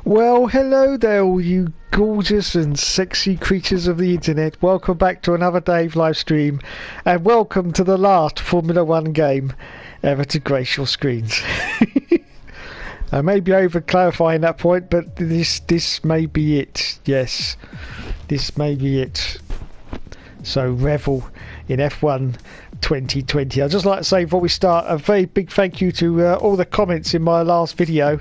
Well, hello there, all you gorgeous and sexy creatures of the internet. Welcome back to another Dave live stream, and welcome to the last Formula One game ever to grace your screens. I may be over clarifying that point, but this may be it. Yes, this may be it. So revel in F1 2020. I'd just like to say before we start, a very big thank you to all the comments in my last video.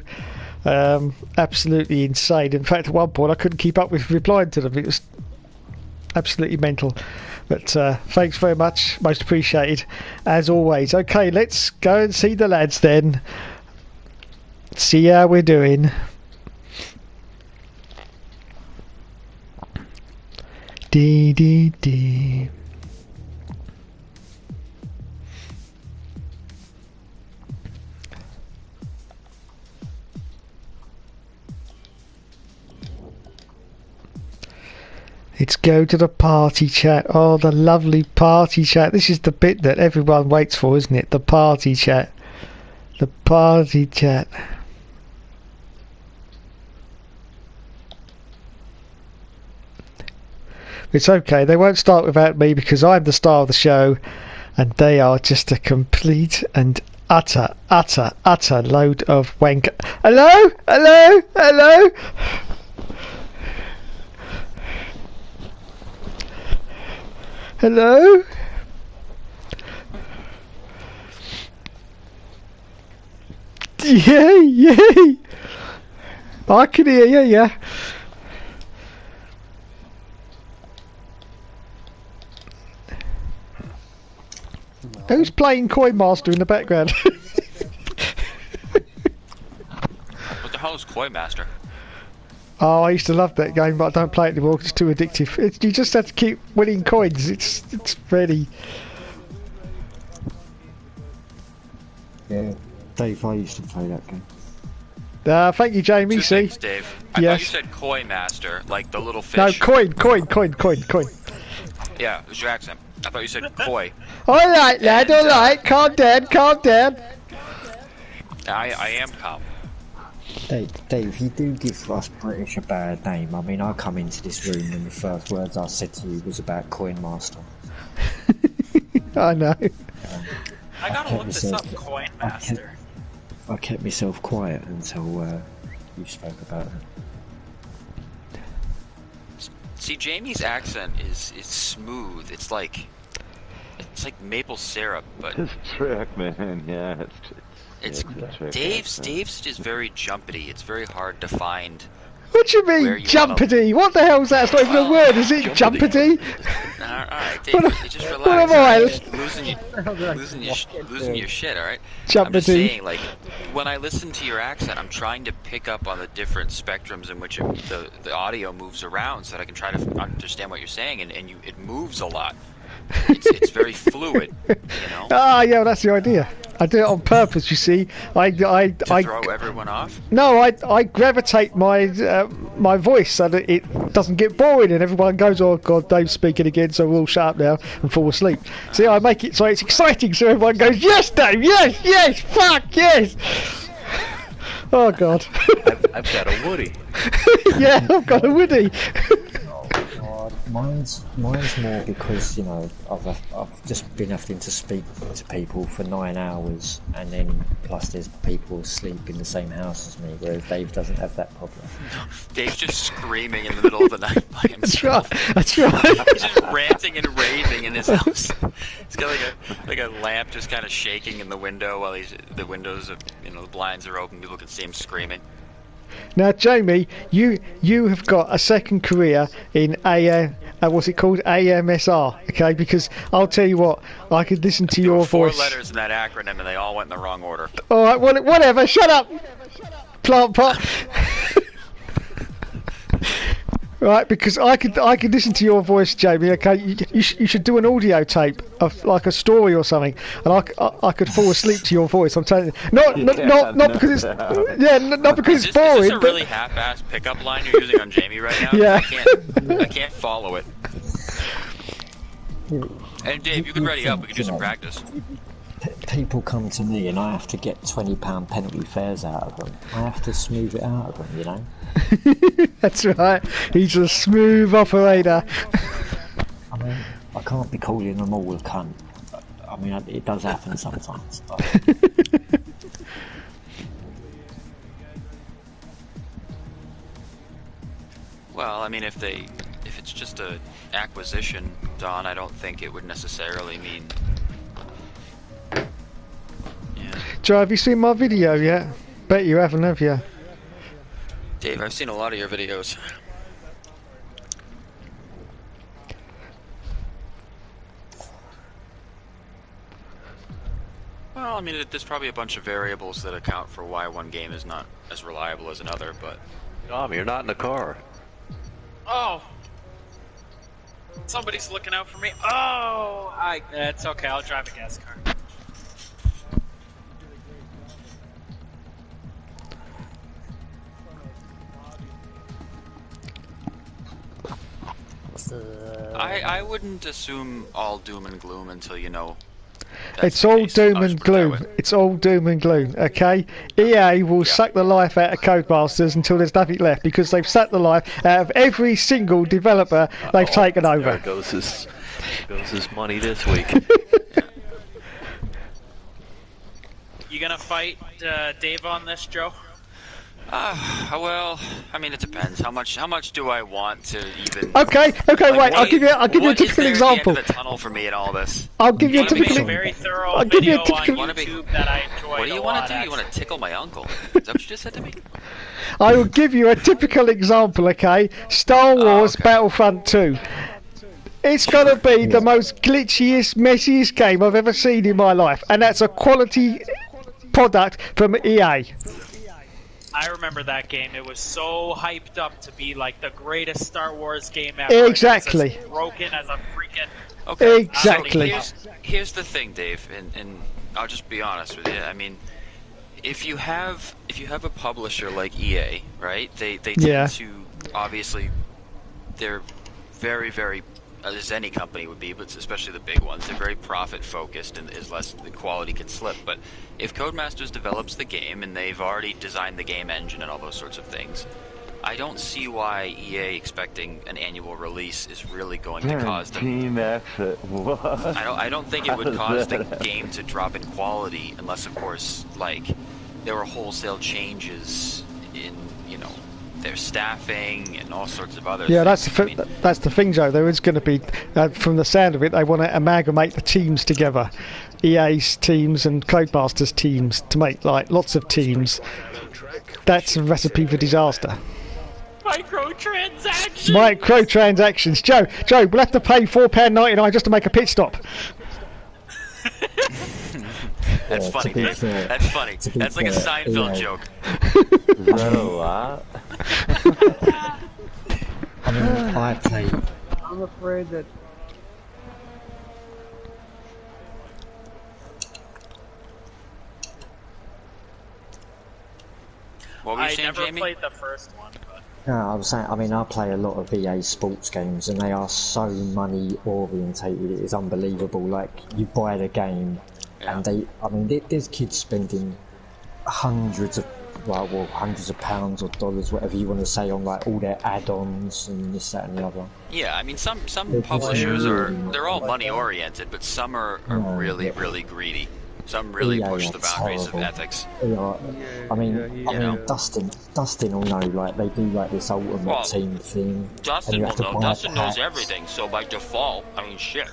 Absolutely insane. In fact, at one point I couldn't keep up with replying to them. It was absolutely mental. But thanks very much, most appreciated as always. Okay, let's go and see the lads then. See how we're doing. Dee dee dee. Let's go to the party chat. Oh, the lovely party chat. This is the bit that everyone waits for, isn't it? The party chat. The party chat. It's okay. They won't start without me because I'm the star of the show and they are just a complete and utter load of wank. Hello? Hello? Hello? Hello? Yay, yay! I can hear you, yeah. Who's playing Coin Master in the background? What the hell is Coin Master? Oh, I used to love that game, but I don't play it anymore because it's too addictive. You just have to keep winning coins. It's really... Yeah, Dave, I used to play that game. Thank you, Jamie. Two See? things, Dave. I Yes. thought you said Coin Master, like the little fish. No, coin. Yeah, it was your accent. I thought you said koi. Alright, lad, alright. Calm down. I am calm. Dave, you do give us British a bad name. I mean, I come into this room and the first words I said to you was about Coin Master. I know. I gotta look this up, Coin Master. I kept myself quiet until you spoke about it. See, Jamie's accent is smooth. It's like maple syrup, but It's trick, man. Yeah, it's trick Dave's accent. is very jumpity. It's very hard to find. What do you mean, Where you jumpity? What the hell's that? It's not even a word, is it? Jumpity? Alright, Dave, What you just what relax. am I? You're just losing your shit, alright? I'm just Jumpity. saying, like, when I listen to your accent, I'm trying to pick up on the different spectrums in which the audio moves around so that I can try to understand what you're saying, and it moves a lot. It's very fluid, you know? Ah, yeah, well, that's the idea. I do it on purpose, you see. I Throw everyone off? No, I gravitate my my voice so that it doesn't get boring and everyone goes, oh god, Dave's speaking again, so we'll all shut up now and fall asleep. See, I make it so it's exciting so everyone goes, yes Dave, yes, fuck, yes. Oh god. I've got a Woody. Yeah, I've got a Woody. Mine's more because, you know, I've just been having to speak to people for 9 hours, and then plus there's people asleep in the same house as me, whereas Dave doesn't have that problem. Dave's just screaming in the middle of the night by himself. That's right. He's just ranting and raving in his house. He's got like a lamp just kind of shaking in the window while the windows of, you know, the blinds are open. People can see him screaming. Now, Jamie, you have got a second career in what's it called? AMSR, okay? Because I'll tell you what, I could listen to There were your four voice. letters in that acronym, and they all went in the wrong order. All right, whatever. Shut up, plant pot. Right, because I could listen to your voice, Jamie. Okay, you should do an audio tape of like a story or something, and I could fall asleep to your voice. I'm telling you, not because it's not because it's boring. Is this a really half-assed pickup line you're using on Jamie right now? Yeah. I can't follow it. And Dave, you can ready up. We can do some practice. people come to me and I have to get £20 penalty fares out of them. I have to smooth it out of them, you know. That's right. He's a smooth operator. I mean, I can't be calling them all a cunt. I mean, it does happen sometimes. But... Well, I mean, if it's just a acquisition, Don, I don't think it would necessarily mean. Yeah. Joe, have you seen my video yet? Bet you haven't, have you? Dave, I've seen a lot of your videos. Well, I mean, there's probably a bunch of variables that account for why one game is not as reliable as another, but... Tom, you're not in the car. Oh! Somebody's looking out for me. Oh! It's okay, I'll drive a gas car. I wouldn't assume all doom and gloom until you know. It's all doom and gloom. It's all doom and gloom, okay? EA will suck the life out of Codemasters until there's nothing left because they've sucked the life out of every single developer they've taken over. There goes his money this week. You gonna fight Dave on this, Joe? Well, I mean, it depends. How much do I want to even? Okay, Like, wait. I'll give you a typical what is there example. at the end of the tunnel for me in all this? I'll give you a I'm gonna make typical. a very thorough I'll give you video a typical. on YouTube that I enjoyed. What do you want to do? You want to tickle my uncle? Is that what you just said to me? I will give you a typical example, okay? Star Wars okay. Battlefront 2. It's gonna be the most glitchiest, messiest game I've ever seen in my life, and that's a quality product from EA. I remember that game. It was so hyped up to be like the greatest Star Wars game ever. Exactly. It was as broken as a freaking. Okay. Exactly. So here's the thing, Dave, and I'll just be honest with you. I mean, if you have a publisher like EA, right? They tend to obviously they're very, very, as any company would be, but especially the big ones, they're very profit focused and is less the quality can slip. But if Codemasters develops the game and they've already designed the game engine and all those sorts of things, I don't see why EA expecting an annual release is really going to cause them. Team effort. What? I don't think it would cause the game to drop in quality unless, of course, like there were wholesale changes in their staffing and all sorts of other things. That's the thing, Joe. There is going to be, from the sound of it, they want to amalgamate the teams together, EA's teams and Codemasters teams, to make like lots of teams. That's a recipe for disaster. Microtransactions. Joe, we'll have to pay £4.99 just to make a pit stop. That's funny. That's funny. That's like a Seinfeld joke. I mean, I play. I'm afraid that. What were you saying, never Jamie? played the first one, but No, I was saying. I mean, I play a lot of EA sports games, and they are so money orientated. It is unbelievable. Like you buy the game, and there's kids spending hundreds of pounds or dollars, whatever you want to say, on like all their add-ons and this, that, and the other. Yeah, I mean, some publishers they're all money oriented, but some are really greedy. Some really push the boundaries of ethics. I mean, Dustin will know. Like they do like this ultimate team thing. Dustin will know. Dustin knows everything, so by default, I mean, shit.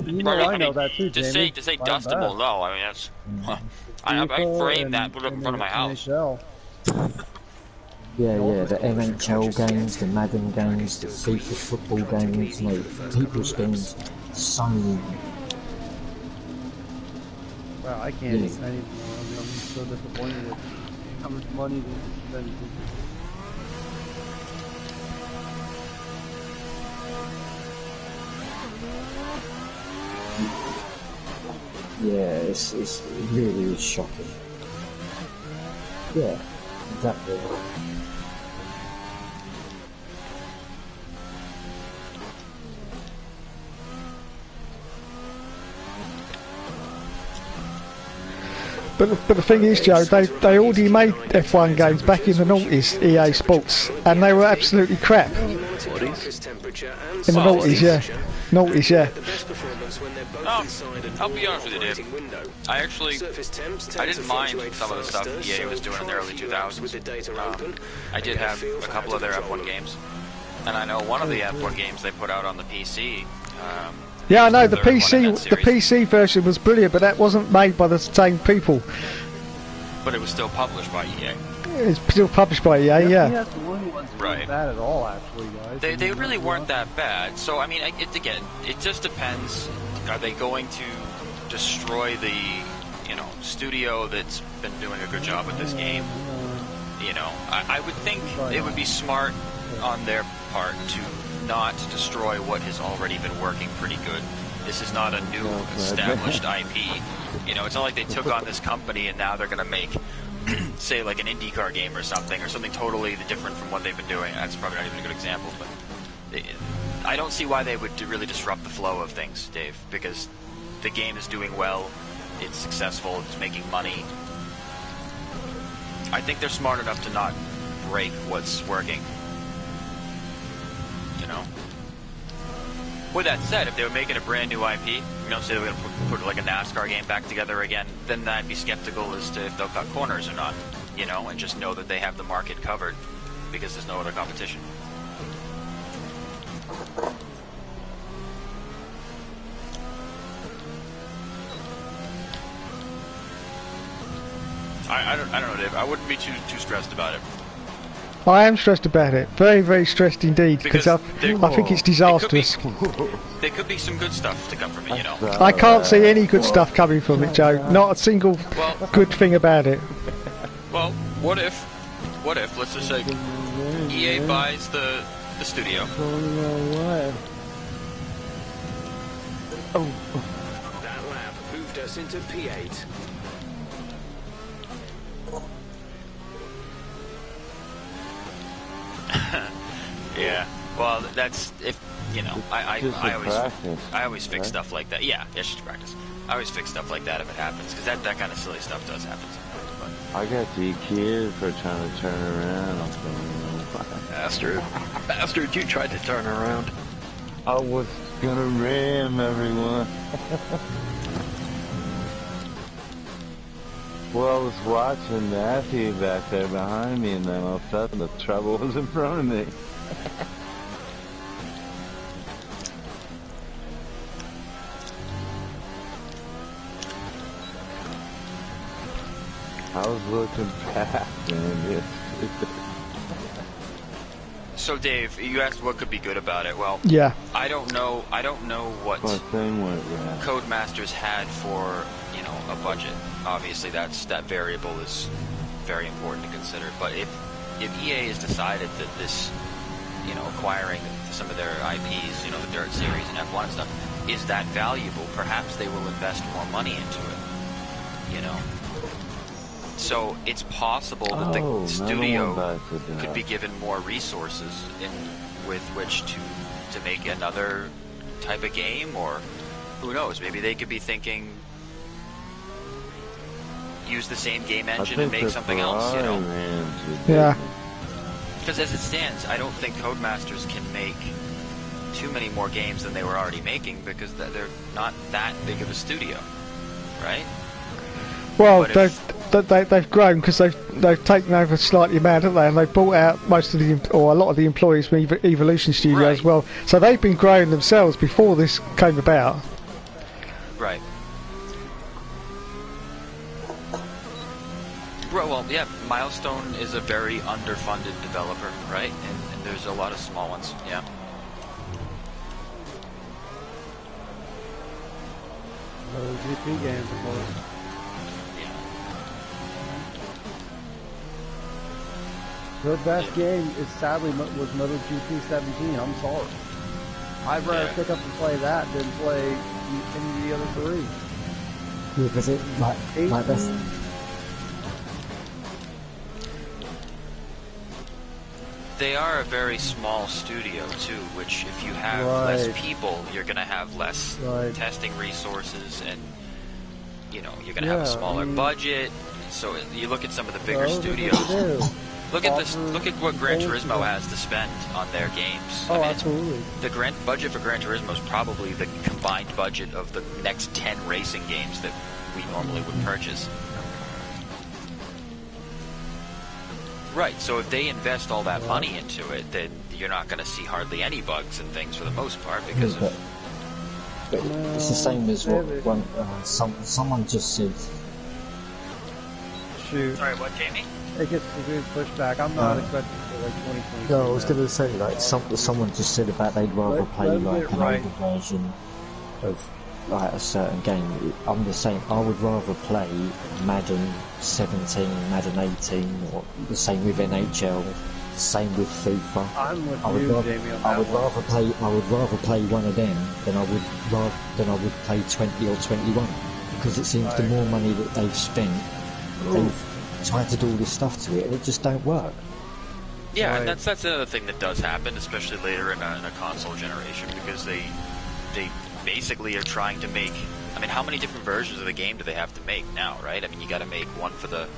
You know, I know that too, Jamie. To say Dustin will know, I mean, that's. I framed that, put it in front of my house. Yeah, the NHL games, the Madden games, the FIFA football games, mate. People spend so many. Wow, I can't eat anything. I'm so disappointed with how much money they spend. Yeah, it really is shocking. Yeah, exactly. But the thing is, Joe, they already made F1 games back in the noughties, EA Sports, and they were absolutely crap. In the noughties, yeah. Noughties, yeah. I'll be honest with you, Dave. I didn't mind some of the stuff EA was doing in the early 2000s. I did have a couple of their F1 games, and I know one of the F1 games they put out on the PC. Yeah, I know the PC version was brilliant, but that wasn't made by the same people. But it was still published by EA. It's still published by EA, yeah. That's the one who wasn't Right. bad at all, actually, guys. They really weren't that bad. So I mean, it just depends. Are they going to destroy the studio that's been doing a good job with this game? I would think it would be smart on their part to not destroy what has already been working pretty good. This is not a new established IP. It's not like they took on this company and now they're going to make, say, like an IndyCar game or something totally different from what they've been doing. That's probably not even a good example, but I don't see why they would really disrupt the flow of things, Dave, because the game is doing well, it's successful, it's making money. I think they're smart enough to not break what's working. With that said, if they were making a brand new IP, say they were going to put like a NASCAR game back together again, then I'd be skeptical as to if they'll cut corners or not, and just know that they have the market covered because there's no other competition. I don't know, Dave. I wouldn't be too stressed about it. I am stressed about it. Very, very stressed indeed, because I think it's disastrous. There could be some good stuff to come from it, I can't see any good stuff coming from it, Joe. Not a single good thing about it. Well, what if, let's just say, EA buys the studio. That lap moved us into P8. Yeah, well, that's if I always fix stuff like that. Yeah, it's just practice. I always fix stuff like that if it happens, because that kind of silly stuff does happen sometimes. But I got DQ'd for trying to turn around. Bastard, you tried to turn around. I was gonna ram everyone. Well, I was watching Matthew back there behind me, and then all of a sudden the trouble was in front of me. I was looking back, man. So, Dave, you asked what could be good about it. Well, yeah. I don't know what Codemasters had for a budget. Obviously, that variable is very important to consider. But if EA has decided that this, acquiring some of their IPs, the Dirt Series and F1 and stuff, is that valuable, perhaps they will invest more money into it. So it's possible that the studio could be given more resources with which to make another type of game, or who knows? Maybe they could be thinking, use the same game engine and make something else, Yeah. Because as it stands, I don't think Codemasters can make too many more games than they were already making, because they're not that big of a studio, right? Well, they've grown because they've taken over slightly amount, haven't they? And they've bought out a lot of the employees from Evolution Studio as well. So they've been growing themselves before this came about. Right. Well, yeah, Milestone is a very underfunded developer, right? And there's a lot of small ones, yeah. GP games, of course. Their best game is sadly was MotoGP 17. I'm sorry. I'd rather pick up and play that than play any of the other three. Yeah, because it like this. They are a very small studio too, which if you have less people, you're going to have less testing resources, and you know, you're going to have a smaller budget. So you look at some of the bigger studios. Look at this. Look at what Gran Turismo has to spend on their games. Oh, absolutely. The budget for Gran Turismo is probably the combined budget of the next 10 racing games that we normally would purchase. Right. So if they invest all that money into it, then you're not going to see hardly any bugs and things for the most part because of. But it's the same as what someone just said. Shoot. Sorry, what, Jamie? It gets a good pushback. I'm not expecting it like 2020. No, I was going to say, like, someone just said about they'd rather play like an older version of like a certain game. I'm the same. I would rather play Madden 17, Madden 18, or the same with NHL, the same with FIFA. I'm with you, Jamie, on that I would rather play one of them than I would play 20 or 21, because it seems the more money that they've spent, they've tried to do all this stuff to it, and it just don't work. Yeah, and that's another thing that does happen, especially later in a console generation, because they basically are trying to make. I mean, how many different versions of the game do they have to make now, right? I mean, you got to make one for that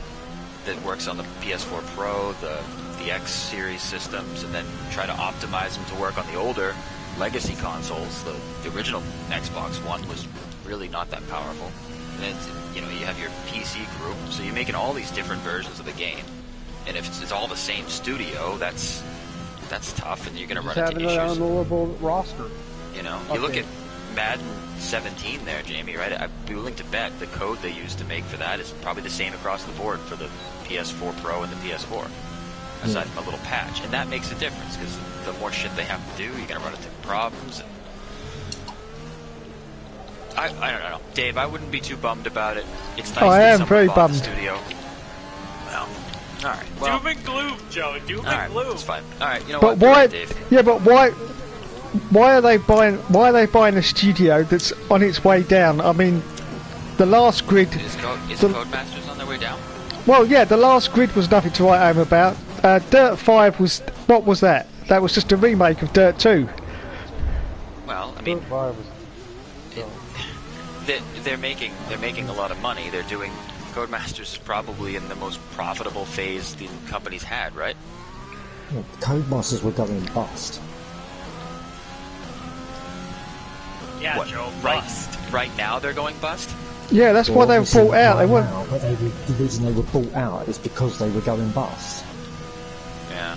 works on the PS4 Pro, the X series systems, and then try to optimize them to work on the older legacy consoles. The original Xbox One was really not that powerful. And you know, you have your PC group, so you're making all these different versions of the game, and if it's all the same studio, that's tough, and you're going to run into issues. Have an unknowable roster. You know, you look at Madden 17 there, Jamie, right? I'd be willing to bet the code they used to make for that is probably the same across the board for the PS4 Pro and the PS4, aside from a little patch, and that makes a difference, because the more shit they have to do, you're going to run into problems. And I don't know, Dave. I wouldn't be too bummed about it. It's nice I am very bummed. The studio. Well, all right. Well, Doom and gloom, Joe. Doom and gloom. It's fine. All right. You know but what? why? Dave. Yeah, but why? Why are they buying? Why are they buying a studio that's on its way down? I mean, the last grid. Is Codemasters on their way down? Well, yeah, the last grid was nothing to write home about. Dirt 5 was. What was that? That was just a remake of Dirt 2. Well, I mean. They're making a lot of money. They're doing. Codemasters is probably in the most profitable phase the company's had, right? Yeah, Codemasters were going bust. Yeah, what, Joe, bust. Right now they're going bust? Yeah, that's why they were bought out. They weren't. The reason they were bought out is because they were going bust. Yeah.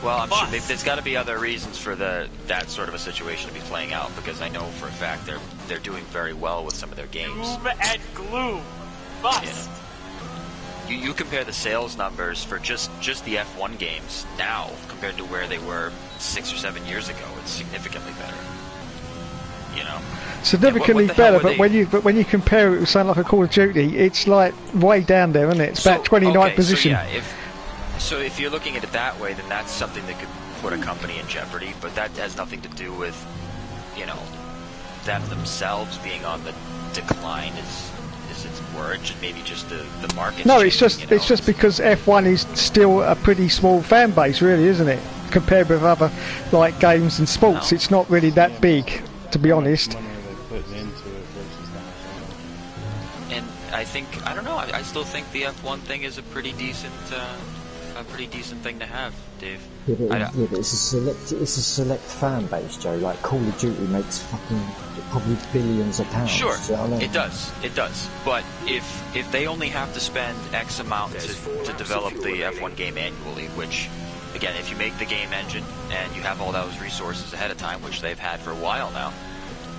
Well, I'm sure there's got to be other reasons for that sort of a situation to be playing out, because I know for a fact they're doing very well with some of their games. Doom and gloom. Bust. Yeah. You compare the sales numbers for just the F1 games now compared to where they were 6 or 7 years ago. It's significantly better. You know. Significantly better, but when you compare it with something like a Call of Duty, it's like way down there, isn't it? It's about 29th position. So if you're looking at it that way, then that's something that could put a company in jeopardy, but that has nothing to do with, you know, them themselves being on the decline is its words, and maybe just the market. No, it's just because F1 is still a pretty small fan base, really, isn't it? Compared with other like games and sports, it's not really that big, to be honest. And I don't know. I still think the F1 thing is a pretty decent thing to have, Dave. Yeah, but it's a select fan base, Joe. Like Call of Duty makes fucking probably billions of pounds. Sure, you know what I mean? it does. But if they only have to spend X amount to develop the F1 game annually, which again, if you make the game engine and you have all those resources ahead of time, which they've had for a while now,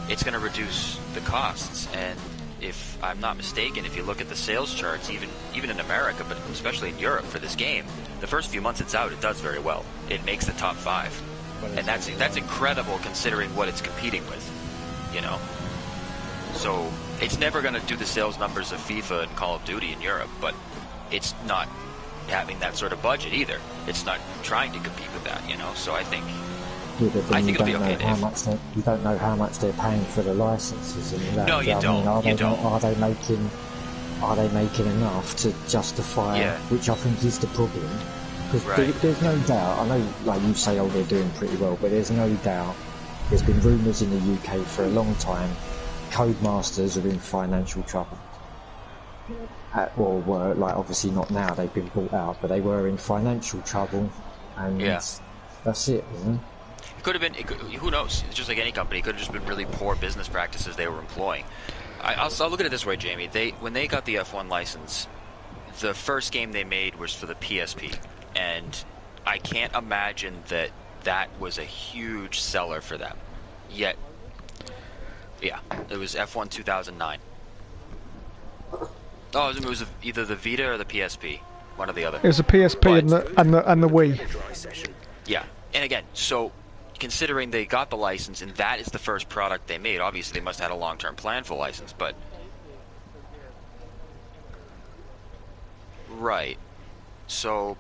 it's going to reduce the costs. And if I'm not mistaken, if you look at the sales charts, even in America, but especially in Europe for this game, the first few months it's out, it does very well. It makes the top 5, and that's incredible considering what it's competing with, you know. So it's never going to do the sales numbers of FIFA and Call of Duty in Europe, but it's not having that sort of budget either. It's not trying to compete with that, you know. So I think. Yeah, but then it'll be okay, Dave. You don't know how much they're paying for the licenses and that. No, you don't. Are they making enough to justify? Which I think is the problem. Because there's no doubt. I know, like you say, they're doing pretty well, but there's no doubt. There's been rumours in the UK for a long time. Codemasters are in financial trouble. or were, like, obviously not now, they've been bought out, but they were in financial trouble, and that's it, you know? It could have been, who knows, it's just like any company, it could have just been really poor business practices they were employing. I'll look at it this way, Jamie. When they got the F1 license, the first game they made was for the PSP, and I can't imagine that was a huge seller for them. Yet, yeah, it was F1 2009. Oh, it was either the Vita or the PSP, one or the other. It was the PSP and the Wii. Yeah, and again, so considering they got the license and that is the first product they made, obviously they must have had a long-term plan for the license, but right. So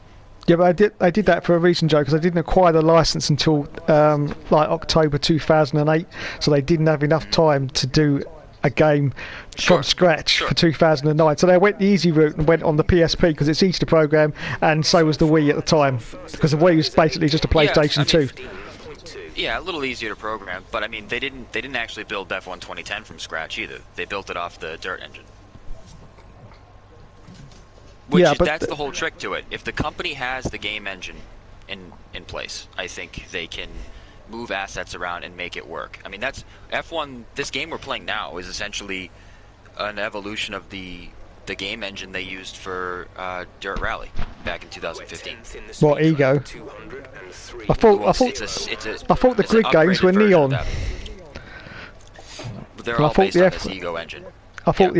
yeah, but I did that for a reason, Joe, because I didn't acquire the license until like October 2008, so they didn't have enough time to do a game from scratch for 2009. So they went the easy route and went on the PSP because it's easy to program, and so was the Wii at the time, because the Wii was basically just a PlayStation 2. Yeah, a little easier to program, but I mean they didn't actually build F1 2010 from scratch either. They built it off the Dirt engine. Which that's the whole trick to it. If the company has the game engine in place, I think they can move assets around and make it work. I mean, that's F1. This game we're playing now is essentially an evolution of the game engine they used for Dirt Rally back in 2015. What, Ego? I thought the grid games were Neon. They're all based on this Ego engine. I thought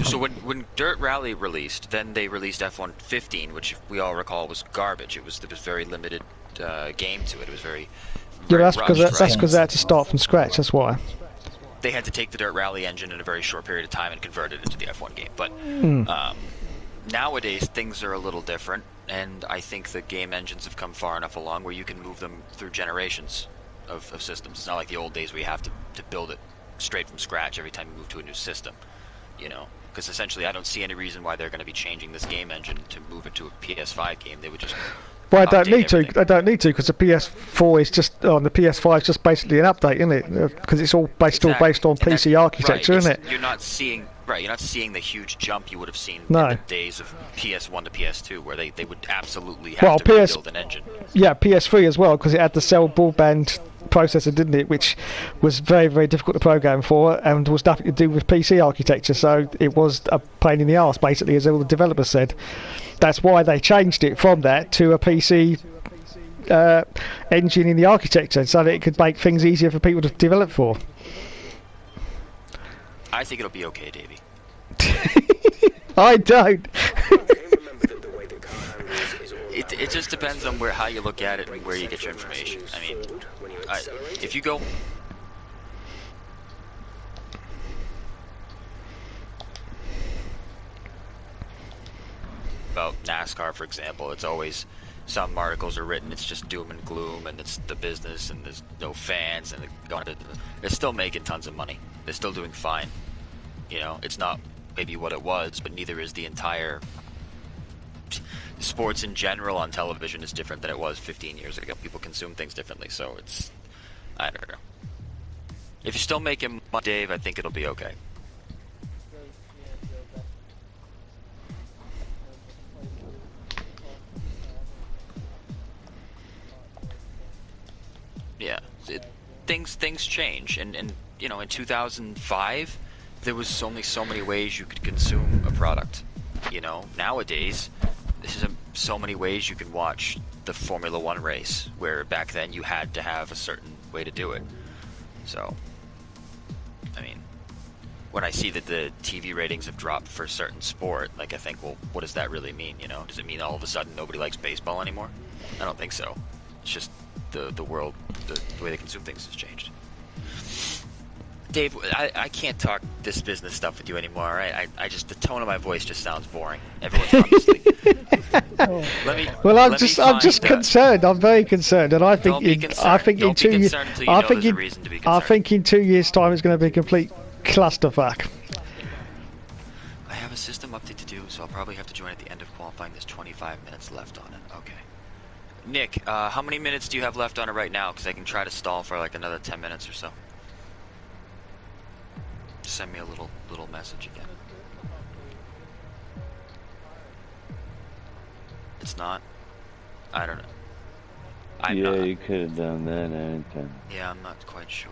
So when Dirt Rally released, then they released F1 15, which we all recall was garbage. There was very limited game to it. It was very that's because they had to start from scratch. That's why they had to take the Dirt Rally engine in a very short period of time and convert it into the F1 game. But nowadays things are a little different, and I think the game engines have come far enough along where you can move them through generations of systems. It's not like the old days where you have to build it straight from scratch every time you move to a new system. You know, because essentially I don't see any reason why they're going to be changing this game engine to move it to a PS5 game. They would just I don't need to because the PS4 is just on the PS5 is just basically an update, isn't it? Because it's all based on PC architecture, isn't it? You're not seeing the huge jump you would have seen in the days of PS1 to PS2, where they would absolutely have to rebuild an engine. Yeah, PS3 as well, because it had the cell broadband processor, didn't it, which was very, very difficult to program for and was nothing to do with PC architecture, so it was a pain in the arse, basically, as all the developers said. That's why they changed it from that to a PC engine in the architecture, so that it could make things easier for people to develop for. I think it'll be okay, Davey. I don't. It just depends on how you look at it and where you get your information. I mean, if you go... about NASCAR, for example, it's always... Some articles are written, it's just doom and gloom, and it's the business, and there's no fans, and they're still making tons of money. They're still doing fine. You know, it's not maybe what it was, but neither is the entire... Sports in general on television is different than it was 15 years ago. People consume things differently, so it's... I don't know. If you're still making money, Dave, I think it'll be okay. Yeah, things change, and you know, in 2005, there was only so many ways you could consume a product. You know, nowadays, there's so many ways you can watch the Formula One race, where back then you had to have a certain way to do it. So, I mean, when I see that the TV ratings have dropped for a certain sport, like, I think, well, what does that really mean? You know, does it mean all of a sudden nobody likes baseball anymore? I don't think so. It's just the world, the way they consume things has changed. Dave, I can't talk this business stuff with you anymore. Right? I just, the tone of my voice just sounds boring. Everyone's probably I'm just concerned. I'm very concerned, and I think in 2 years, I think in 2 years' time it's going to be a complete clusterfuck. I have a system update to do, so I'll probably have to join at the end of qualifying. There's 25 minutes left on it. Okay. Nick, how many minutes do you have left on it right now? Because I can try to stall for like another 10 minutes or so. send me a little message again. It's not? I don't know. You could have done that anytime. Yeah, I'm not quite sure.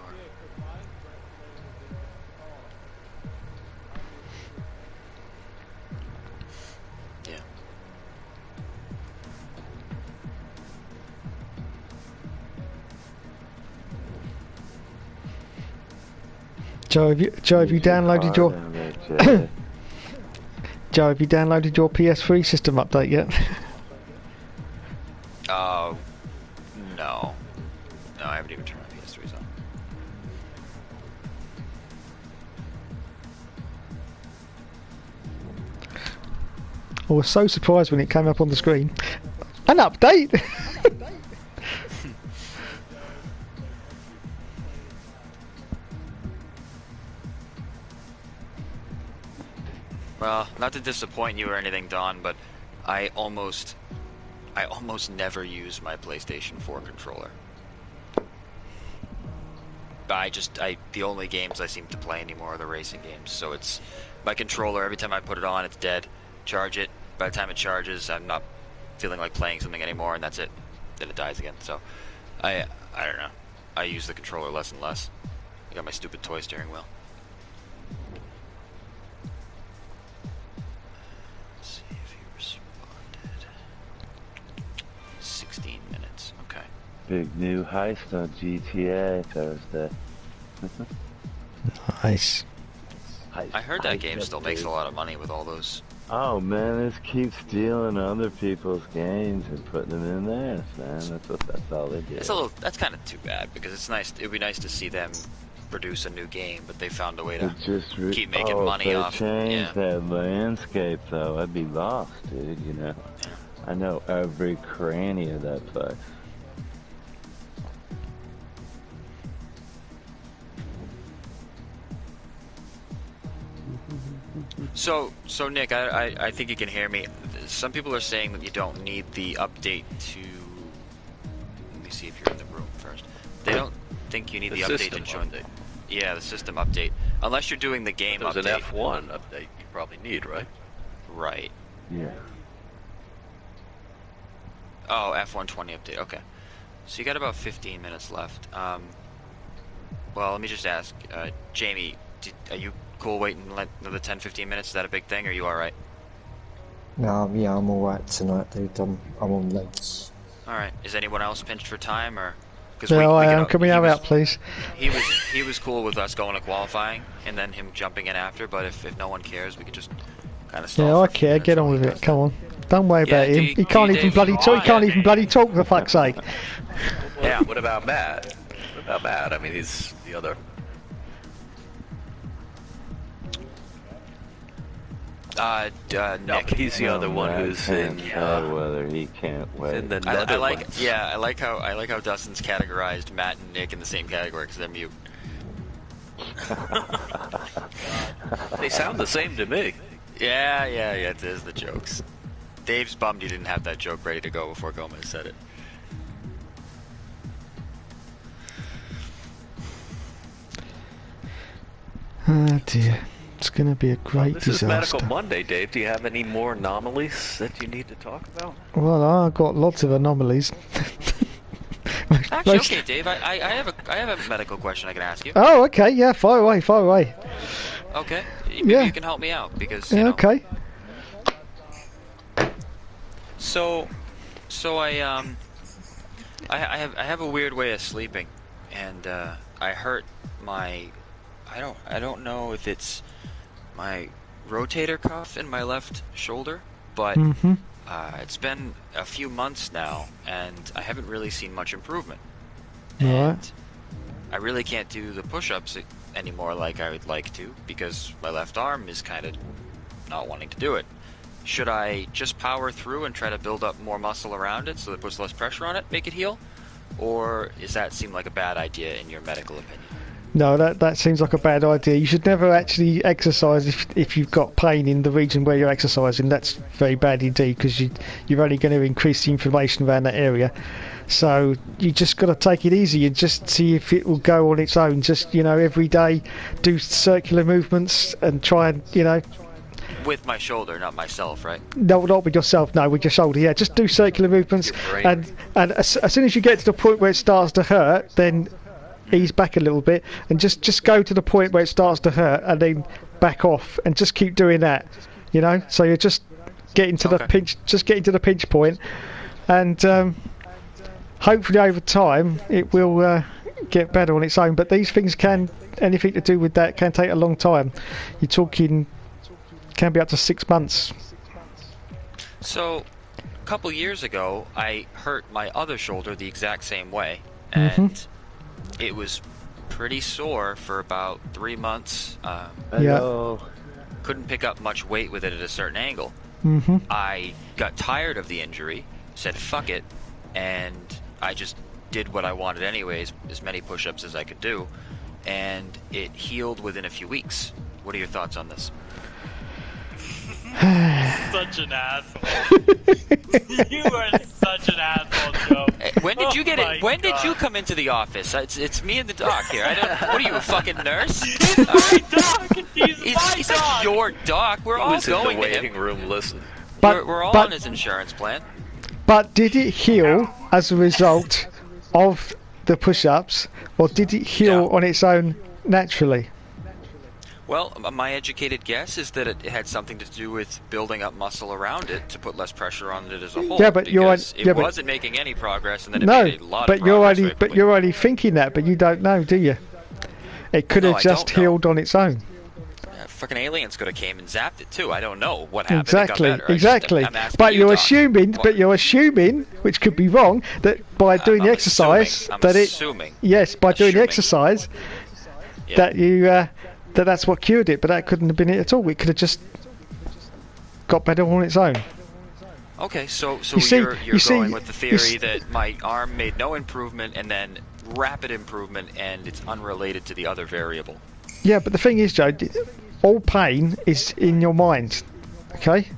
Yeah. Joe, have you downloaded your Joe, have you downloaded your PS3 system update yet? No. No, I haven't even turned my PS3s on. I was so surprised when it came up on the screen. An update! Well, not to disappoint you or anything, Don, but I almost never use my PlayStation 4 controller. The only games I seem to play anymore are the racing games. So it's my controller. Every time I put it on, it's dead. Charge it. By the time it charges, I'm not feeling like playing something anymore, and that's it. Then it dies again. So I don't know. I use the controller less and less. I got my stupid toy steering wheel. Let's see if he responded. 16 minutes. Okay. Big new heist on GTA Thursday. Nice. I heard that game still makes a lot of money with all those. Oh man, this keeps stealing other people's games and putting them in theirs, man. That's all they do. That's kind of too bad, because it's nice. It'd be nice to see them produce a new game, but they found a way to keep making money off. If they change that landscape, though, I'd be lost, dude. You know, I know every cranny of that place. So Nick, I think you can hear me. Some people are saying that you don't need the update to... Let me see if you're in the room first. They don't think you need the update to join... Yeah, the system update. Unless you're doing the game update. There's an F1 update you probably need, right? Right. Yeah. Oh, F120 update, okay. So you got about 15 minutes left. Well, let me just ask, Jamie, are you cool waiting like another 10-15 minutes? Is that a big thing, or are you alright? No, yeah, I'm alright tonight, dude. I'm on legs. Alright. Is anyone else pinched for time, or? No, I am. Can we have out, please? He was cool with us going to qualifying and then him jumping in after. But if no one cares, we could just kind of stall. Yeah, I care. Get on with it. Come on. Don't worry about him. He can't even bloody talk. He can't even bloody talk. For fuck's sake. Yeah. What about Matt? What about Matt? I mean, he's the other. Nick. He's the other one who's in. Whether he can't wait. In the I like how Dustin's categorized Matt and Nick in the same category because they're mute. They sound the same to me. Yeah. It is the jokes. Dave's bummed he didn't have that joke ready to go before Gomez said it. Oh dear. It's going to be a great disaster. This is Medical Monday, Dave. Do you have any more anomalies that you need to talk about? Well, I've got lots of anomalies. Actually, okay, Dave. I have a medical question I can ask you. Oh, okay. Yeah, fire away. Okay. Maybe you can help me out because you know. Okay. So I have a weird way of sleeping, and I hurt my. I don't know if it's my rotator cuff in my left shoulder, but it's been a few months now, and I haven't really seen much improvement. And I really can't do the push-ups anymore like I would like to, because my left arm is kind of not wanting to do it. Should I just power through and try to build up more muscle around it so that it puts less pressure on it, make it heal? Or does that seem like a bad idea in your medical opinion? No, that seems like a bad idea. You should never actually exercise if you've got pain in the region where you're exercising. That's very bad indeed, because you're only going to increase the inflammation around that area. So you just got to take it easy and just see if it will go on its own. Just, every day do circular movements and try and, With my shoulder, not myself, right? No, not with yourself. No, with your shoulder. Yeah, just do circular movements, and as soon as you get to the point where it starts to hurt, then ease back a little bit, and just go to the point where it starts to hurt, and then back off, and just keep doing that. So you're just getting to the pinch, point, and hopefully over time it will get better on its own. But these things anything to do with that can take a long time. You're talking. Can be up to 6 months. So, a couple years ago, I hurt my other shoulder the exact same way, and it was pretty sore for about 3 months. Couldn't pick up much weight with it at a certain angle. I got tired of the injury, said fuck it, and I just did what I wanted anyways, as many push-ups as I could do, and it healed within a few weeks. What are your thoughts on this? Such an asshole. You are such an asshole, Joe. When did you get it? When did you come into the office? It's me and the doc here. What are you, a fucking nurse? He's my doc. He's my He's doc. not your doc. We're all Who's going in the to waiting him. room? Listen. We're all on his insurance plan. But did it heal as a result of the push-ups, or did it heal on its own naturally? Well, my educated guess is that it had something to do with building up muscle around it to put less pressure on it as a whole. Yeah, but it wasn't making any progress, and then it made a lot of progress. You're already thinking that, but you don't know, do you? It could have just healed on its own. Fucking aliens could have came and zapped it too. I don't know what happened. Exactly. But you're assuming, which could be wrong, that by doing the exercise, that you. That's what cured it, but that couldn't have been it at all. It could have just got better on its own. Okay, so you're going with the theory that my arm made no improvement and then rapid improvement, and it's unrelated to the other variable. Yeah, but the thing is, Joe, all pain is in your mind. Okay.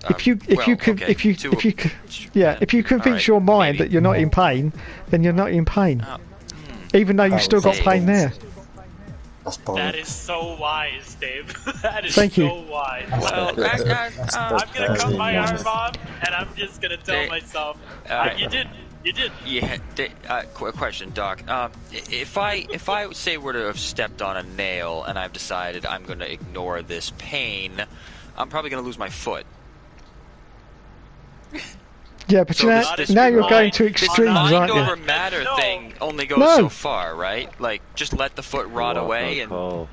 If you convince your mind that you're not in pain, then you're not in pain, even though you've still got pain there. That is so wise, Dave. That is Thank you. so wise. Well, I'm gonna cut my arm off, and I'm just gonna tell myself, you did. Yeah. Question, Doc. If I say were to have stepped on a nail and I've decided I'm gonna ignore this pain, I'm probably gonna lose my foot. Yeah, but so now you're going to extremes, aren't you? Mind over matter thing only goes so far, right? Like, just let the foot rot away and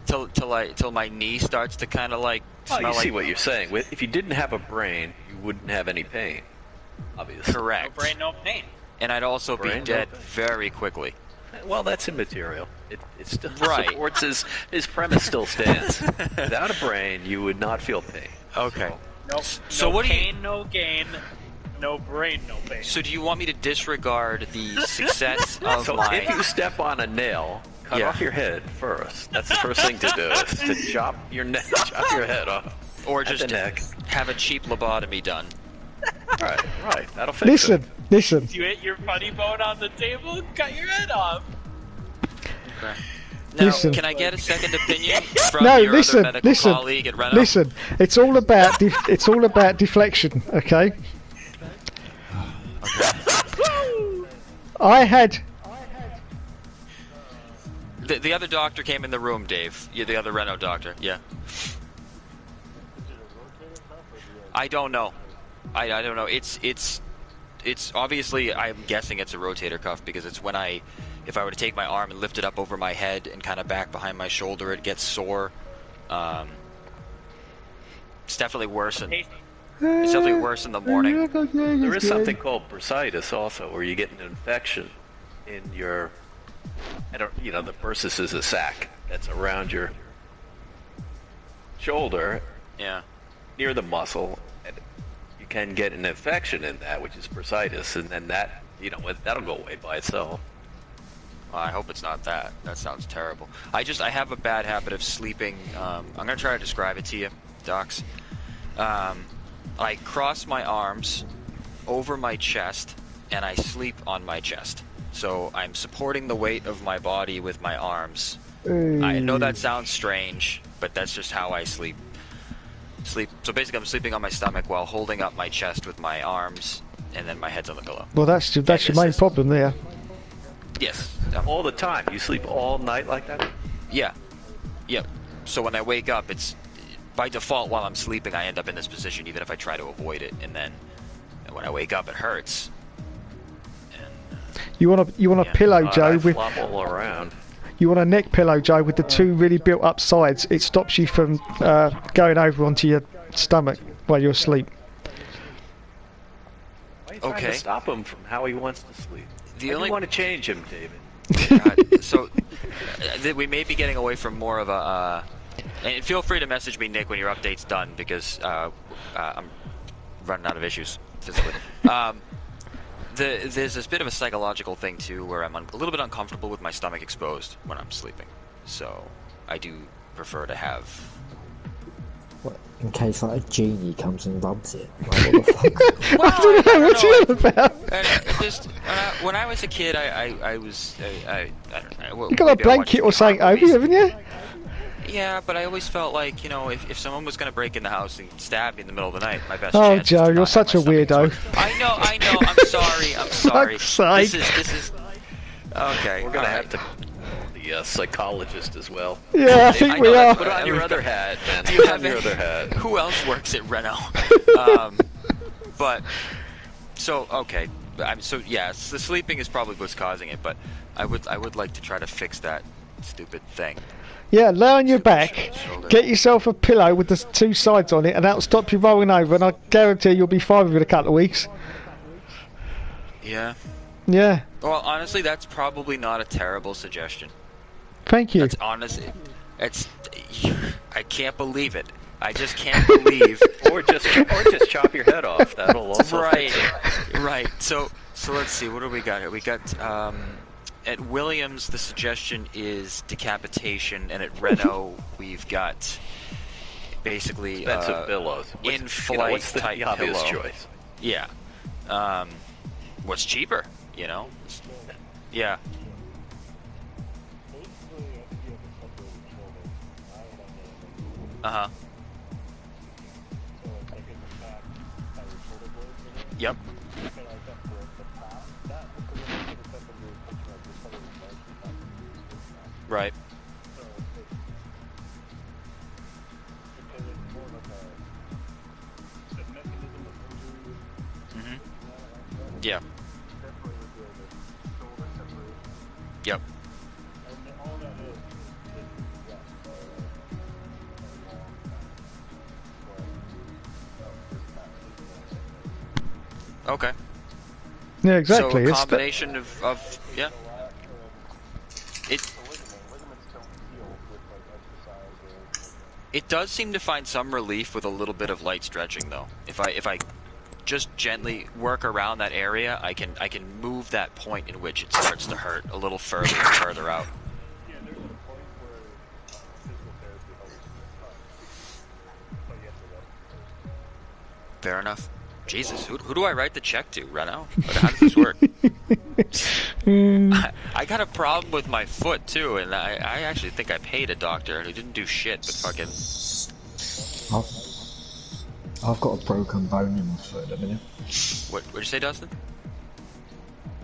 till my knee starts to kind of like smell like. You see what you're saying. If you didn't have a brain, you wouldn't have any pain. Obviously. Correct. No brain, no pain. And I'd also be dead very quickly. Well, that's immaterial. It's still right. Supports his premise still stands. Without a brain, you would not feel pain. Okay. So what pain, no gain. No brain, no pain. So do you want me to disregard the success of if you step on a nail, cut off your head first. That's the first thing to do, is to chop your head off. Or just have a cheap lobotomy done. Right. That'll fix it. Listen. You hit your funny bone on the table and cut your head off. Okay. Now, can I get a second opinion from your other medical colleague at Renault? Listen, it's all about deflection, okay? I had the other doctor came in the room, Dave. The other Renault doctor. Yeah. I don't know. I don't know. It's obviously, I'm guessing it's a rotator cuff, because it's when if I were to take my arm and lift it up over my head and kind of back behind my shoulder, it gets sore. It's definitely worse. It's definitely worse in the morning. There is something called bursitis also, where you get an infection in your, the bursis is a sac that's around your shoulder, near the muscle, and you can get an infection in that, which is bursitis, and then that'll go away by itself. Well, I hope it's not that. That sounds terrible. I have a bad habit of sleeping. I'm gonna try to describe it to you, Docs. I cross my arms over my chest, and I sleep on my chest. So I'm supporting the weight of my body with my arms. I know that sounds strange, but that's just how I sleep. So basically, I'm sleeping on my stomach while holding up my chest with my arms, and then my head's on the pillow. Well, that's your main problem there. Yes. All the time. You sleep all night like that? Yeah. Yep. So when I wake up, it's by default while I'm sleeping, I end up in this position, even if I try to avoid it. And then when I wake up, it hurts. You want a pillow, Joe, with flop all around. You want a neck pillow, Joe, with the two really built-up sides. It stops you from going over onto your stomach while you're asleep. Why are you trying to stop him from how he wants to sleep? You want to change him, David. God, so we may be getting away from more of a... and feel free to message me, Nick, when your update's done, because I'm running out of issues physically. There's this bit of a psychological thing, too, where I'm a little bit uncomfortable with my stomach exposed when I'm sleeping. So I do prefer to have... What, in case like a genie comes and rubs it? Like, what the fuck? Well, I don't know what you're about. Just, when I was a kid, I don't know. Well, You got a blanket or something over you, haven't you? Yeah, but I always felt like, you know, if someone was going to break in the house and stab me in the middle of the night, my best chance Joe, is to you're not such have a my weirdo. stomach exposed. I know, I'm sorry. Fuck's sake. This is... Okay, We're going to have to... The psychologist as well. Yeah, I think we are. Put on your other hat, man. Do you Put have on your other hat. Who else works at Renault? But... So, okay. So, yes, the sleeping is probably what's causing it, but I would like to try to fix that stupid thing. Yeah, lay on your back, get yourself a pillow with the two sides on it, and that'll stop you rolling over, and I guarantee you'll be fine within a couple of weeks. Yeah. Yeah. Well, honestly, that's probably not a terrible suggestion. Thank you. That's honestly... I can't believe it. I just can't believe... or just chop your head off. That'll also Right. So let's see, what do we got here? We got... At Williams, the suggestion is decapitation, and at Renault, we've got basically expensive pillows. In-flight what's the type obvious pillow. choice? Yeah. What's cheaper? You know? Yeah. Uh-huh. Yep. Right. Mm-hmm. Yeah. Yep. Okay. Yeah, exactly. So a combination of yeah. It does seem to find some relief with a little bit of light stretching, though. If I just gently work around that area, I can move that point in which it starts to hurt a little further and further out. Fair enough. Jesus, who do I write the check to, Renault? How does this work? I got a problem with my foot, too, and I actually think I paid a doctor who didn't do shit but fucking... I've got a broken bone in my foot at the minute. What'd you say, Dustin?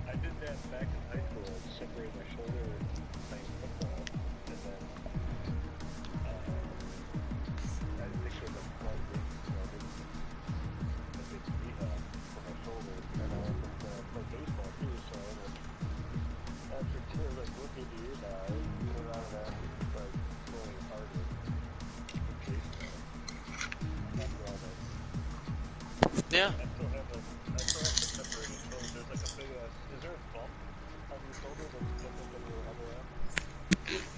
I did that back in high school. I separated my shoulder playing football, and then I didn't think it was a blood leak, so I did rehab for my shoulder, and I went to play baseball too, so I was after like looking to you now, I went around and after like going harder with baseball. After all that. Yeah. I still have the separated shoulder. There's like a big is there a bump on your shoulder that's different than your other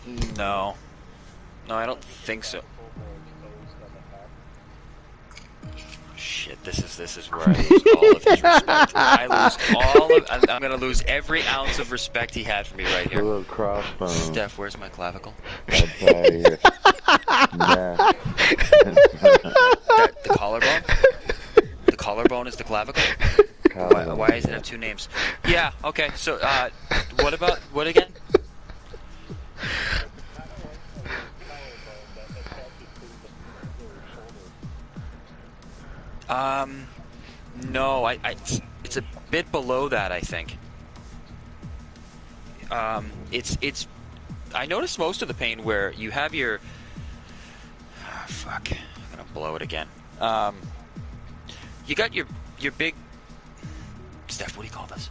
end? No. No, I don't think so. Shit. shit, this is where I lose all of his respect. I'm gonna lose every ounce of respect he had for me right A here. little crossbone. Steph, where's my clavicle? Right by your neck. The collarbone? The collarbone is the clavicle? Why does it have two names? Yeah, okay, so, what again? No, it's a bit below that, I think. I noticed most of the pain where you have your... Oh, fuck. I'm gonna blow it again. You got your big... Steph, what do you call this?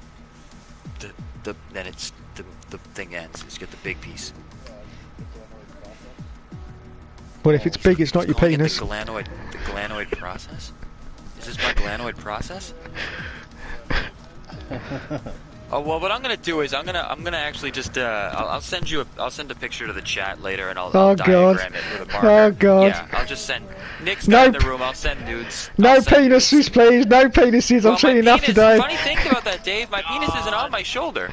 Then it's... The thing ends. You get the big piece. Well, if it's big, it's not your penis. The glanoid process? Is this my glanoid process? Oh well, what I'm gonna do is I'm gonna actually just I'll send a picture to the chat later and I'll diagram it with a marker. Oh god. Yeah, I'll just send Nick's not in the room. I'll send nudes. No penises, please. No penises. Well, I'm seeing enough today. Funny thing about that, Dave. My penis isn't on my shoulder.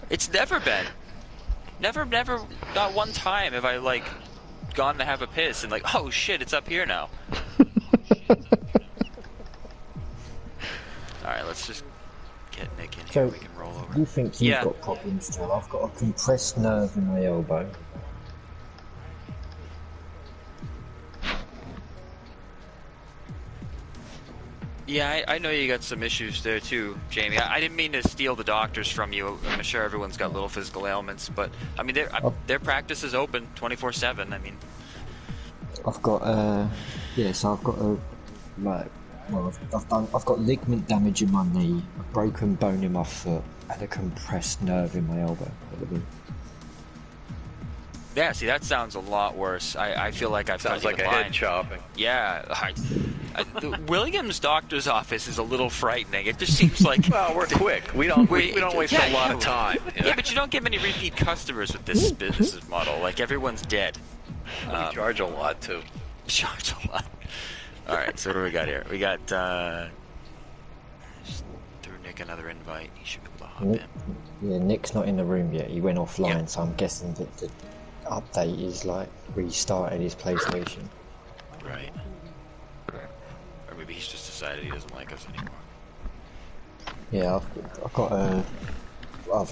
It's never been. Never, not one time have I, like, gone to have a piss and, like, oh shit, it's up here now. Alright, let's just get Nick in here, we can roll over. You think you've got problems too? I've got a compressed nerve in my elbow. Yeah, I know you got some issues there too, Jamie. I didn't mean to steal the doctors from you. I'm sure everyone's got little physical ailments, but I mean, their practice is open 24/7. I mean, I've got so I've got I've got ligament damage in my knee, a broken bone in my foot, and a compressed nerve in my elbow. Yeah, see, that sounds a lot worse. I feel like I've sounds like a head chopping. Yeah, the Williams' doctor's office is a little frightening. It just seems like well, we're quick. We don't waste a lot of time. You know? Yeah, but you don't get many repeat customers with this business model. Like everyone's dead. We charge a lot too. Charge a lot. All right, so what do we got here? We got just threw Nick another invite. He should be able to hop in. Yeah, Nick's not in the room yet. He went offline, so I'm guessing that the update is like restarted his PlayStation. Right. Or maybe he's just decided he doesn't like us anymore. Yeah, I've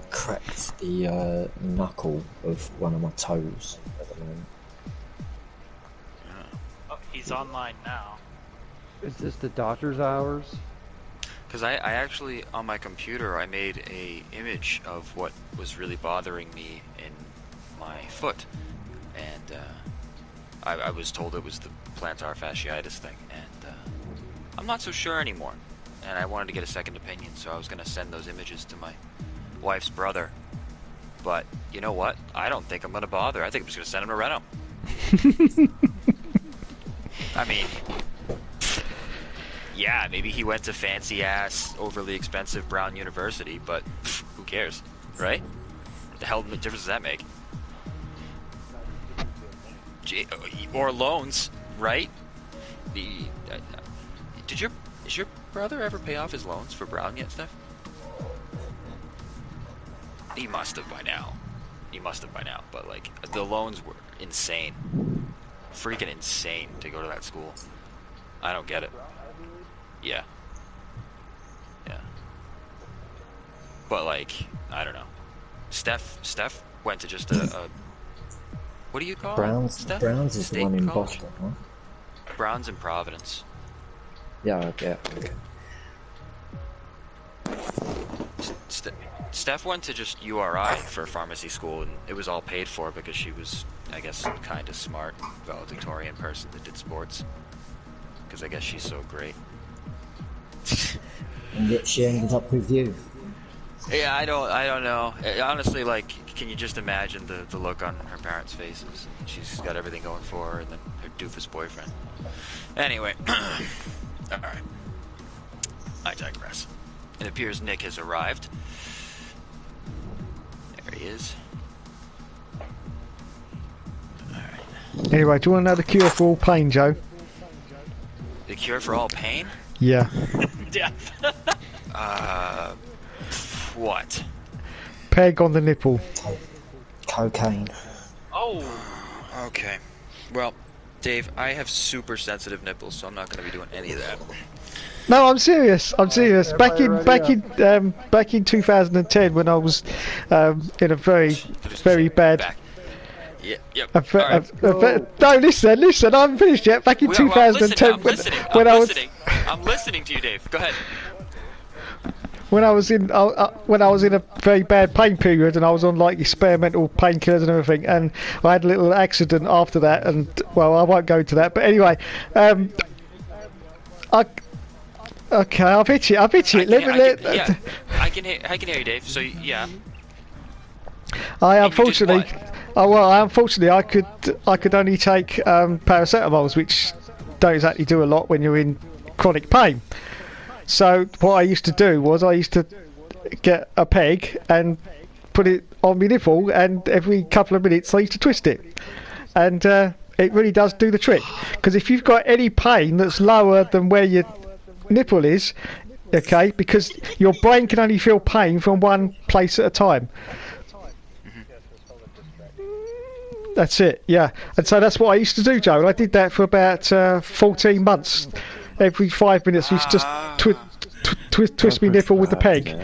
cracked the knuckle of one of my toes at the moment. Oh, he's online now. Is this the doctor's hours? Because I actually, on my computer, I made a image of what was really bothering me in my foot. And I was told it was the plantar fasciitis thing. And I'm not so sure anymore. And I wanted to get a second opinion, so I was going to send those images to my wife's brother. But you know what? I don't think I'm going to bother. I think I'm just going to send him to Reno. I mean, yeah, maybe he went to fancy-ass, overly expensive Brown University, but who cares, right? What the hell difference does that make? Or loans, right? Is your brother ever pay off his loans for Brown yet, Steph? He must have by now. But like, the loans were insane. Freaking insane to go to that school. I don't get it. Yeah. But like, I don't know. Steph went to just a what do you call it, Steph? Browns is the one in college? Boston, huh? Browns in Providence. Yeah, okay. Steph went to just URI for pharmacy school, and it was all paid for because she was, I guess, kind of smart, valedictorian person that did sports. Because I guess she's so great. And yet she ended up with you. Yeah, I don't know. Honestly, like, can you just imagine the look on her parents' faces? She's got everything going for her, and then her doofus boyfriend. Anyway, all right. I digress. It appears Nick has arrived. There he is. Anyway, do you want to know the cure for all pain, Joe? The cure for all pain? Yeah. Death. What? Peg on the nipple. Cocaine. Oh. Okay. Well, Dave, I have super sensitive nipples, so I'm not going to be doing any of that. No, I'm serious. I'm serious. Back everybody in 2010, when I was in a very bad. Yep. No, listen. I haven't finished yet. Back in 2010, I'm listening. I'm listening to you, Dave. Go ahead. When I was in a very bad pain period, and I was on like experimental painkillers and everything, and I had a little accident after that, and well, I won't go into that. But anyway, Okay, I'll pitch it. I can hear you, Dave. So yeah. Unfortunately, I could only take paracetamols, which don't exactly do a lot when you're in chronic pain. So what I used to do was I used to get a peg and put it on my nipple, and every couple of minutes I used to twist it, and it really does do the trick. Because if you've got any pain that's lower than where your nipple is, okay, because your brain can only feel pain from one place at a time. That's it, yeah. And so that's what I used to do, Joe. And I did that for about 14 months. Every 5 minutes, I used to just twist my nipple with the peg.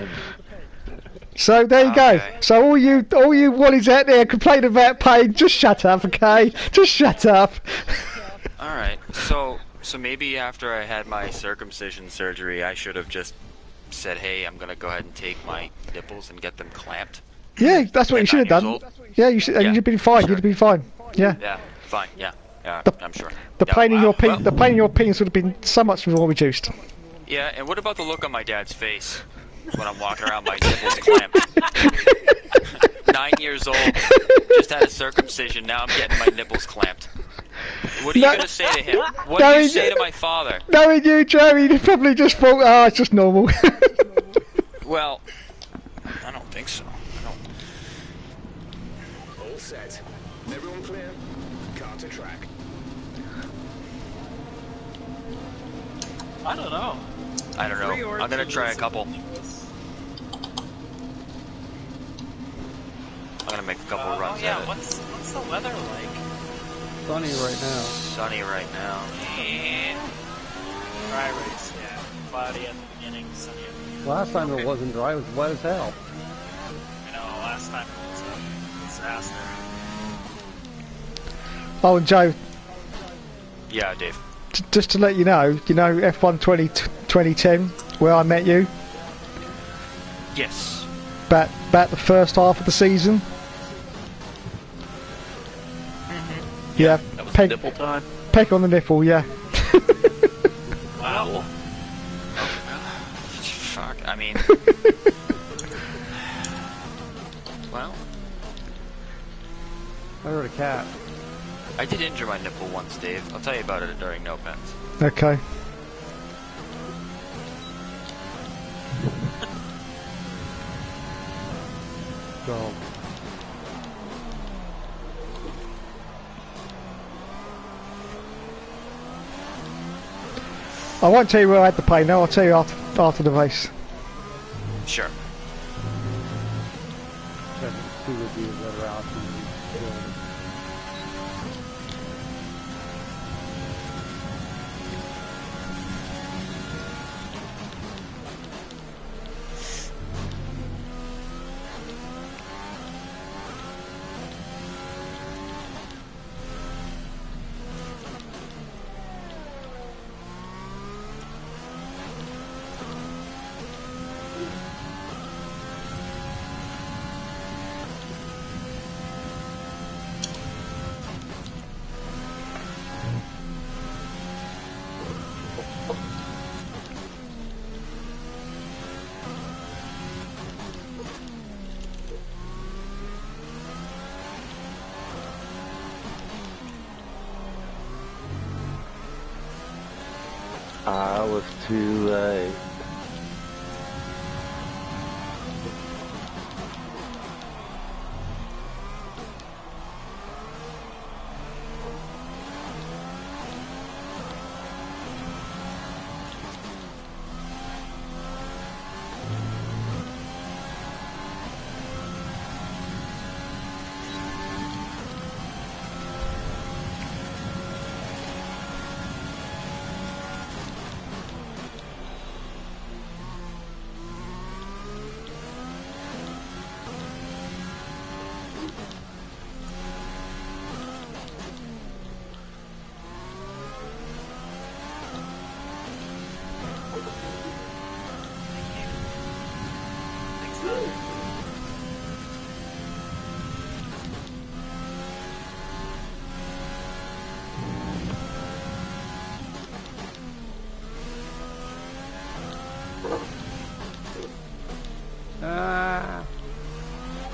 So there you go. So all you wallies out there complaining about pain, just shut up, okay? Just shut up. All right. So maybe after I had my circumcision surgery, I should have just said, "Hey, I'm gonna go ahead and take my nipples and get them clamped." Yeah, that's what you should have done. Old. Yeah, you should. And you'd have been fine. Sure. You'd have been fine. Yeah. Yeah. Fine. Yeah. I'm sure. The pain in your penis would have been so much more reduced. Yeah. And what about the look on my dad's face when I'm walking around my nipples clamped? 9 years old, just had a circumcision. Now I'm getting my nipples clamped. What are you going to say to him? What do you say to my father? Knowing you, Jerry, he probably just thought, it's just normal. Well, I don't think so. All set. Everyone clear? Car to track. I don't know. I'm going to try a couple. I'm going to make a couple runs yeah, at it. what's the weather like? Sunny right now. Sunny right now. Yeah. Dry race, yeah. Cloudy at the beginning, sunny at the end. Last time it wasn't dry, it was wet as hell. I know, last time it was a disaster. Oh, and Joe, Yeah, Dave. just to let you know F1 2010, where I met you, Yes. about the first half of the season. Yeah, That was nipple time. peg on the nipple, yeah. Wow. Fuck, I mean... well, I heard a cat. I did injure my nipple once, Dave. I'll tell you about it during No Pens. Okay. Go. I won't tell you where I had the pain now, I'll tell you after the race. Sure. Check two reviews that are out. I was too late. Ah.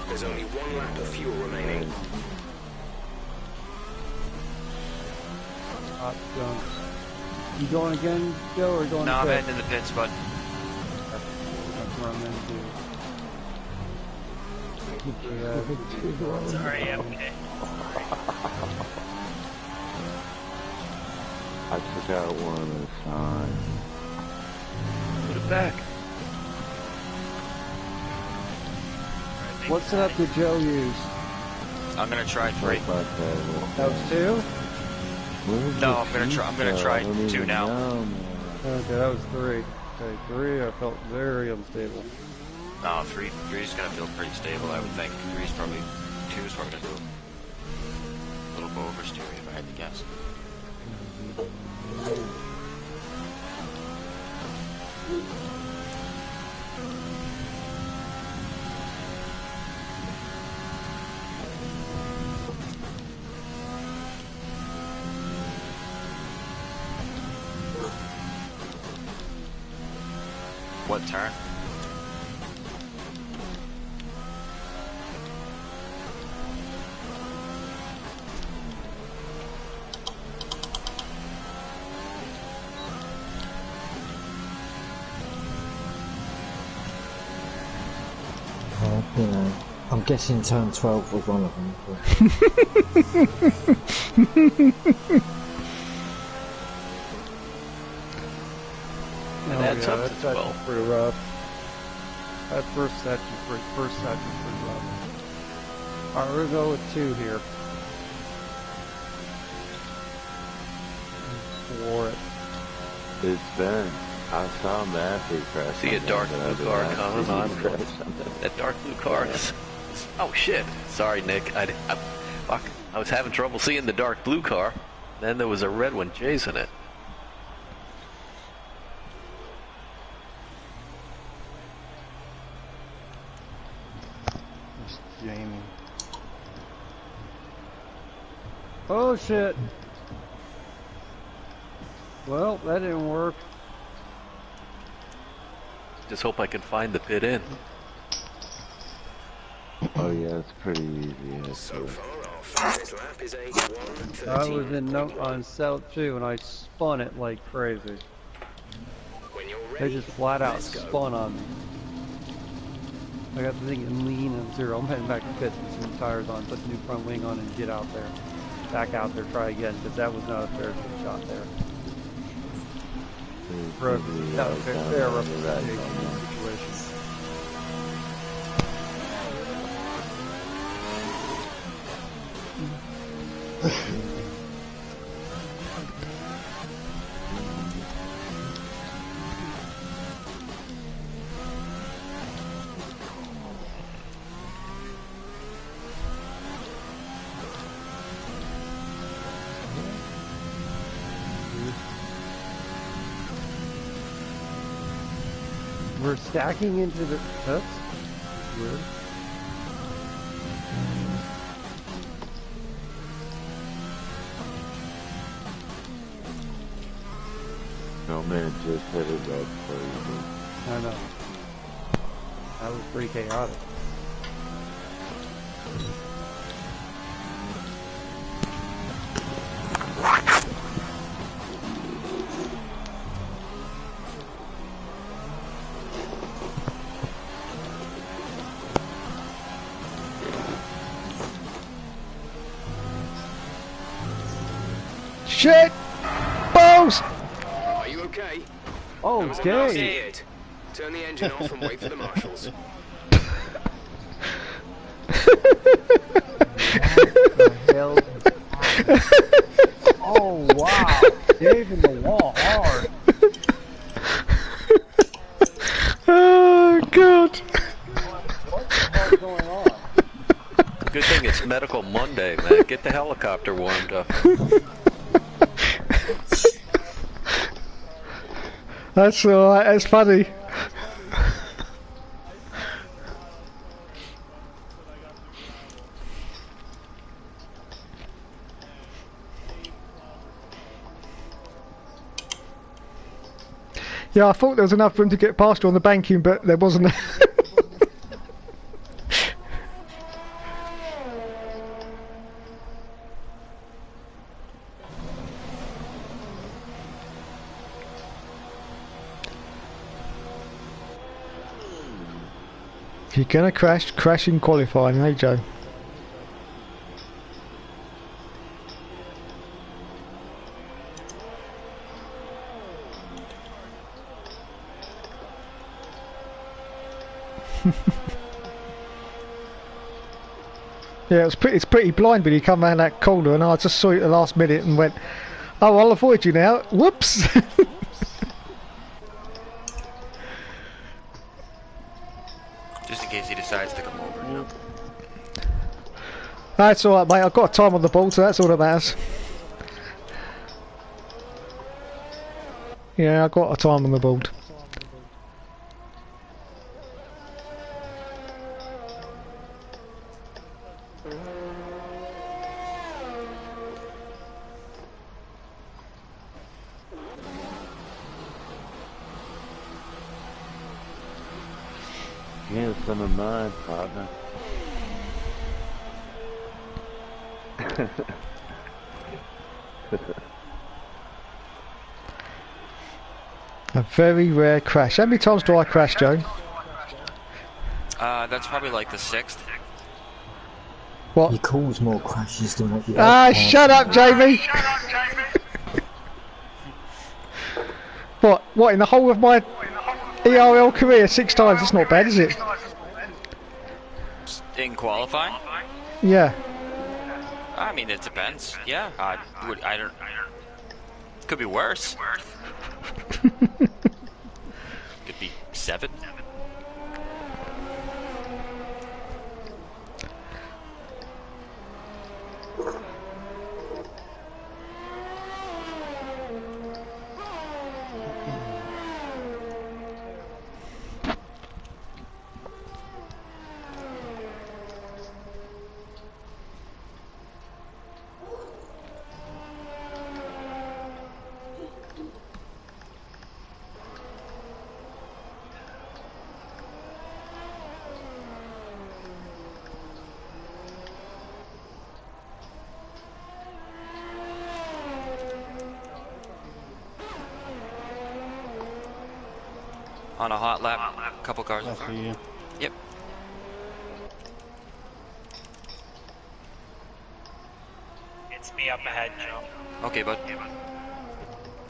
There's only one lap of fuel remaining. Hot junk. You going again, Joe, or going No, to I'm pit? heading in the pits, bud. That's where I'm into. Sorry, yeah, okay. I took out one at a time. Put it back. What setup did Joe use? I'm gonna try 3. Like that. That was 2? No, I'm gonna try 2 now. Okay, that was 3. Okay, 3 I felt very unstable. No, 3 is gonna feel pretty stable, I would think. 2 is probably gonna do a little oversteering if I had to guess. What turn? You know, I'm guessing turn 12 was one of them. And adds up to that's 12. pretty rough. That first section's pretty rough. Alright, we're gonna go with 2 here. For it. It's been. I saw Matthew crash. See a dark blue car coming on. That dark blue car is... Oh shit. Sorry, Nick. Fuck. I was having trouble seeing the dark blue car. Then there was a red one chasing it. Jamie. Oh shit. Well, that didn't work. Just hope I can find the pit in. Oh yeah, it's pretty easy. So far, our fastest lap is a 1:13. I was in on cell 2 and I spun it like crazy. When you're They ready, just flat out let's go. spun on me. I got the thing in lean and 0. I'm heading back to pits with some tires on, put the new front wing on and get out there. Back out there, try again, because that was not a fair shot there. Rough, not a fair representation of the situation. We're stacking into the... That's weird. No man just hit it up crazy. I know. That was pretty chaotic. Shit! Balls! Are you okay? Oh, That was a nasty okay. hit. Turn the engine off and wait for the marshals. Oh, wow. Gave him the wall hard. Oh, God. What the hell's going on? Good thing it's Medical Monday, man. Get the helicopter warmed up. That's alright, it's funny. Yeah, I thought there was enough room to get past you on the banking, but there wasn't. If you're gonna crash in qualifying, hey Joe. Yeah, it's pretty blind when you come around that corner, and I just saw it at the last minute and went, "Oh, I'll avoid you now." Whoops. Just in case he decides to come over, you know. That's all right, mate. I've got time on the ball, so that's all that matters. Yeah, I've got a time on the board. Here's some of mine, partner. A very rare crash. How many times do I crash, Joe? That's probably like the 6th. What? You cause more crashes than what you Ah, shut up, Jamie! What, in the whole of my ERL career 6 times? That's not bad, is it? In qualifying? Yeah. I mean, it depends. Yeah, I don't. Could be worse. Could be 7. On a hot lap, a couple cars in front. you. Yep. It's me up ahead, Joe. Okay, bud.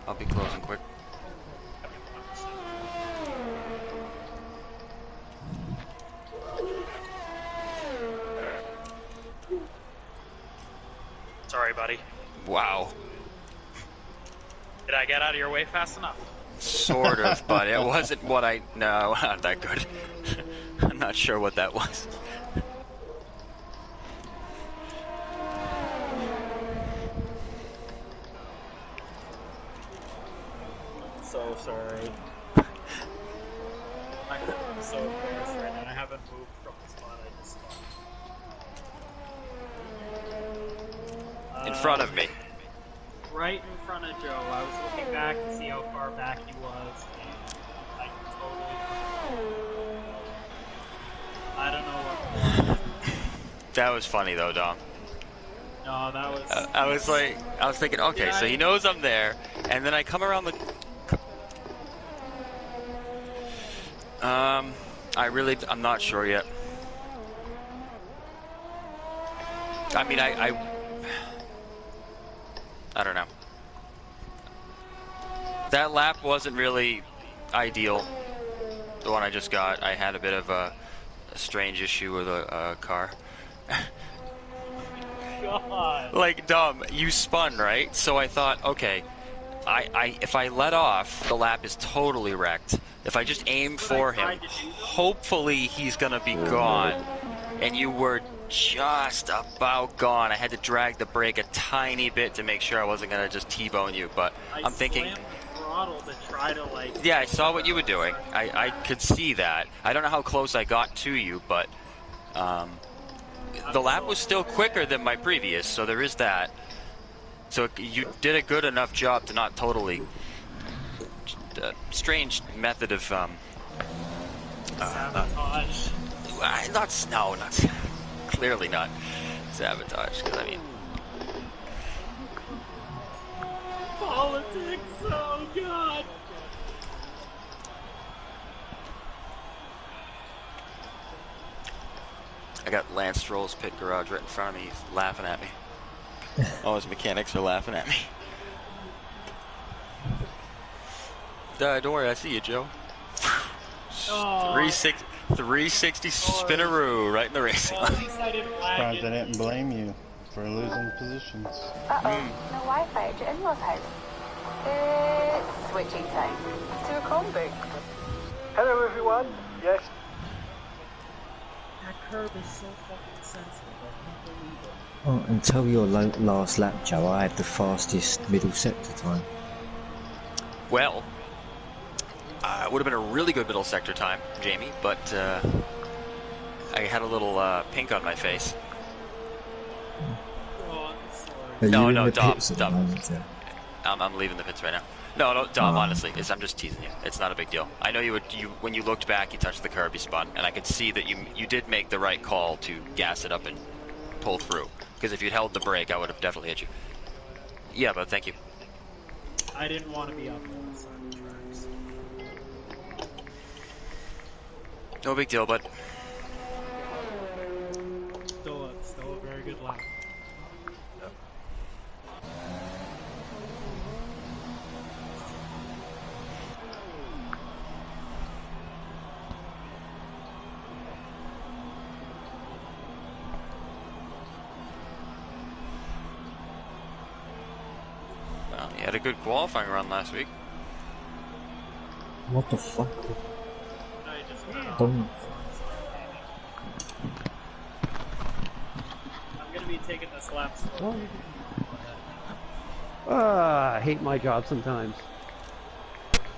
I'll be closing quick. Sorry, buddy. Wow. Did I get out of your way fast enough? Sort of, but it wasn't what I... No, not that good. I'm not sure what that was. So sorry. I'm so embarrassed right now. I haven't moved from the spot I just saw. In front of me. Right in front of Joe. I was looking back to see how far back he was, and I totally... I don't know what... That was funny though, Dom. No, that was... I was thinking, okay, so he knows I'm there, and then I come around the... I'm not sure yet. I mean, I don't know. That lap wasn't really ideal. The one I just got, I had a bit of a strange issue with a car. God. Like, Dom, you spun, right? So I thought, okay, if I let off, the lap is totally wrecked. If I just aim for him, hopefully he's gonna be gone. And you were just about gone. I had to drag the brake a tiny bit to make sure I wasn't gonna just T-bone you, but I'm thinking... slammed the throttle to try to, like... Yeah, I saw what you were doing. I could see that. I don't know how close I got to you, but... the lap was still quicker than my previous, so there is that. So you did a good enough job to not totally strange method of Sabotage. not clearly not sabotage. Because I mean, Politics, oh god! I got Lance Stroll's pit garage right in front of me. He's laughing at me. All his mechanics are laughing at me. Don't worry, I see you, Joe. 360 spinaroo right in the racing Well, at line. least I didn't lag Surprised I it. didn't blame you for losing positions. No Wi-Fi at your in-laws' house. It's switching time to a Chromebook. Hello, everyone. Yes. That curb is so fucking sensitive. I can't believe it. Oh, until your last lap, Joe, I had the fastest middle sector time. Well, it would have been a really good middle sector time, Jamie, but I had a little pink on my face. Oh, I'm sorry. Are No, you no, in the Dom, pits at the Dom. moment, Joe? I'm leaving the pits right now. No, Dom, honestly, I'm just teasing you. It's not a big deal. I know when you looked back, you touched the curb, you spun, and I could see that you did make the right call to gas it up and pull through. Because if you'd held the brake, I would have definitely hit you. Yeah, but thank you. I didn't want to be up on the side of the tracks. No big deal, bud. Still a very good lap. Well, you had a good qualifying run last week. What the fuck? No, you just went off. Don't. I'm gonna be taking this lap slow. I hate my job sometimes.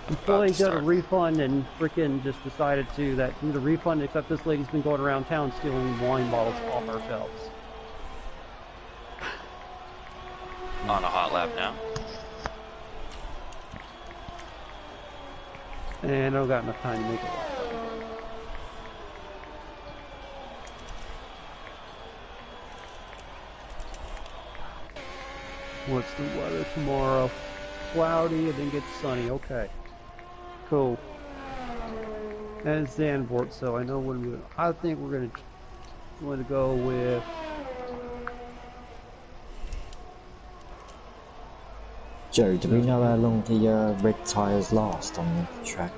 Employee got a refund and frickin' just decided to do the refund, except this lady's been going around town stealing wine bottles off our shelves. On a hot lap now. And I don't got enough time to make it last. What's the weather tomorrow? Cloudy and then gets sunny. Okay. Cool. And it's Zandvoort, so I know when I think we're going to go with Joe, do we know how long the red tyres last on the track?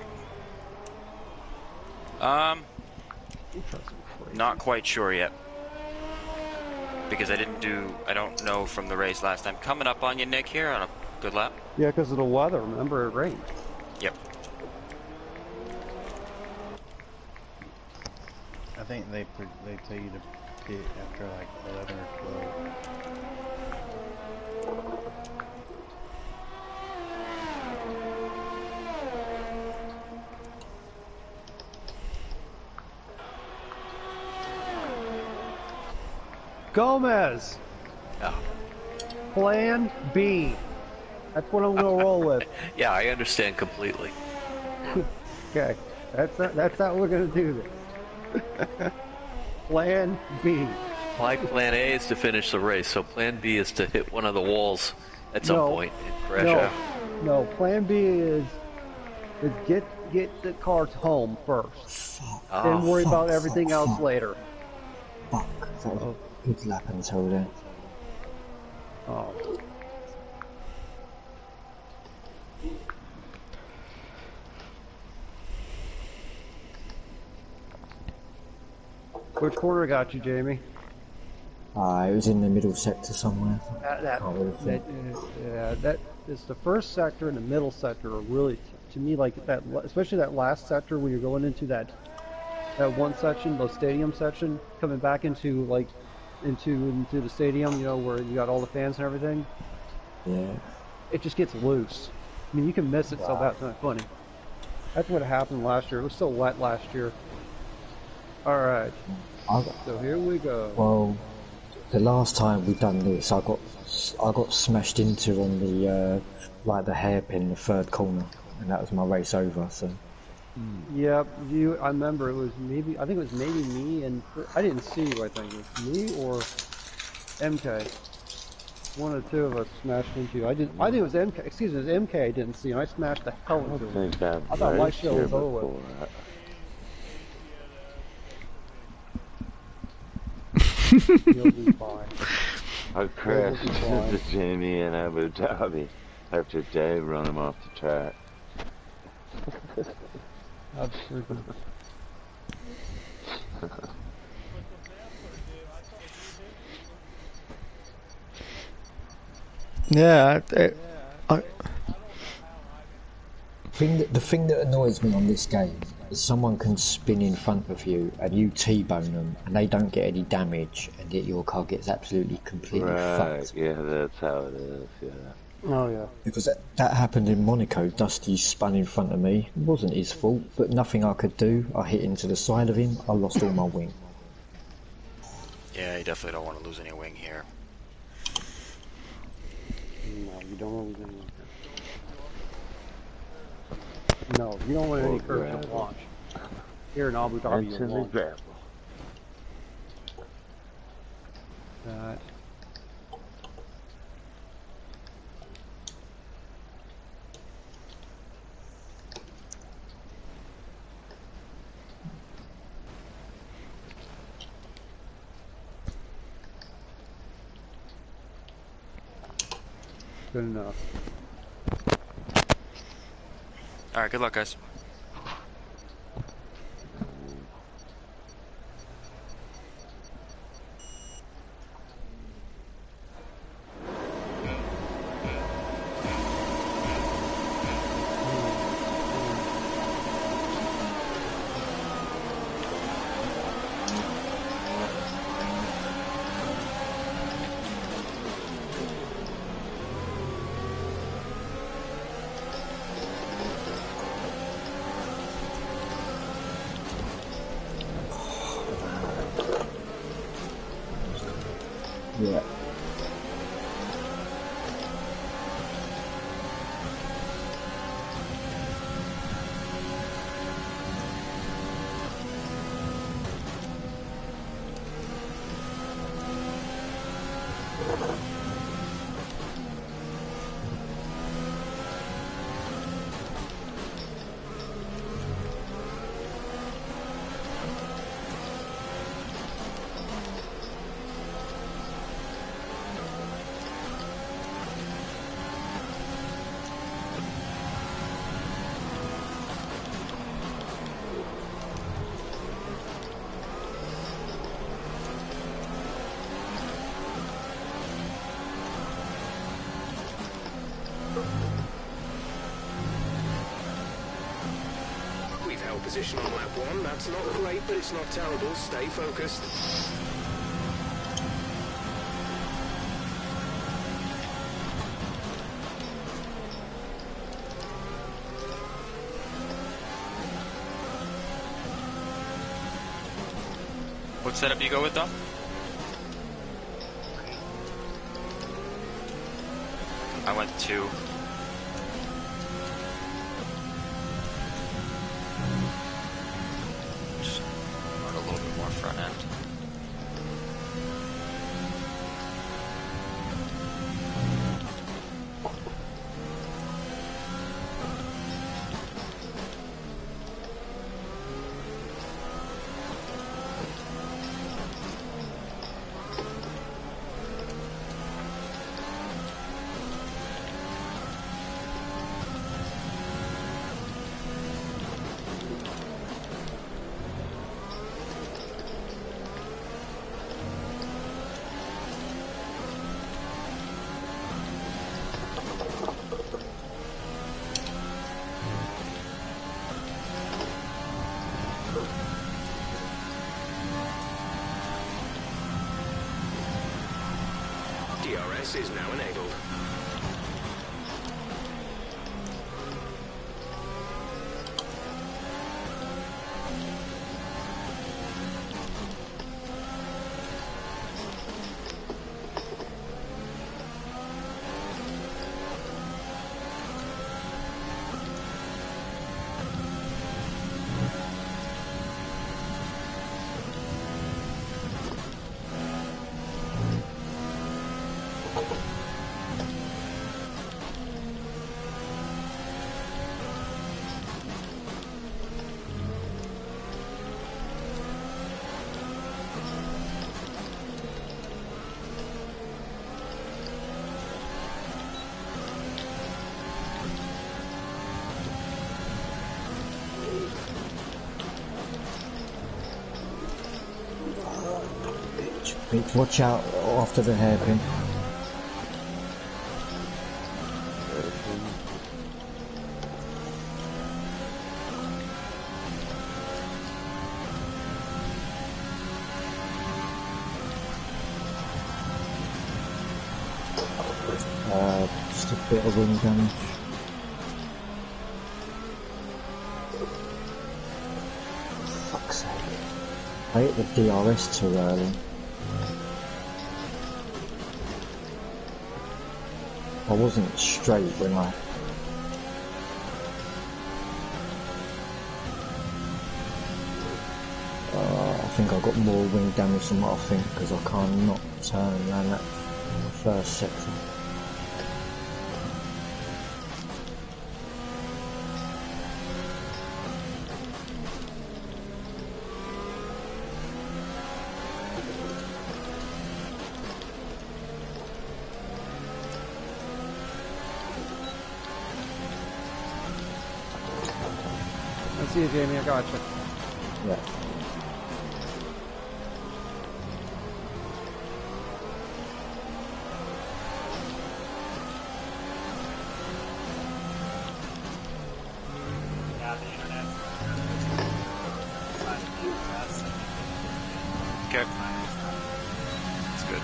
Not quite sure yet. Because I don't know from the race last time. Coming up on you, Nick, here on a good lap. Yeah, because of the weather. Remember, it rained. Yep. I think they tell you to pit after like 11 or 12. Gomez! Oh. Plan B. That's what I'm going to roll with. Yeah, I understand completely. Okay. That's how we're going to do this. Plan B. My plan A is to finish the race, so plan B is to hit one of the walls at some point and crash out. No, plan B is get the cars home first. Then worry about everything else later. Fuck. That was a good lap until then. Oh. Which corner got you, Jamie? It was in the middle sector somewhere. That is the first sector and the middle sector are really, to me, like that, especially that last sector where you're going into that one section, the stadium section, coming back into like into the stadium, you know, where you got all the fans and everything. Yeah. It just gets loose. I mean, you can miss it, so that's not funny. That's what happened last year. It was so wet last year. All right. So here we go. Well, the last time we done this, I got smashed into on the like the hairpin, the third corner, and that was my race over. So Yeah, I remember it was maybe, I think it was maybe me and, I didn't see you, I think. It was me or MK. One or two of us smashed into you. I think it was MK, excuse me, it was MK I didn't see, and I smashed the hell I into don't him. think I've I thought my raced show here was over with. before. You'll be fine. I crashed into Jamie in Abu Dhabi after Dave run him off the track. Absolutely. Yeah, the thing that annoys me on this game is someone can spin in front of you and you T-bone them and they don't get any damage, and yet your car gets absolutely completely fucked. Yeah, that's how it is, yeah. Oh yeah. Because that happened in Monaco. Dusty spun in front of me. It wasn't his fault, but nothing I could do. I hit into the side of him. I lost all my wing. Yeah, you definitely don't want to lose any wing here. No, you don't want to lose any. No, you don't want any curves to launch. Here in Abu Dhabi, you launch. That. Good enough. Alright, good luck, guys. Yeah. We've held position on lap 1. That's not great, but it's not terrible. Stay focused. What setup do you go with, though? I went 2. Just run a little bit more front end. DRS is now enabled. Mitch, watch out after the hairpin. Just a bit of wing damage. Fuck's sake. I hit the DRS too early. I wasn't straight when I think I got more wing damage than what I think because I can't not turn around that first section. See you, Jamie. I got you. Yeah. Yeah, the internet's Okay. That's good.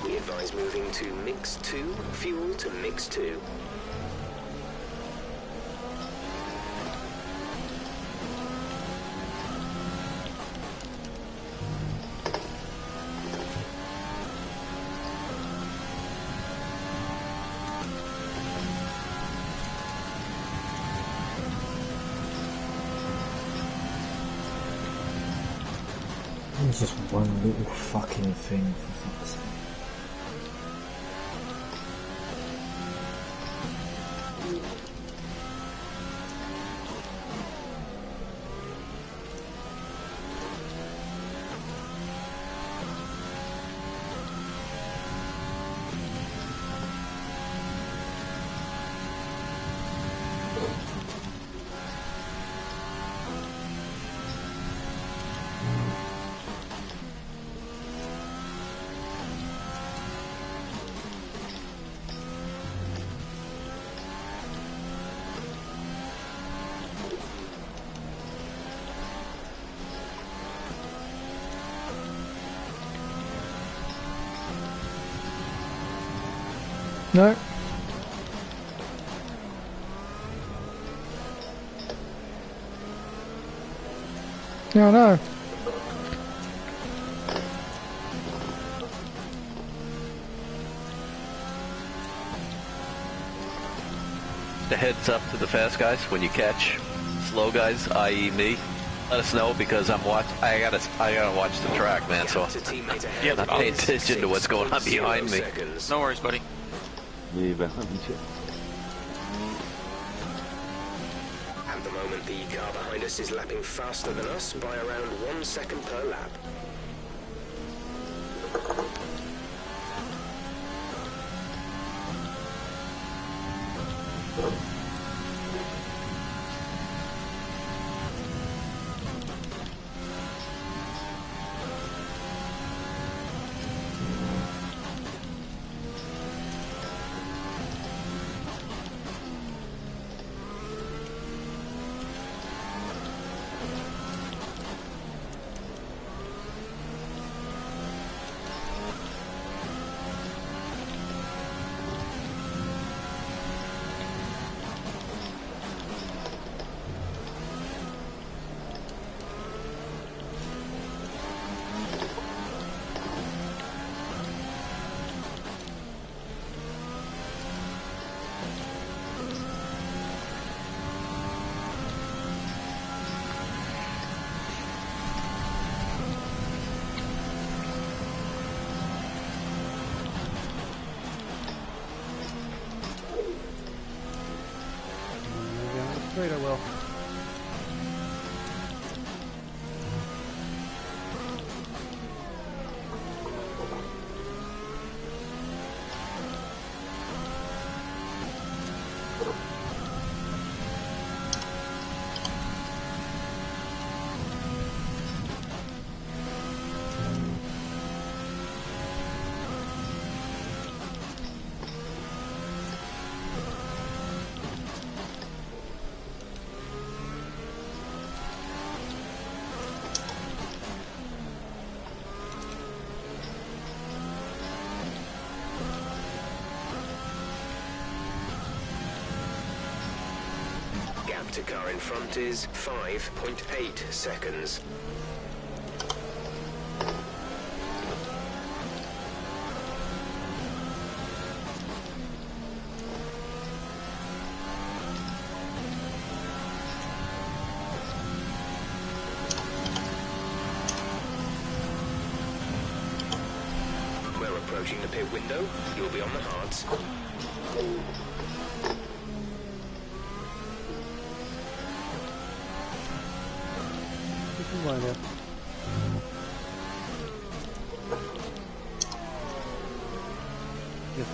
We advise moving to mix 2, fuel to mix 2. It's just one little fucking thing for fuck's sake. No. No, no. The heads up to the fast guys when you catch slow guys, i.e. me. Let us know because I gotta watch the track, man. So Yeah, I'm not paying attention to what's going on behind me. No worries, buddy. Me behind you. At the moment, the car behind us is lapping faster than us by around 1 second per lap. Great, I will. Gap to car in front is 5.8 seconds. We're approaching the pit window. You'll be on the hards. Line up. Yes.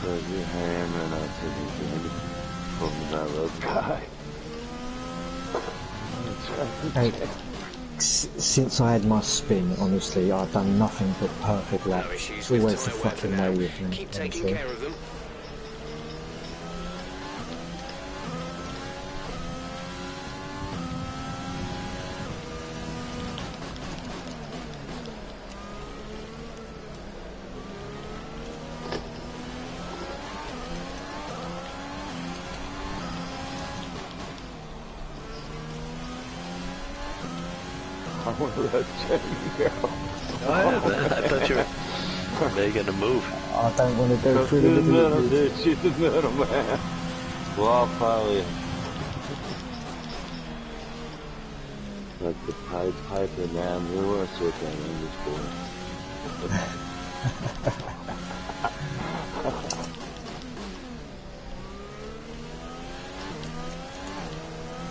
Because you're hammering us anything from that little guy. Hey, since I had my spin, honestly, I've done nothing but perfect laps. No issues It's with always the tyre wear for fucking now. way with me, Keep taking honestly. care of them. I want to let Jenny go. I thought you were making a move. I don't want to go Go through through the the middle, middle. dude. She's the middle, man. Well, I'll probably like the Pied Piper man. We want to switch on in this boy.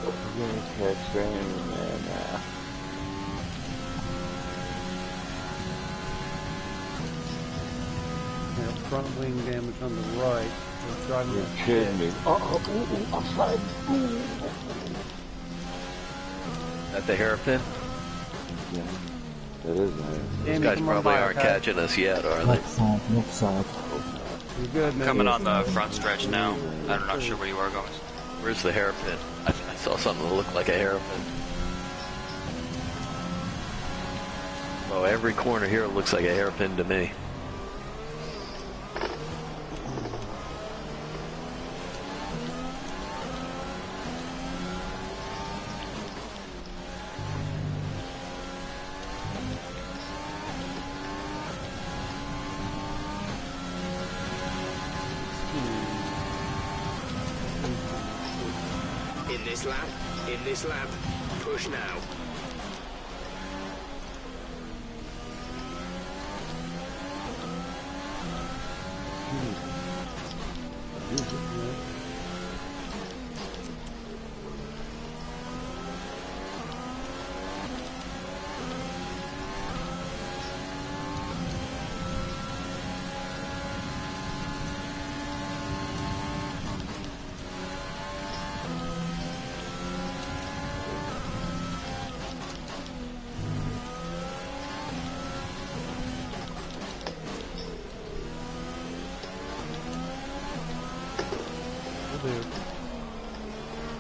We're gonna catch Raymond, man. Yeah, front wing damage on the right. We're driving You're like kidding shit. me. Outside. At the hairpin? Yeah, that is nice. Those Danny, guys come on probably by, aren't okay? catching us yet, are they? Left side, left side. You're good, man. Coming on the front stretch now. I'm not sure where you are going. Where's the hairpin? I saw something that looked like a hairpin. Oh, every corner here looks like a hairpin to me. In this lap, push now. Will do.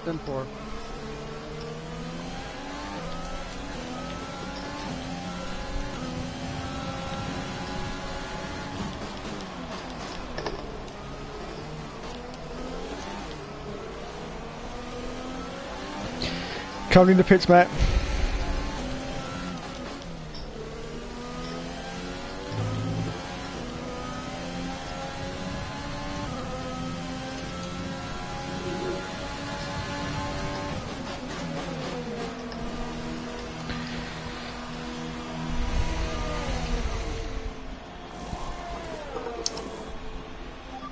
10-4. Coming in the pits, Matt.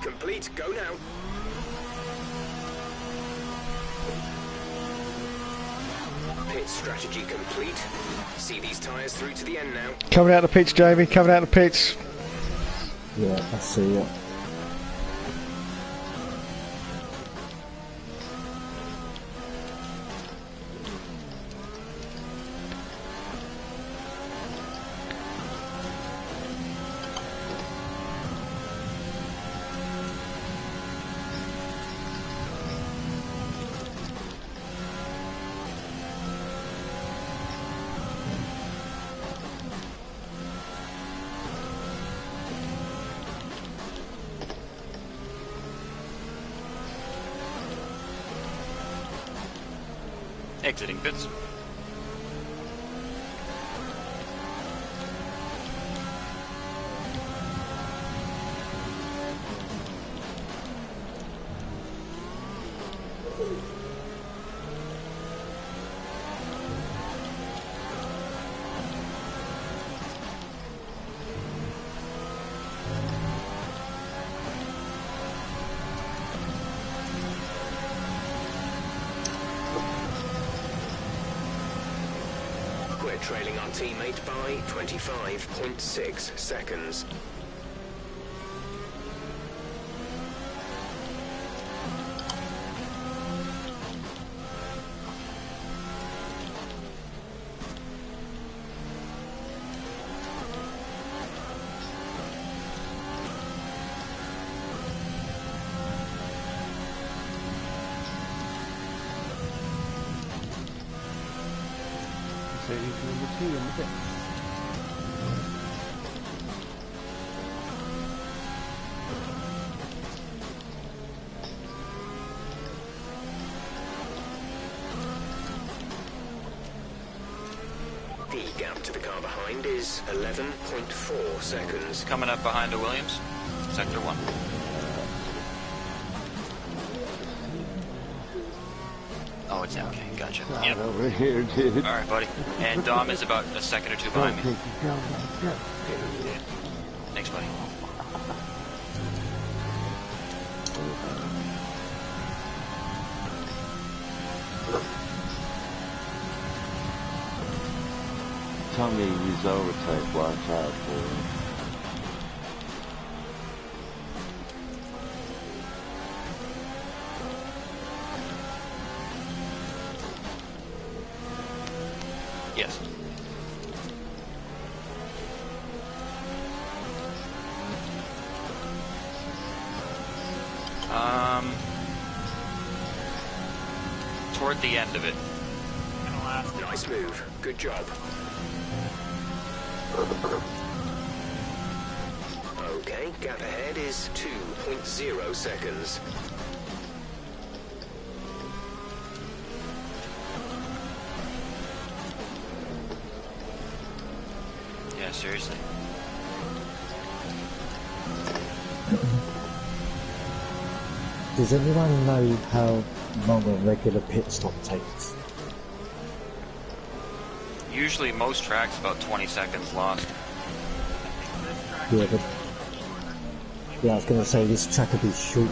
Complete. Go now. Pit strategy complete. See these tyres through to the end now. Coming out the pitch, Jamie. Coming out the pitch. Yeah, I see it. Exiting pits. We're trailing our teammate by 25.6 seconds. Mercedes number 2 in the pit. The gap to the car behind is 11.4 seconds. Coming up behind the Williams. Sector 1. Oh, it's okay. Gotcha. Yep. Over here, dude. Alright, buddy. And Dom is about a second or two behind me. Thanks, buddy. Tell me to use overtake, watch out for him. Yes. Toward the end of it. Nice move. Good job. Okay, gap ahead is 2.0 seconds. Yeah, seriously. Does anyone know how long a regular pit stop takes? Usually most tracks about 20 seconds lost. Yeah, but yeah, I was going to say this track will be short.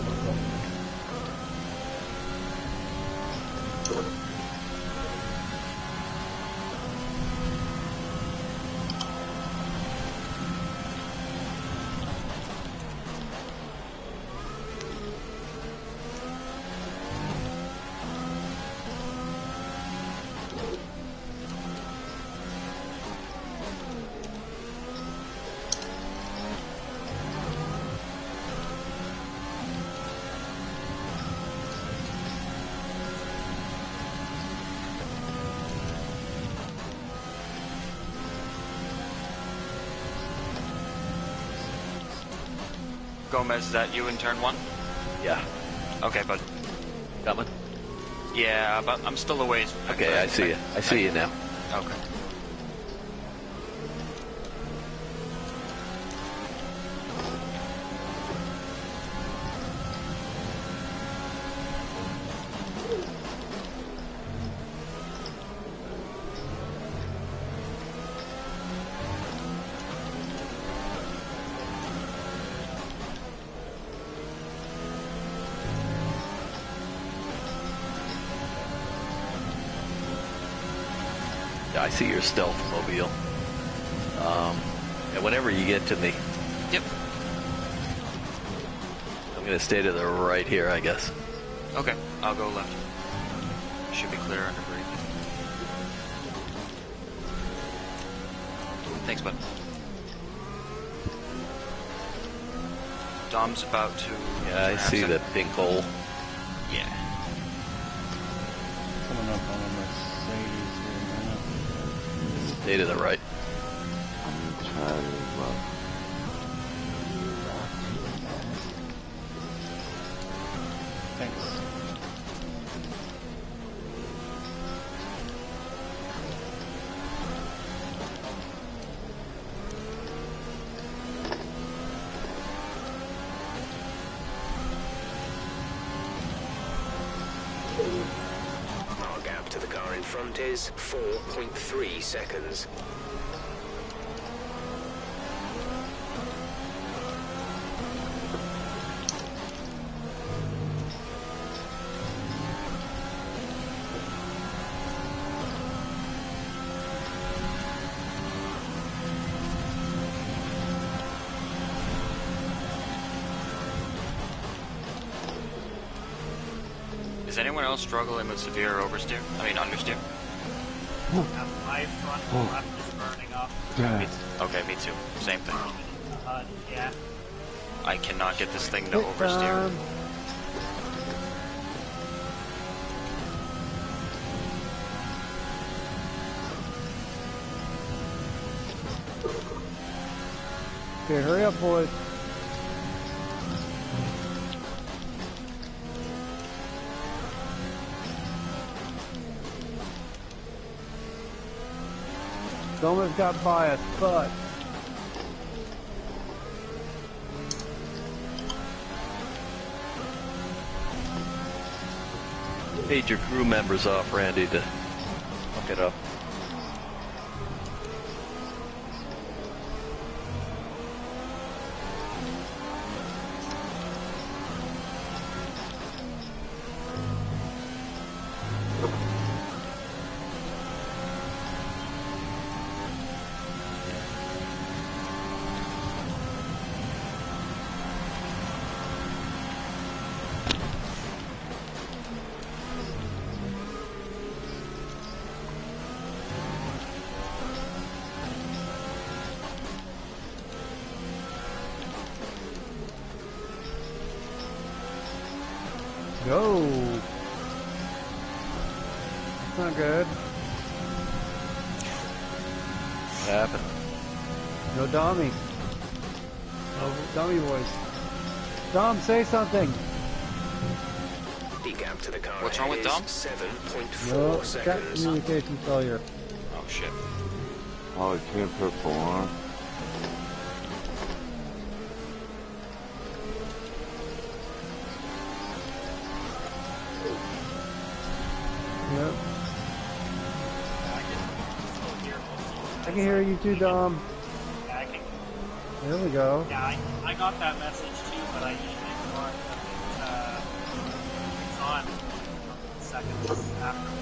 Gomez, is that you in turn 1? Yeah. Okay, bud. Coming? Yeah, but I'm still a ways. Okay, I see you. I see you now. Okay. I see your stealth mobile. And whenever you get to me. Yep. I'm gonna stay to the right here, I guess. Okay, I'll go left. Should be clear under brake. Thanks, bud. Dom's about to... Yeah, I see the pink hole. Yeah. Coming up on a Mercedes here now. Stay to the right. I'm trying to Thanks. Our gap to the car in front is 4.3 seconds. Is anyone else struggling with severe oversteer? I mean, understeer? My front left is burning up. Okay, me too. Same thing. Yeah. I cannot get this thing to oversteer. Okay, hurry up, boys. Someone's got bias, but Paid your crew members off, Randy, to fuck it up. go. That's not good. What happened? No Dommy. No Dommy voice. Dom, say something. The gap to the car. What's wrong with Dom? 7.4 No, got seconds. communication failure. Oh shit. Oh, it can't perform. Yep. I can hear you too, Dom. Yeah, I can. There we go. Yeah, I got that message too, but I usually ignore it because it's on seconds after.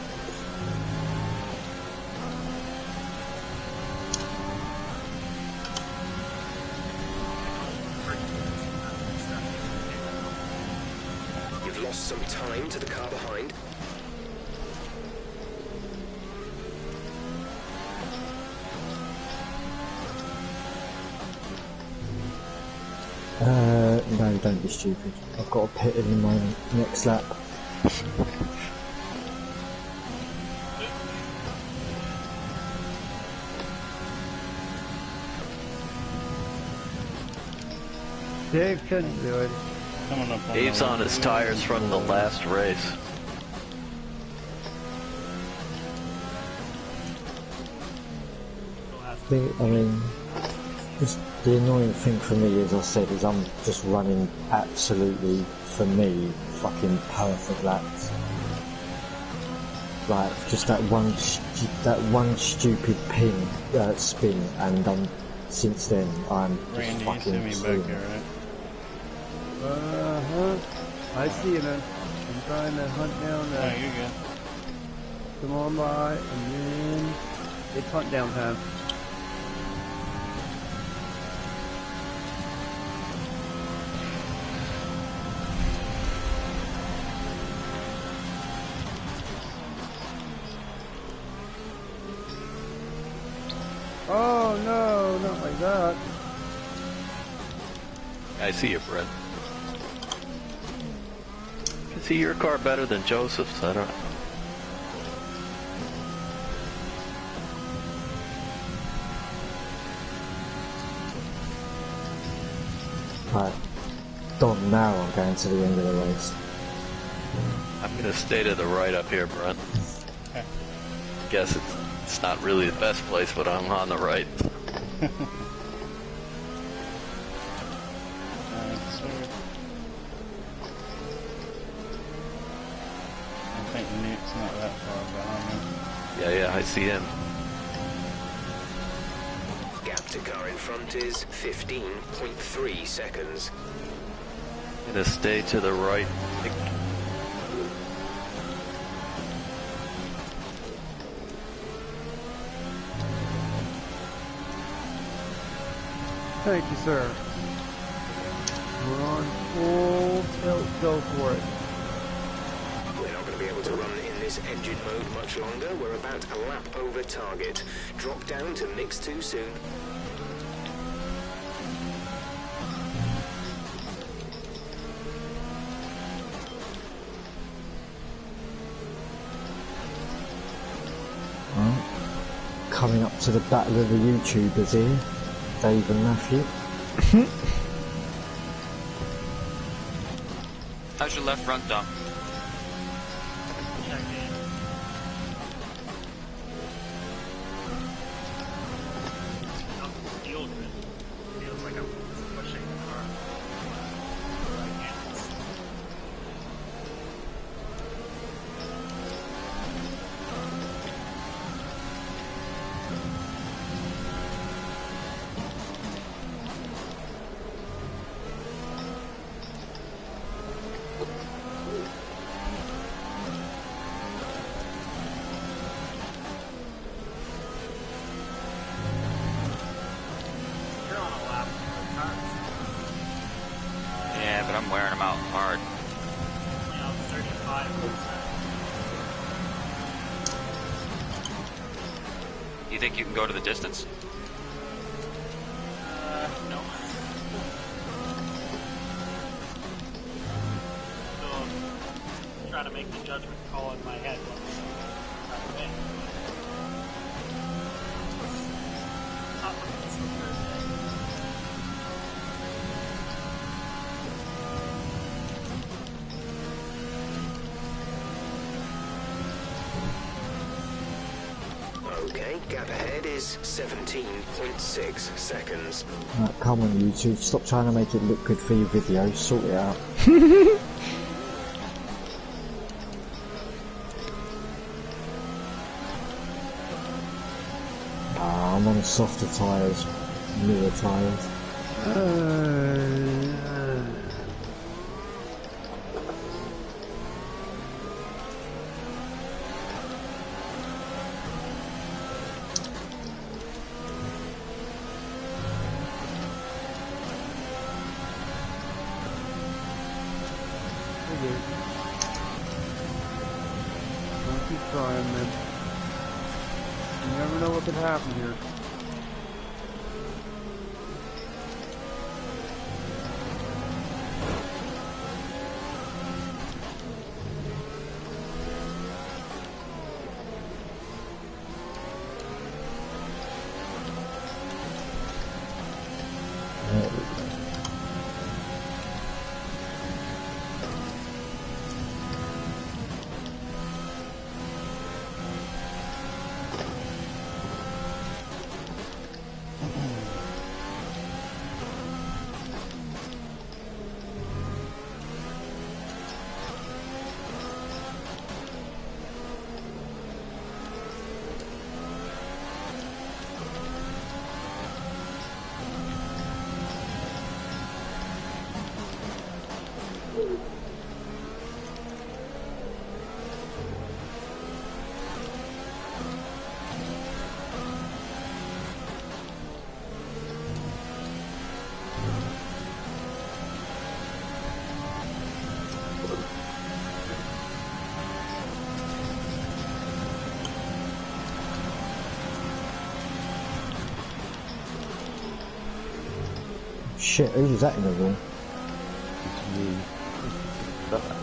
You've lost some time to the car behind. No, don't be stupid. I've got a pit in my next lap. Dave couldn't do it. Coming up on Dave's on his tires from the last race. I mean, just the annoying thing for me, as I said, is I'm just running absolutely, for me, fucking perfect laps. Like, just that one stupid spin, and since then, I'm just Randy, you fucking see me back killing here, it. right? I see you, man. I'm trying to hunt down Oh, you're good. come on by, and then It's hunt downtown. Oh no, not like that. I see you, Brent. I can see your car better than Joseph's. I don't know. Right. Don't now I'm going to the end of the race. I'm going to stay to the right up here, Brent. Guess it's not really the best place, but I'm on the right. I think Nick's not that far behind me. Yeah, I see him. Gap to car in front is 15.3 seconds. I'm going to stay to the right. Thank you, sir. We're on full tilt. Go for it. We're not going to be able to run in this engine mode much longer. We're about a lap over target. Drop down to mix too soon. Coming up to the battle of the YouTubers here, Dave and Matthew. How's your left front, Dom? Check in. Doesn't feel good. Feels like I'm pushing the car. I can't. You're on a lap for cars. Yeah, but I'm wearing them out hard. Only on 35%. Do you think you can go to the distance? No. Still trying to make the judgment call in my head when I'm trying to win. Not looking so good. Okay, gap ahead is 17.6 seconds. Right, come on YouTube, stop trying to make it look good for your video, sort it out. I'm on softer tyres, newer tyres. Don't keep trying, man. You never know what could happen here. Shit, who was that in the room?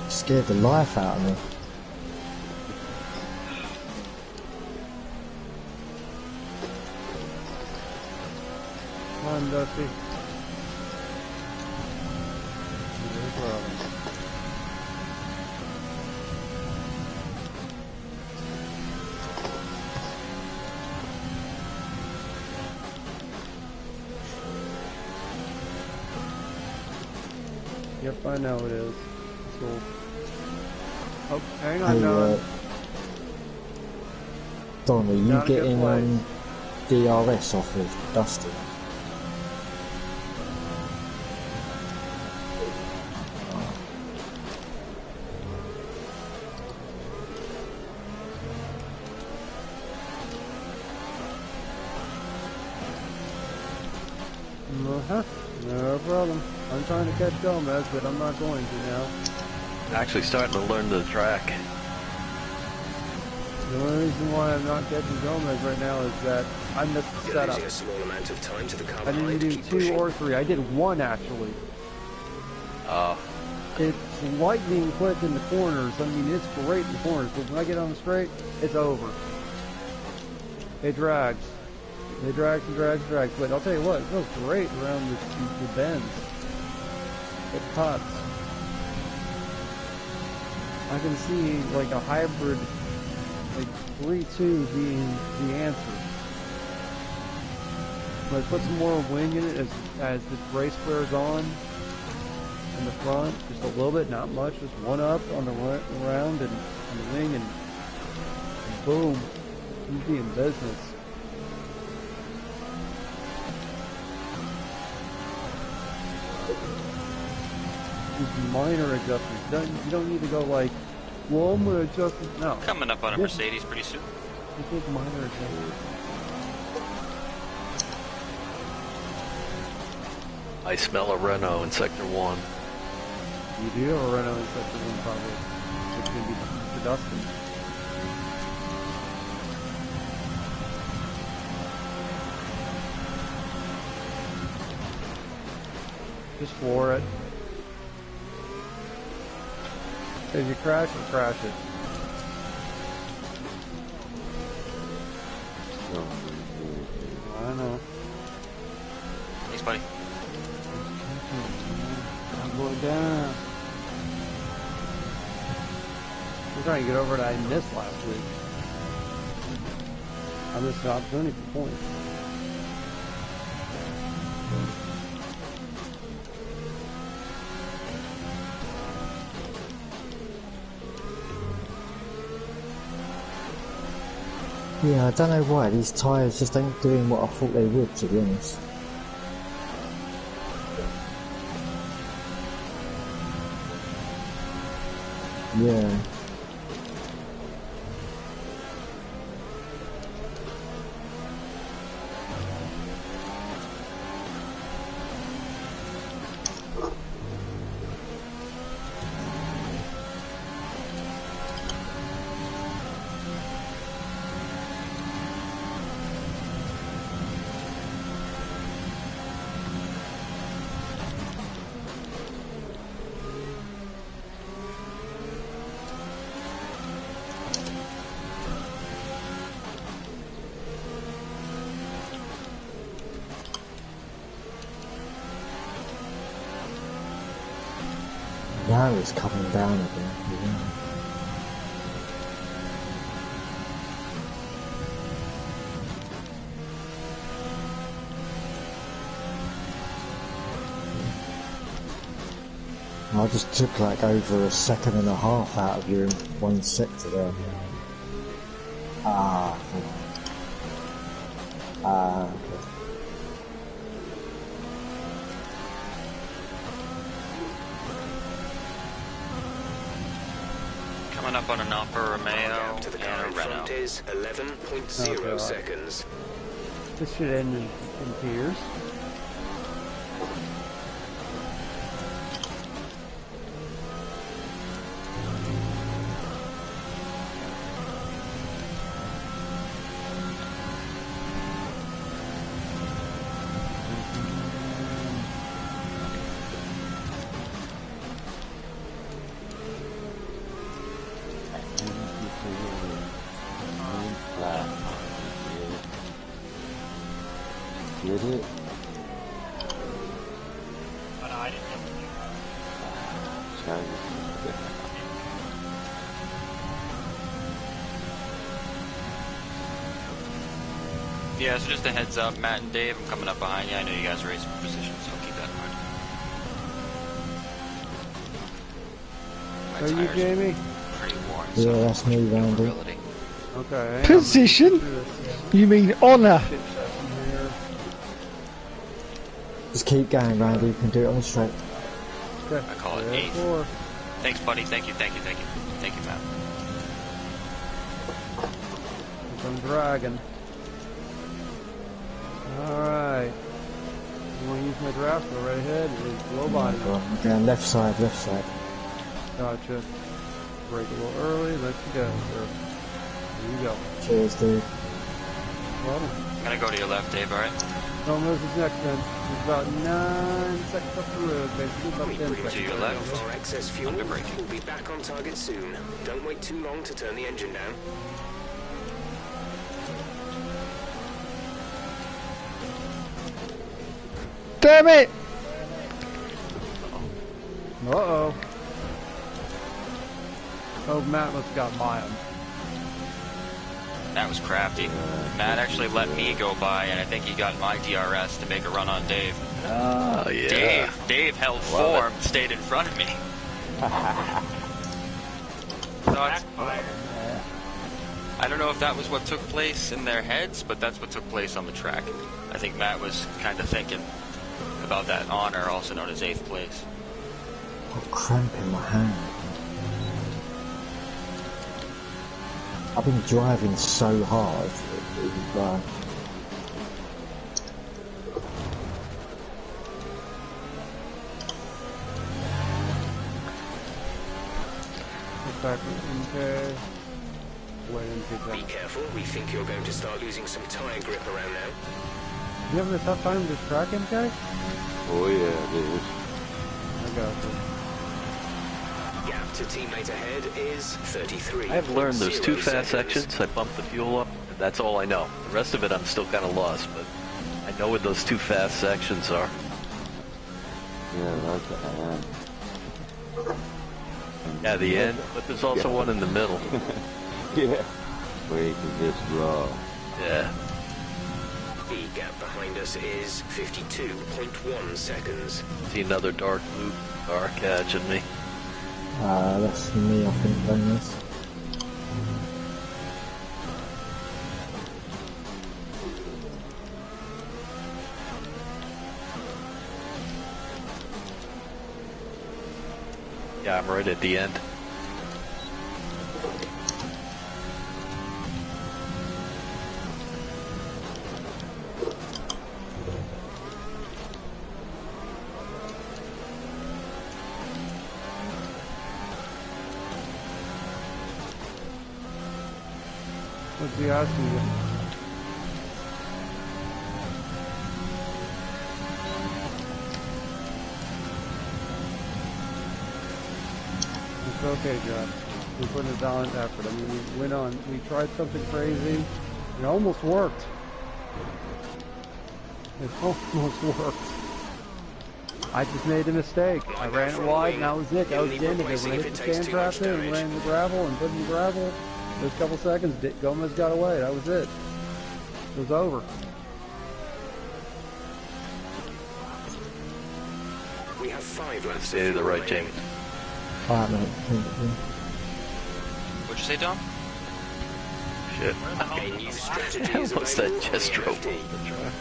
Scared the life out of me. Come on, Dusty. No problem. Yep, I know it is. Cool. Oh, hang on, Hey, Don. Don, are you Not a good getting place. DRS off of Dusty? Uh-huh. No problem. I'm trying to catch Gomez, but I'm not going to now. Actually starting to learn the track. The only reason why I'm not catching Gomez right now is that I missed the You're setup. losing a small amount of time to the car I didn't behind. do Keep 2 pushing. or 3. I did 1 actually. It's lightning quick in the corners. I mean, it's great in the corners, but when I get on the straight, it's over. It drags. It drags and drags and drags. But I'll tell you what, it feels great around the bends. It cuts. I can see like a hybrid, like 3-2 being the answer. But put some more wing in it as the race wears on. In the front, just a little bit, not much, just 1 up on the round and on the wing, and boom, you'd be in business. Just minor adjustments. You don't need to go like, well, I'm gonna adjust it. No. Coming up on a Mercedes pretty soon. Just make minor adjustments. I smell a Renault in Sector 1. You do, or Renault in Sector 1 probably. It's gonna be for Dustin. Just floor it. If you crash it, crash it. I know. Thanks, buddy. I'm going down. I'm trying to get over that I missed last week. I missed the opportunity for points. Yeah, I don't know why, these tyres just ain't doing what I thought they would, to be honest. Yeah. Now it's coming down again. Yeah. I just took like over a second and a half out of you in one sector there. Ah. Ah. Okay. Coming up on an Alfa Romeo To the and car a in front Renault. is 11.0 Oh, God. seconds. This should end in tears. did it? But I didn't get Yeah, so just a heads up, Matt and Dave, I'm coming up behind you. I know you guys are racing for position, so keep that in mind. My Are you tires Jamie? are pretty worn, Yeah, so that's me, Randy. ability. Okay. hang on, Position? let's do this. You mean honour? Shit session here. Just keep going, Randy. You can do it on the straight. Okay. I call it Yeah, eighth. 4. Thanks, buddy. Thank you, thank you, thank you. Thank you, Matt. I'm dragging. Alright. You want to use my draft? Go right ahead. It's low body. I'm going left side, left side. Gotcha. Break a little early. Let's go. There you go. Cheers, dude. Well, I'm gonna go to your left, Dave, alright? Almost is next then. It's about 9 seconds up the road, basically about 10 seconds. To your left. Our excess fuel. Under braking. We'll be back on target soon. Don't wait too long to turn the engine down. Damn it! Uh-oh. Oh, Matt must have got by him. That was crafty. Matt actually let me go by, and I think he got my DRS to make a run on Dave. Oh, yeah. Dave held Love form, stayed in front of me. So backfire. I don't know if that was what took place in their heads, but that's what took place on the track. I think Matt was kind of thinking about that honor, also known as 8th place. Got cramp in my hand. I've been driving so hard. It was Okay. Wait and get Be that. careful. We think you're going to start losing some tire grip around now. You having a tough time with this track, MK? Oh yeah, dude. I got you. Gap to teammate ahead is 33. I've learned those 2 fast seconds. sections. I bump the fuel up, and that's all I know. The rest of it, I'm still kind of lost, but I know what those 2 fast sections are. Yeah, that's the end. Yeah, the end, but there's also one in the middle. Yeah. Where you can just draw. Yeah. The gap behind us is 52.1 seconds. See another dark blue car catching me. that's me, I think, doing this. Yeah, I'm right at the end. What's he asking you? It's okay, John. We're putting a valiant effort. I mean, we went on. We tried something crazy. It almost worked. It almost worked. I just made a mistake. I ran it wide, and that was it. That was the end of it. When I hit the stand trap in and ran the gravel and put in the gravel, those couple seconds, Gomez got away. That was it. It was over. We have 5 laps. Stay to the right, Jamie. Alright, mate. Thank you. What'd you say, Dom? Shit. A new strategy How is was that available just on the drove FD. off the track?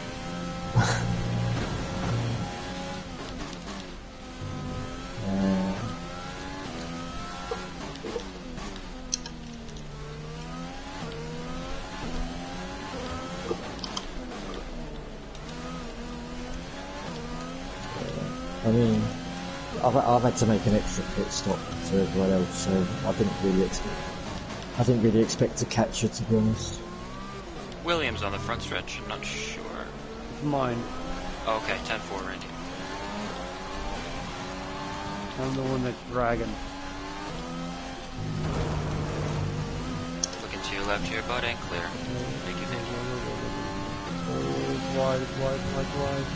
I mean, I've had to make an extra pit stop to everyone else, so I didn't really expect to catch you, to be honest. Williams on the front stretch, I'm not sure. It's mine. Oh, okay, 10-4, Randy. I'm the one that's dragging. Looking to your left here, bud, and clear. Thank you, thank you. it's wide, wide.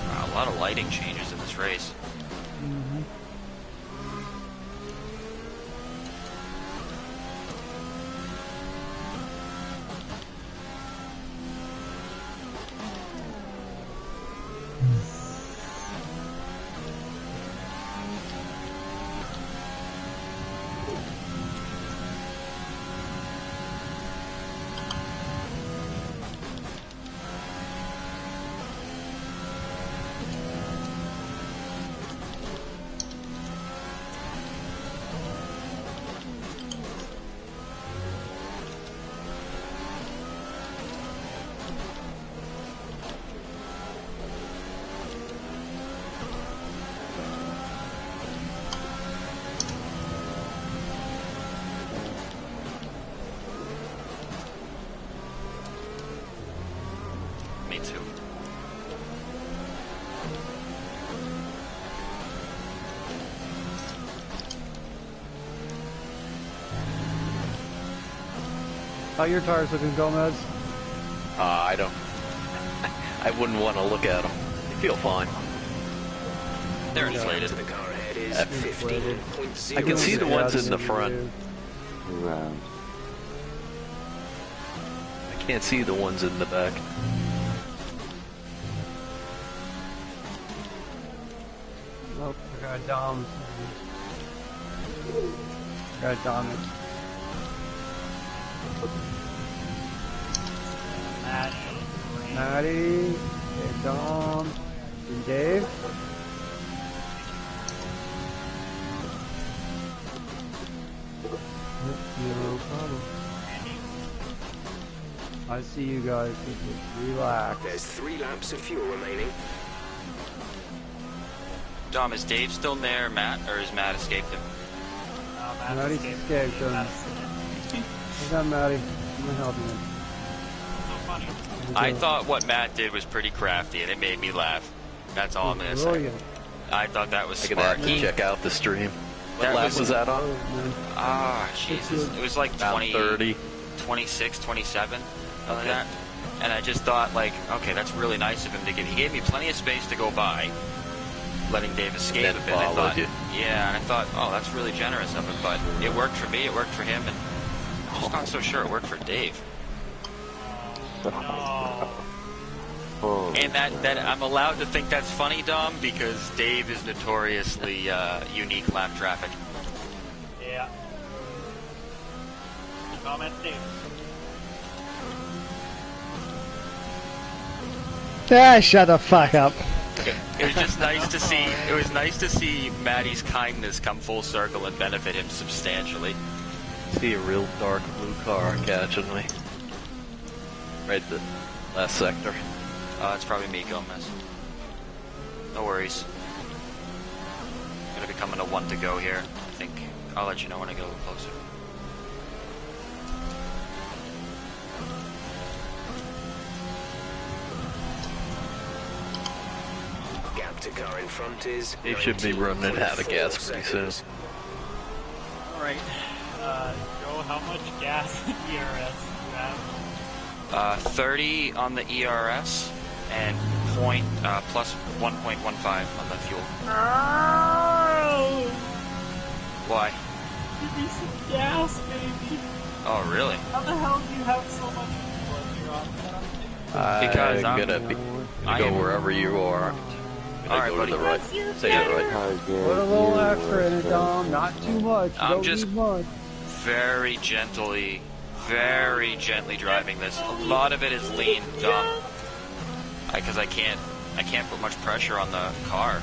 Wow, a lot of lighting changes in this race. Mm-hmm. Me too. How your tires looking, Gomez? I don't. I wouldn't want to look at them. They feel fine. They're inflated. The car ahead is 15.0. I can see the ones in the front. Round. I can't see the ones in the back. Nope, I got Dom. Got Dominic. Maddie, and Dom, and Dave. No problem. I see you guys. Just relax. There's 3 laps of fuel remaining. Dom, is Dave still there, Matt, or has Matt escaped him? Maddie's escaped him. I got Maddie. I'm gonna help you. I thought what Matt did was pretty crafty, and it made me laugh. That's all I'm gonna say. Brilliant. I thought that was I could smart. actually check out the stream. What That lap was- was that on? Ah, Jesus. It was like About 20, 30. 26, 27, something like that. And I just thought, like, okay, that's really nice of him to give. He gave me plenty of space to go by, letting Dave escape And a then bit. I followed thought, you. yeah, and I thought, oh, that's really generous of him. But it worked for me, it worked for him, and I'm just not so sure it worked for Dave. Oh, And that I'm allowed to think that's funny, Dom, because Dave is notoriously unique lap traffic. Yeah. Comment, Dave. Ah, shut the fuck up. It was just nice to see. It was nice to see Maddie's kindness come full circle and benefit him substantially. See a real dark blue car catching me. Right the last sector. It's probably me, Gomez. No worries. Gonna be coming to 1 to go here. I think I'll let you know when I get a little closer. Gap to car in front is. They should be running out of gas pretty soon. Alright. Joe, how much gas in ERS do you have? 30 on the ERS and plus 1.15 on the fuel. Oh! Why? Give me some gas, baby. Oh, really? How the hell do you have so much fuel if you're on that? Because I'm I'm gonna go wherever you are. I'm All gonna right, go buddy. to the right. Say it right. Put a little extra in it, Dom. Not too much. You I'm don't just- need much. very gently driving this. A lot of it is lean, Dom. Because I can't put much pressure on the car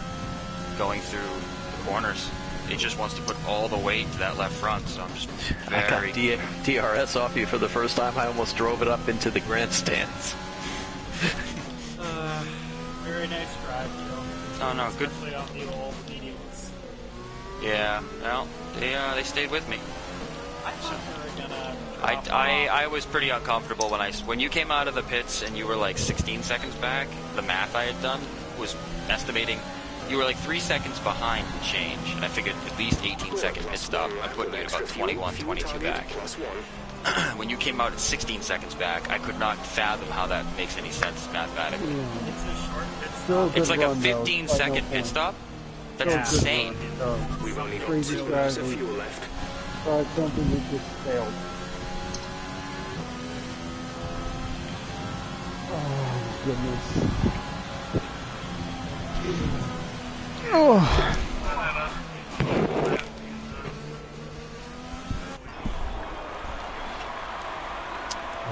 going through the corners. It just wants to put all the weight to that left front, so I'm just I very... got DRS off you for the first time. I almost drove it up into the grandstands. Very nice drive, Joe. Oh, no, good. Especially on the old mediums. Yeah, well, they stayed with me. I thought they were gonna. I was pretty uncomfortable when you came out of the pits and you were like 16 seconds back. The math I had done was estimating You were like 3 seconds behind and change, and I figured at least 18-second pit stop. I'm putting you at about 21, 22 back. When you came out at 16 seconds back, I could not fathom how that makes any sense mathematically. It's a short pit stop. It's like a 15-second pit stop? That's insane. We've only got Crazy 2 laps of strategy. fuel left. Tried something that just failed. Oh, goodness. Oh.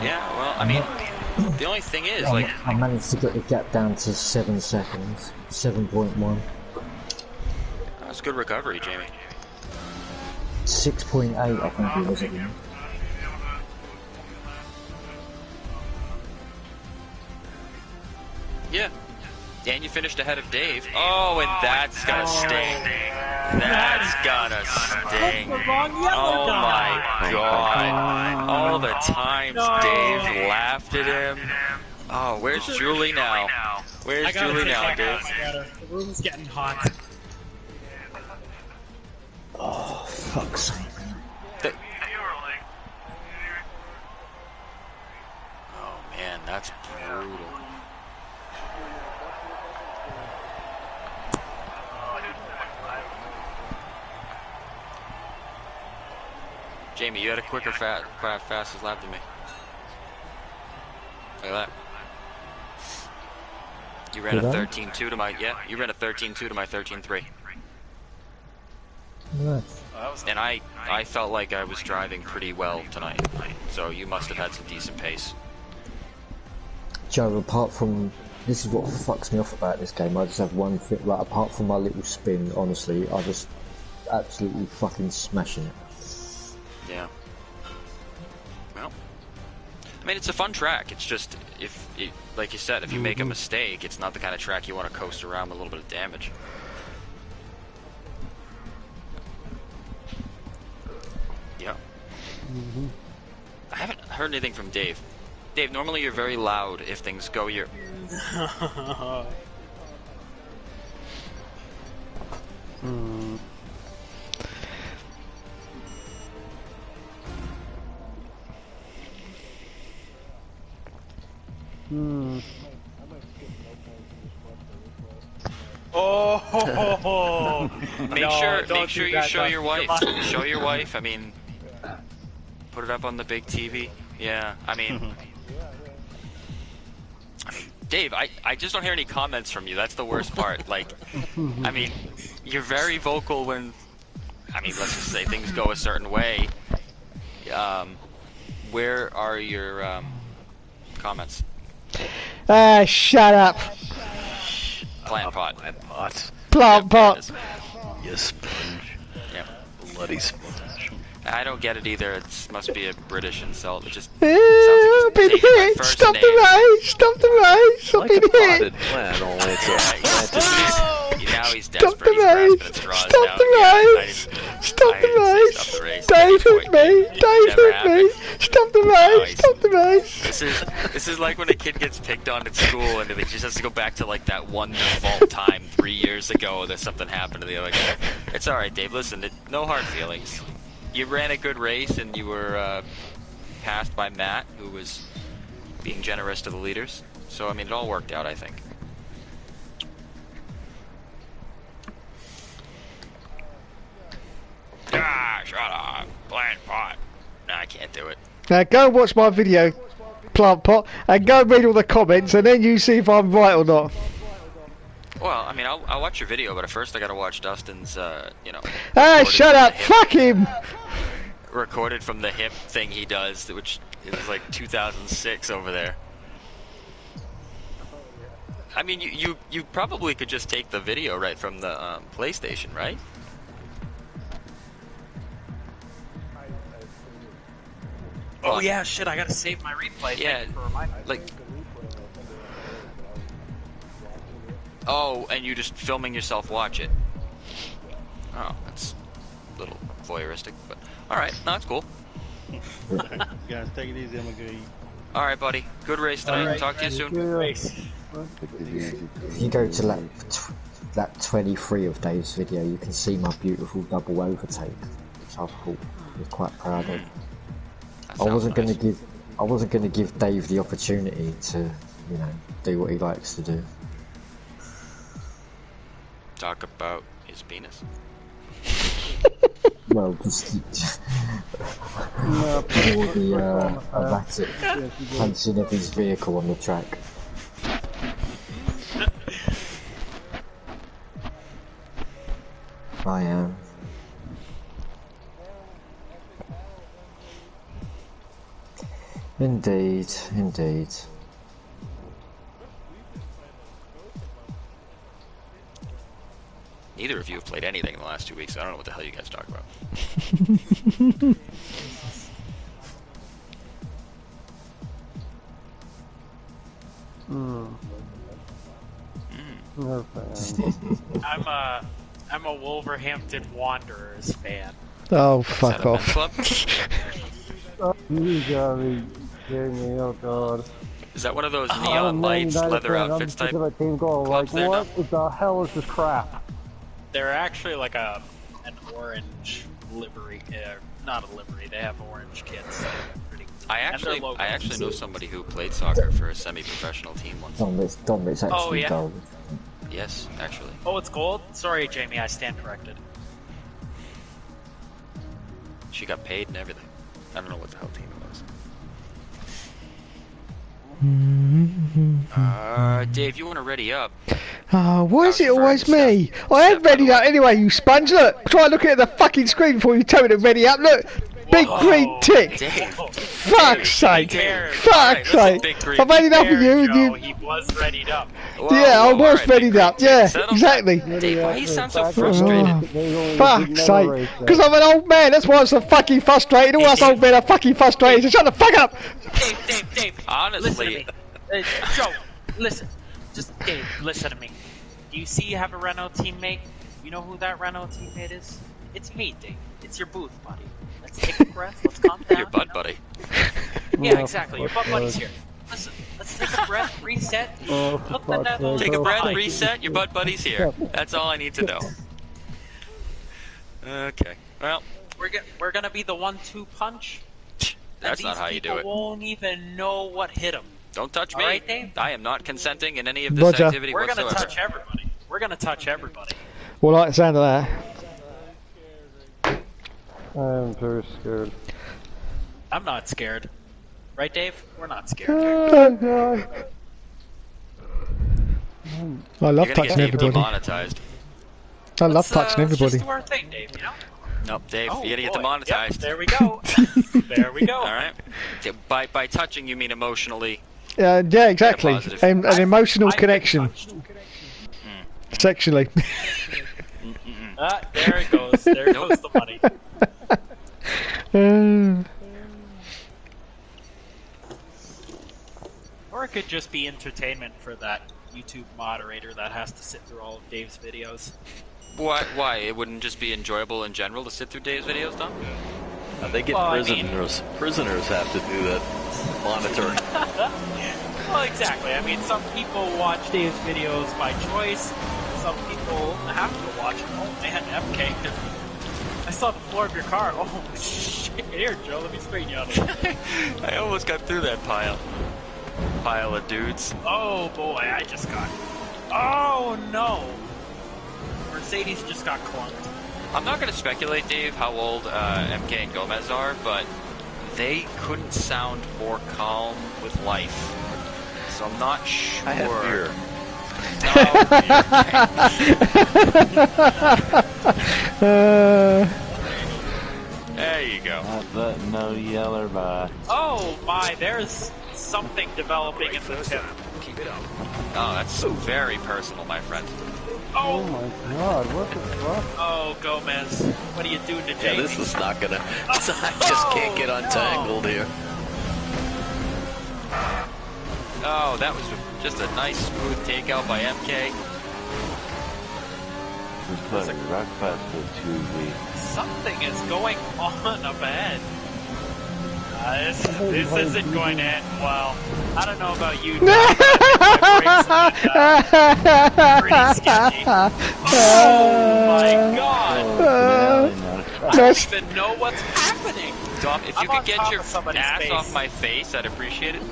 Yeah, well, I mean, the only thing is, like... I managed to get the gap down to 7 seconds. 7.1. That's good recovery, Jamie. 6.8 I think it was at the end. Yeah. And you finished ahead of Dave. Oh, and that's gonna sting. That's gonna sting. Oh my god. All the times Dave laughed at him. Oh, where's Julie now? Where's Julie now, Dave? The room's getting hot. Oh, fuck's sake. Oh man, that's brutal. Jamie, you had a quicker fastest lap than me. Look at that. You ran a 13.2 to my you ran a 13.2 to my 13.3. Nice. And I felt like I was driving pretty well tonight. So you must have had some decent pace. Joe, apart from... This is what fucks me off about this game. I just have one thing, like, apart from my little spin, honestly, I just absolutely fucking smashing it. Yeah. Well, I mean, it's a fun track. It's just, like you said, if you make a mistake, it's not the kind of track you want to coast around with a little bit of damage. Yeah. I haven't heard anything from Dave. Dave, normally you're very loud if things go your... Oh! Make sure you show your wife. Show your wife. I mean, put it up on the big TV. Yeah, I mean, Dave, I just don't hear any comments from you. That's the worst part. Like, I mean, you're very vocal when, I mean, let's just say things go a certain way. Where are your comments? Shut up. Plant pot. Plant pot. You sponge. Yep. Bloody sponge. I don't get it either. It must be a British insult. It just I've been hit. Stop the race. Stop the race. I've been hit. Now he's desperate. Stop the race. Stop the race. Stop the race. Dave hit me. Dave hit me. Stop the race. Stop the race. This is like when a kid gets picked on at school and they just has to go back to like that one default time 3 years ago that something happened to the other guy. It's alright, Dave. Listen, no hard feelings. You ran a good race and you were passed by Matt, who was being generous to the leaders. So, I mean, it all worked out, I think. Ah, shut up. Plant pot. No, I can't do it. Now go and watch my video, Plant Pot, and go and read all the comments, and then you see if I'm right or not. Well, I mean, I'll watch your video, but at first I gotta watch Dustin's, you know... shut up! Fuck him! Recorded from the hip thing he does, which is like 2006 over there. I mean, you probably could just take the video right from the PlayStation, right? Oh yeah, shit! I gotta save my replay. Yeah, like. Oh, and you just filming yourself watch it. Oh, that's a little voyeuristic, but alright, no, that's cool. Guys, take it easy, I'm gonna go eat. Alright, buddy. Good race tonight. Right. Talk to you soon. If you go to lap that 23 of Dave's video, you can see my beautiful double overtake, which I thought was quite proud of. I wasn't going to give Dave the opportunity to, you know, do what he likes to do. Talk about his penis. Well, just for the erratic punching of his vehicle on the track. I am. Indeed, indeed. Neither of you have played anything in the last 2 weeks, so I don't know what the hell you guys talk about. I'm a Wolverhampton Wanderers fan. Oh, fuck off. You gotta be kidding me, oh god. Is that one of those neon lights, leather outfits type clubs there now? What the hell is this crap? They're actually like an orange livery, not a livery. They have orange kits. I actually know somebody who played soccer for a semi-professional team once. Dom's actually gold. Yes, actually. Oh, it's gold? Sorry, Jamie, I stand corrected. She got paid and everything. I don't know what the hell team it was. Dave, you want to ready up? Why is it always me? I am ready up anyway, you sponge. Look, try looking at the fucking screen before you tell me to ready up. Look, big green tick. Fuck's sake. Fuck's sake. I'm ready up for you. Joe, he was readied up. Yeah, I was ready up. Yeah, exactly. Dave, why you sound so frustrated? Fuck's sake. Because I'm an old man, that's why I'm so fucking frustrated. All us old men are fucking frustrated, so shut the fuck up. Dave. Honestly. Listen to me. Joe, listen. Just, Dave, listen to me. Do you see you have a Renault teammate? You know who that Renault teammate is? It's me, Dave. It's your booth buddy. Let's take a breath. Let's calm down. Your bud buddy. Yeah, exactly. Your bud buddy's here. Listen, let's take a breath, reset. Take a breath, reset. Your bud buddy's here. That's all I need to know. Okay. Well, we're gonna be the 1-2 punch. That's not how you do it. These people won't even know what hit them. Don't touch me. Right, Dave? I am not consenting in any of this activity whatsoever. We're gonna touch everybody. We're gonna touch everybody. Well, I like the sound of that. I'm very scared. I'm not scared. Right, Dave? We're not scared. I love touching everybody. Demonetized. I love touching everybody. Just do our thing, Dave, you know? Nope, Dave, you're gonna get demonetized. Yep, there we go. There we go. Alright. By touching, you mean emotionally. Yeah, exactly. An emotional connection. Sexually. There it goes. There goes the money. Or it could just be entertainment for that YouTube moderator that has to sit through all of Dave's videos. What? Why? It wouldn't just be enjoyable in general to sit through Dave's videos, Tom? They get prisoners. Prisoners have to do that monitoring. Well, exactly. I mean, some people watch Dave's videos by choice. Some people have to watch them. Oh man, MK. I saw the floor of your car. Oh shit. Here, Joe, let me straighten you out a little. I almost got through that pile of dudes. Oh boy, I just got... Oh no! Mercedes just got clunked. I'm not going to speculate, Dave, how old MK and Gomez are, but they couldn't sound more calm with life. So I'm not sure. I have beer. There you go. But no yeller by. Oh my, there's something developing in the tip. Keep it up. Oh, that's so very personal, my friend. Oh my god, what the fuck? Oh, Gomez, what are you doing to Jamie? Yeah, this is not gonna... I just can't get untangled here. Oh, that was just a nice, smooth takeout by MK. Just put a rock fest for 2 weeks. Something is going on up ahead. This isn't going to end well. I don't know about you, Pretty sketchy. Oh my god! I don't even know what's happening. Dom, if you could get your ass off my face, I'd appreciate it.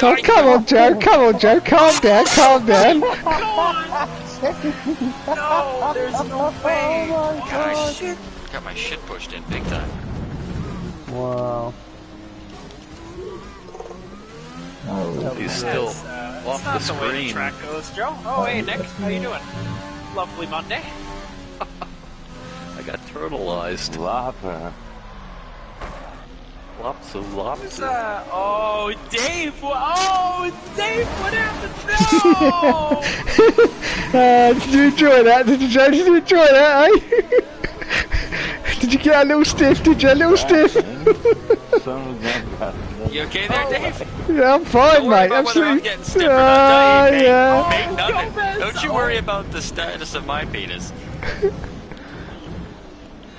Oh, come on, Joe. Come on, Joe. Calm down. Calm down. No, there's no way. Got my shit pushed in big time. Wow. Oh, He's still off the That's not the way the screen. track goes, Joe. Oh, hey, Nick. How you doing? Lovely Monday. I got turtleized. Lopper. Lopsa. Oh, Dave. Oh, Dave, what happened? No! Did you enjoy that? Did you enjoy that, eh? Did you get a little stiff? Did you? A little stiff? You okay there, Dave? Yeah, I'm fine, Don't worry mate. about whether I'm Absolutely. getting stiff or not, Dave. Yeah. Make nothing. Don't you worry about the status of my penis.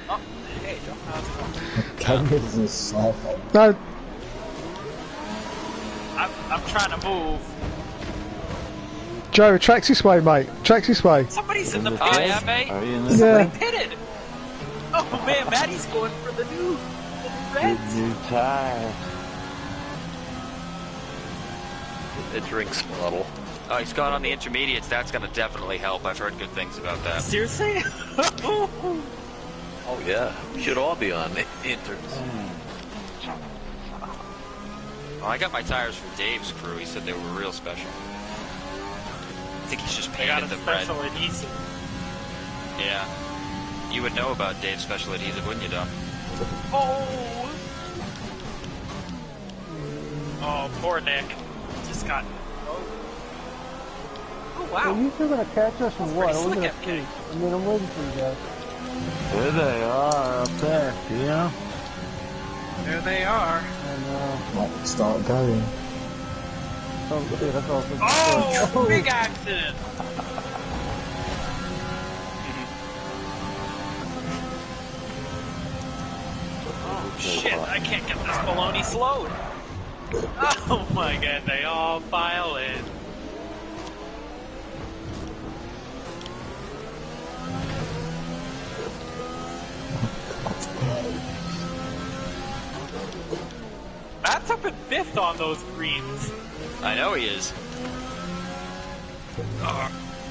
Oh, hey, Joe. How's it going? Kenya's a slap. No. I'm trying to move. Joe, tracks this way, mate. Tracks this way. Somebody's in the pit. Oh, yeah, mate? Are you in Yeah. the Pitted. Oh man, Maddie's going for the new Reds. new tire? A drinks bottle. Oh, he's gone on the intermediates. That's going to definitely help. I've heard good things about that. Seriously? Oh yeah, we should all be on inters. Oh, I got my tires from Dave's crew. He said they were real special. I think he's just I got painted a them red. special adhesive. Yeah. You would know about Dave's special adhesive, wouldn't you, Dom? Oh! Oh, poor Nick. Just got... Oh, wow. Are you still gonna catch us or what? Pretty I'm slick gonna at see. me. I mean, I'm waiting for you guys. There they are up there, you know? There they are. And, Might start going. oh, yeah, that's awesome. Oh, big accident. Oh, shit. I can't get this baloney slowed. Oh, my God. They all pile in. Matt's up in 5th on those greens. I know he is.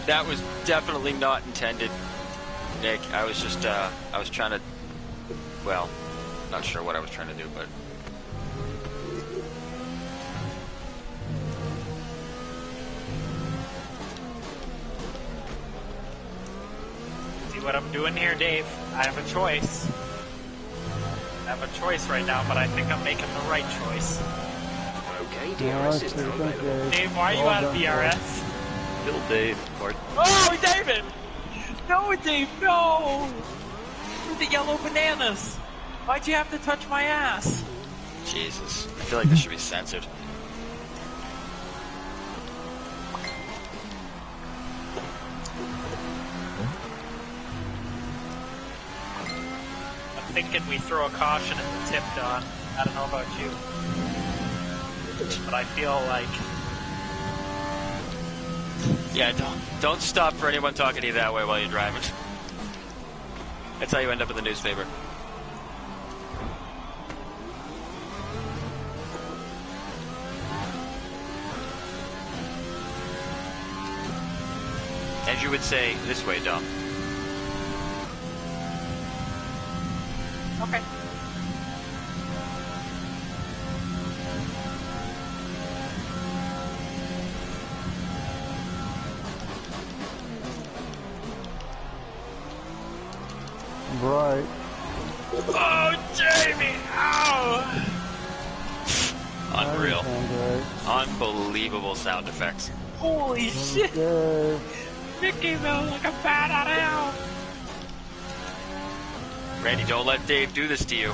That was definitely not intended, Nick. I was just, I was trying to, well, not sure what I was trying to do, but... See what I'm doing here, Dave? I have a choice. I have a choice right now, but I think I'm making the right choice. Okay, DRS is now available. Dave, why are you out of DRS? Bill Dave, Martin. Oh, David! No, Dave, no! The yellow bananas! Why'd you have to touch my ass? Jesus. I feel like this should be censored. I'm thinking we throw a caution at the tip, Don. I don't know about you. But I feel like... Yeah, don't stop for anyone talking to you that way while you're driving. That's how you end up in the newspaper. As you would say, this way, Dom. Okay. Right. Oh, Jamie! Ow! Unreal. Okay. Unbelievable sound effects. Holy shit! Okay. Nick came out like a bat out of hell! Randy, don't let Dave do this to you.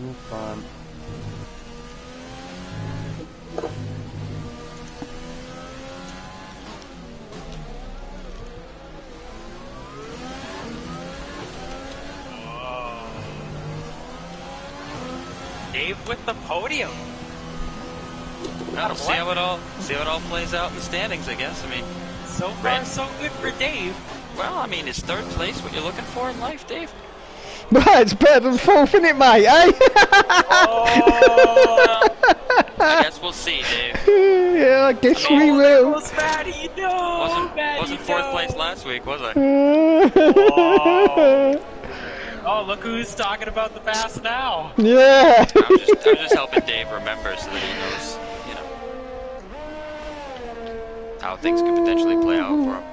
It's fine. Dave Dave with the podium. Well, see how it all plays out in the standings, I guess. I mean, So far, so good for Dave. well, I mean, is third place what you're looking for in life, Dave? Well, it's better than fourth, isn't it, mate, eh? Oh, I guess we'll see, Dave. Yeah, I guess we will. Nicholas, Matty, no! Wasn't fourth place last week, was I? Oh, look who's talking about the past now. Yeah. I'm just helping Dave remember so that he knows, how things could potentially play out for him.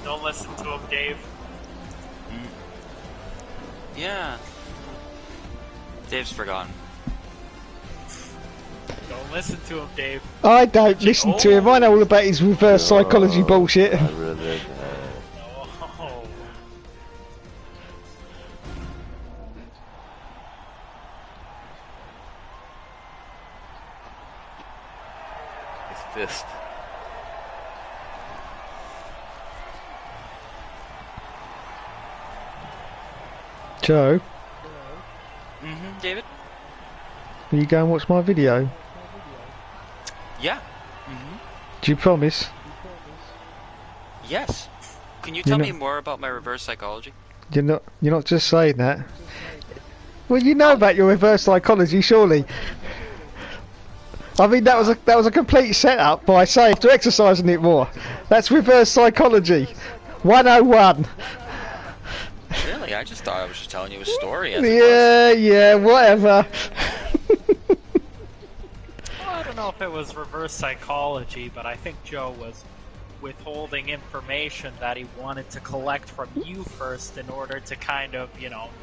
Don't listen to him, Dave. Yeah. Dave's forgotten. Don't listen to him, Dave. I don't listen to him. I know all about his reverse psychology bullshit. I really Oh. His fist. Joe, David? will you go and watch my video? Yeah. Do you promise? Yes. Can you tell me more about my reverse psychology? You're not just saying that. Well, you know about your reverse psychology, surely. I mean, that was a complete setup by saying after exercising it more. That's reverse psychology, 101. Really? I just thought I was just telling you a story. Yeah, whatever. Well, I don't know if it was reverse psychology, but I think Joe was withholding information that he wanted to collect from you first in order to kind of,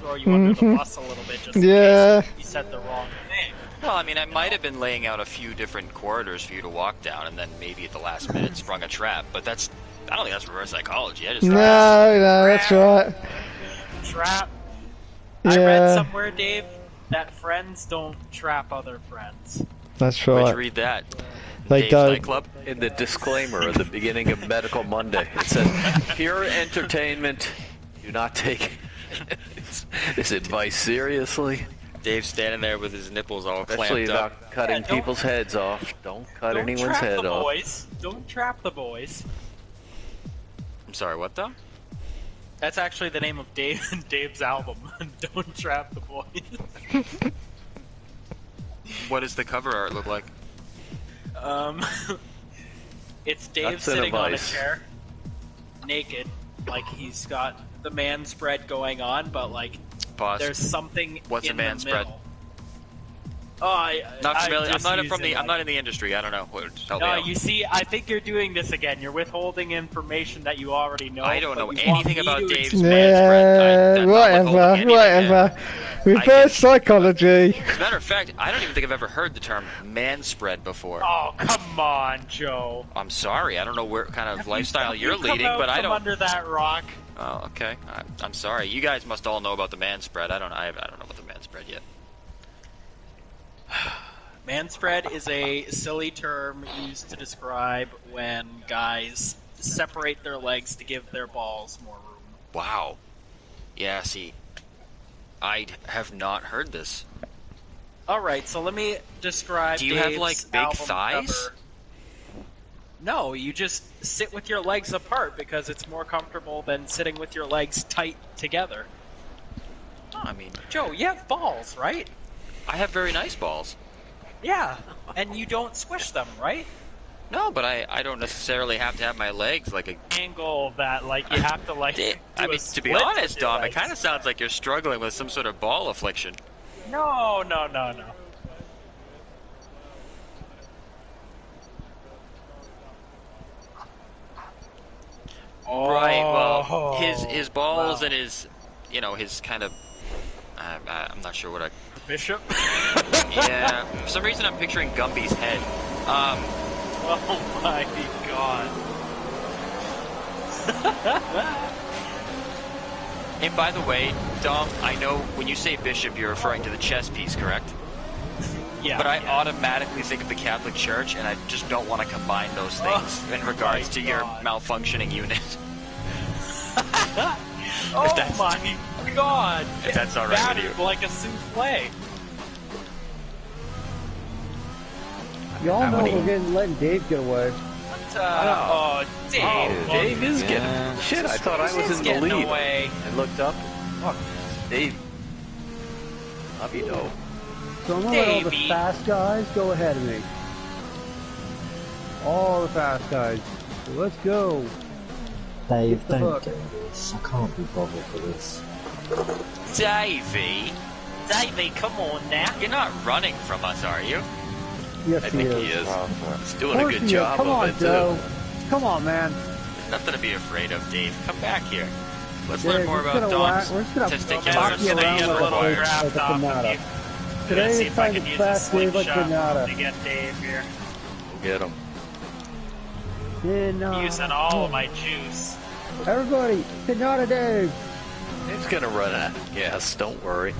throw you under the bus a little bit just in case you said the wrong thing. Well, I mean, I might have been laying out a few different corridors for you to walk down, and then maybe at the last minute sprung a trap. But I don't think that's reverse psychology. I just No, that's right. Trap. Yeah. I read somewhere, Dave, that friends don't trap other friends. That's Where'd right. you read that? They Dave's don't. Nightclub? In the disclaimer at the beginning of Medical Monday, it says, pure entertainment. Do not take this advice seriously. Dave's standing there with his nipples all Especially clamped up. about cutting people's heads off. Don't cut anyone's trap head the off. boys. Don't trap the boys. I'm sorry, what though? That's actually the name of Dave's album. Don't trap the boys. What does the cover art look like? It's Dave That's an sitting on a advice. chair, naked, like he's got the man spread going on, but like Pause. there's something What's in a man the spread? middle. Oh, Not familiar. I'm just not using, I'm not in the industry. I don't know. Help me No, out. you see, I think you're doing this again. You're withholding information that you already know. I don't but know you want anything me about to Dave's explain- Yeah, whatever. Reverse psychology. As a matter of fact, I don't even think I've ever heard the term man spread before. Oh, come on, Joe. I'm sorry. I don't know what kind of lifestyle Have you're you come leading, out but I from don't. under that rock. Oh, okay. I'm sorry. You guys must all know about the man spread. I don't know about the man spread yet. Manspread is a silly term used to describe when guys separate their legs to give their balls more room. Wow. Yeah, see, I have not heard this. Alright, so let me describe Do you have, Dave's like, big album thighs? cover. No, you just sit with your legs apart because it's more comfortable than sitting with your legs tight together. Oh, I mean, Joe, you have balls, right? I have very nice balls. Yeah, and you don't squish them, right? No, but I don't necessarily have to have my legs like a... Angle that, like, you have to, like, do I a mean, to be split honest, with your Dom, it legs. kind of sounds like you're struggling with some sort of ball affliction. No. Right, well, Oh, his balls wow. and his, his kind of... I'm not sure what I... Bishop? Yeah, for some reason I'm picturing Gumby's head. Oh my god. And by the way, Dom, I know when you say bishop, you're referring to the chess piece, correct? Yeah. But I yeah. automatically think of the Catholic Church, and I just don't want to combine those things in regards to your malfunctioning unit. Oh my god! If that's all right with you. Battered like a souffle. Y'all know we're letting Dave get away. Oh, Dave. Dave is getting... Shit, I thought I was in the lead. Away. I looked up. Fuck. Dave. Love you, though. So I'm gonna let all the fast guys go ahead of me. All the fast guys. So let's go. Dave, don't do this. I can't be bothered for this. Davey, come on now. you're not running from us, are you? Yes, I think he is. He's doing a good job Come of on, it, Joe. too. Come on, man. There's nothing to be afraid of, Dave. Come back here. Let's Dave, learn more we're about just gonna Dom's we're just gonna statistics. pop you around get a like little a draft off of pinata. you. Today See is if I time can to use a fast Dave like slingshot to pinata. get Dave here. We'll get him. Using all of my juice. Everybody, pinata Dave. Dave's gonna run out of gas, don't worry.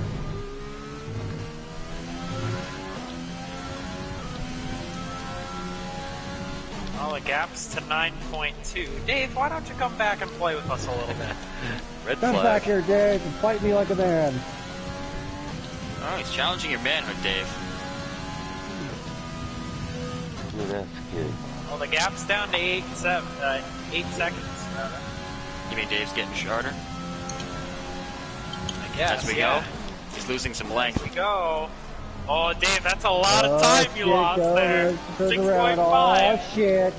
Well, the gap's to 9.2. Dave, why don't you come back and play with us a little bit? Red Come flag. back here, Dave, and fight me like a man. Oh, he's challenging your manhood, Dave. Yeah, that's good. Well, the gap's down to 8 seconds. You mean Dave's getting shorter? I guess, As we go? He's losing some length. Here we go. Oh, Dave, that's a lot of time you lost there. Turn around. 6.5. Oh, shit.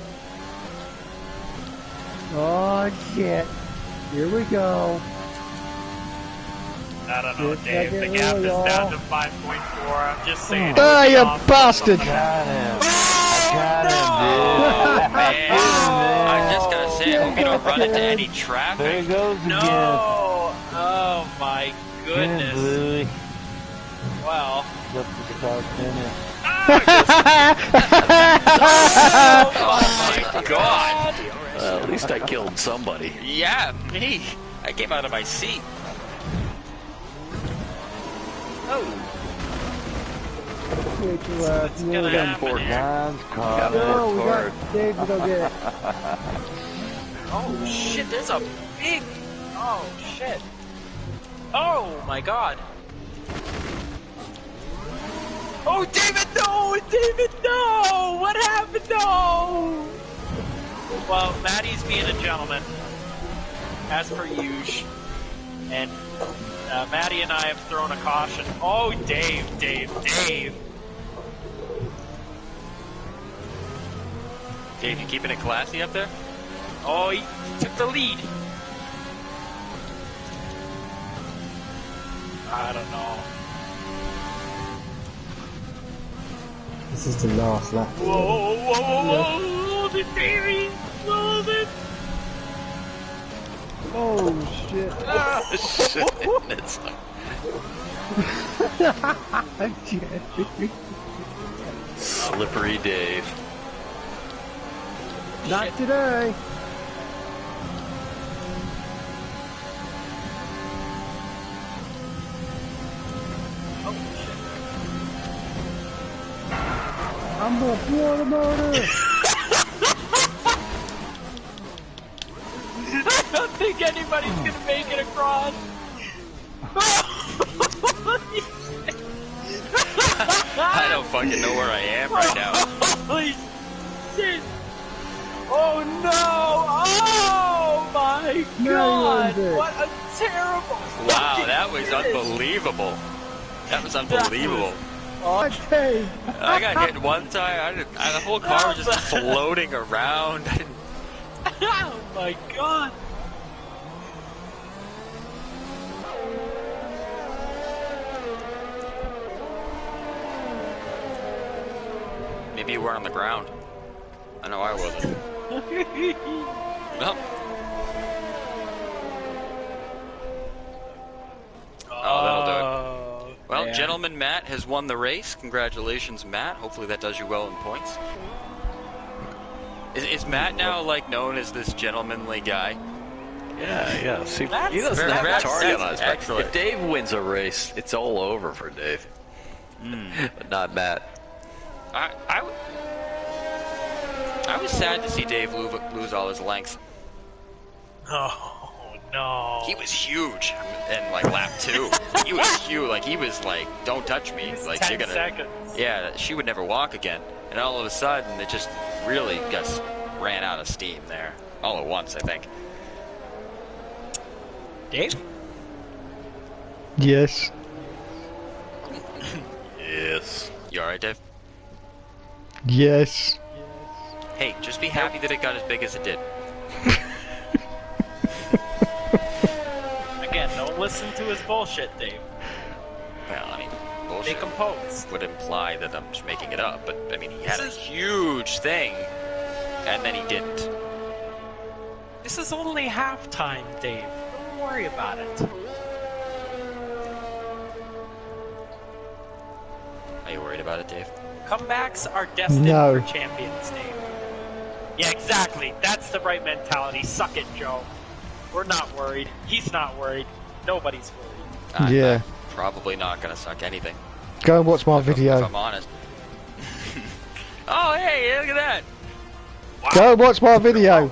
Oh, shit. Here we go. I don't know, Dave. The gap is down to 5.4. I'm just saying. Ah, you bastard! Got him. I got him, dude. Man, I'm just gonna say, I hope you don't run into any There traffic. he goes again. No! Oh my Good, goodness. Bluey. Well. Up to start finish. Oh my god! Well, at least I killed somebody. Yeah, me. I came out of my seat. Oh. Get your ass moving. Nice car. No, we got Dave to go get. Oh shit, there's a big... Oh shit. Oh my god. Oh, David, no! David, no! What happened? No! Well, Maddie's being a gentleman, as per usual. And Maddie and I have thrown a caution. Oh, Dave. Dave, you keeping it classy up there? Oh, he took the lead. I don't know. This is the last lap. Whoa, the baby! Hold it! Oh, shit. Shit. Slippery Dave. Not today. I'm gonna blow the motor. I don't think anybody's gonna make it across. I don't fucking know where I am right now. Holy shit! Oh no! Oh my god! What a terrible! Wow, that was unbelievable. That was unbelievable. Oh, Dave. I got hit one time. The whole car was just floating around. Oh my god! Maybe you weren't on the ground. I know I wasn't. Nope. Oh, that'll do it. Well, man. Gentleman Matt has won the race. Congratulations, Matt. Hopefully that does you well in points. Is Matt now like known as this gentlemanly guy? Yeah. See, That's he doesn't very have a rad. target That's on his back. excellent. If Dave wins a race, it's all over for Dave. But not Matt. I was sad to see Dave lose all his length. Oh No. He was huge in like lap 2. He was huge. Like he was like, "Don't touch me." Like 10 you're gonna. seconds. Yeah, she would never walk again. And all of a sudden, it just really just ran out of steam there, all at once. I think. Dave? Yes. Yes. You all right, Dave? Yes. Hey, just be happy that it got as big as it did. Again, don't listen to his bullshit, Dave. Well, I mean, Stay bullshit composed. would imply that I'm just making it up, but I mean, he had a huge thing, and then he didn't. This is only halftime, Dave. Don't worry about it. Are you worried about it, Dave? Comebacks are destined No. for champions, Dave. Yeah, exactly. That's the right mentality. Suck it, Joe. We're not worried. He's not worried. Nobody's worried. Yeah. I'm probably not gonna suck anything. Go and watch my If video. I'm honest. Oh, hey, look at that! Go and watch my video.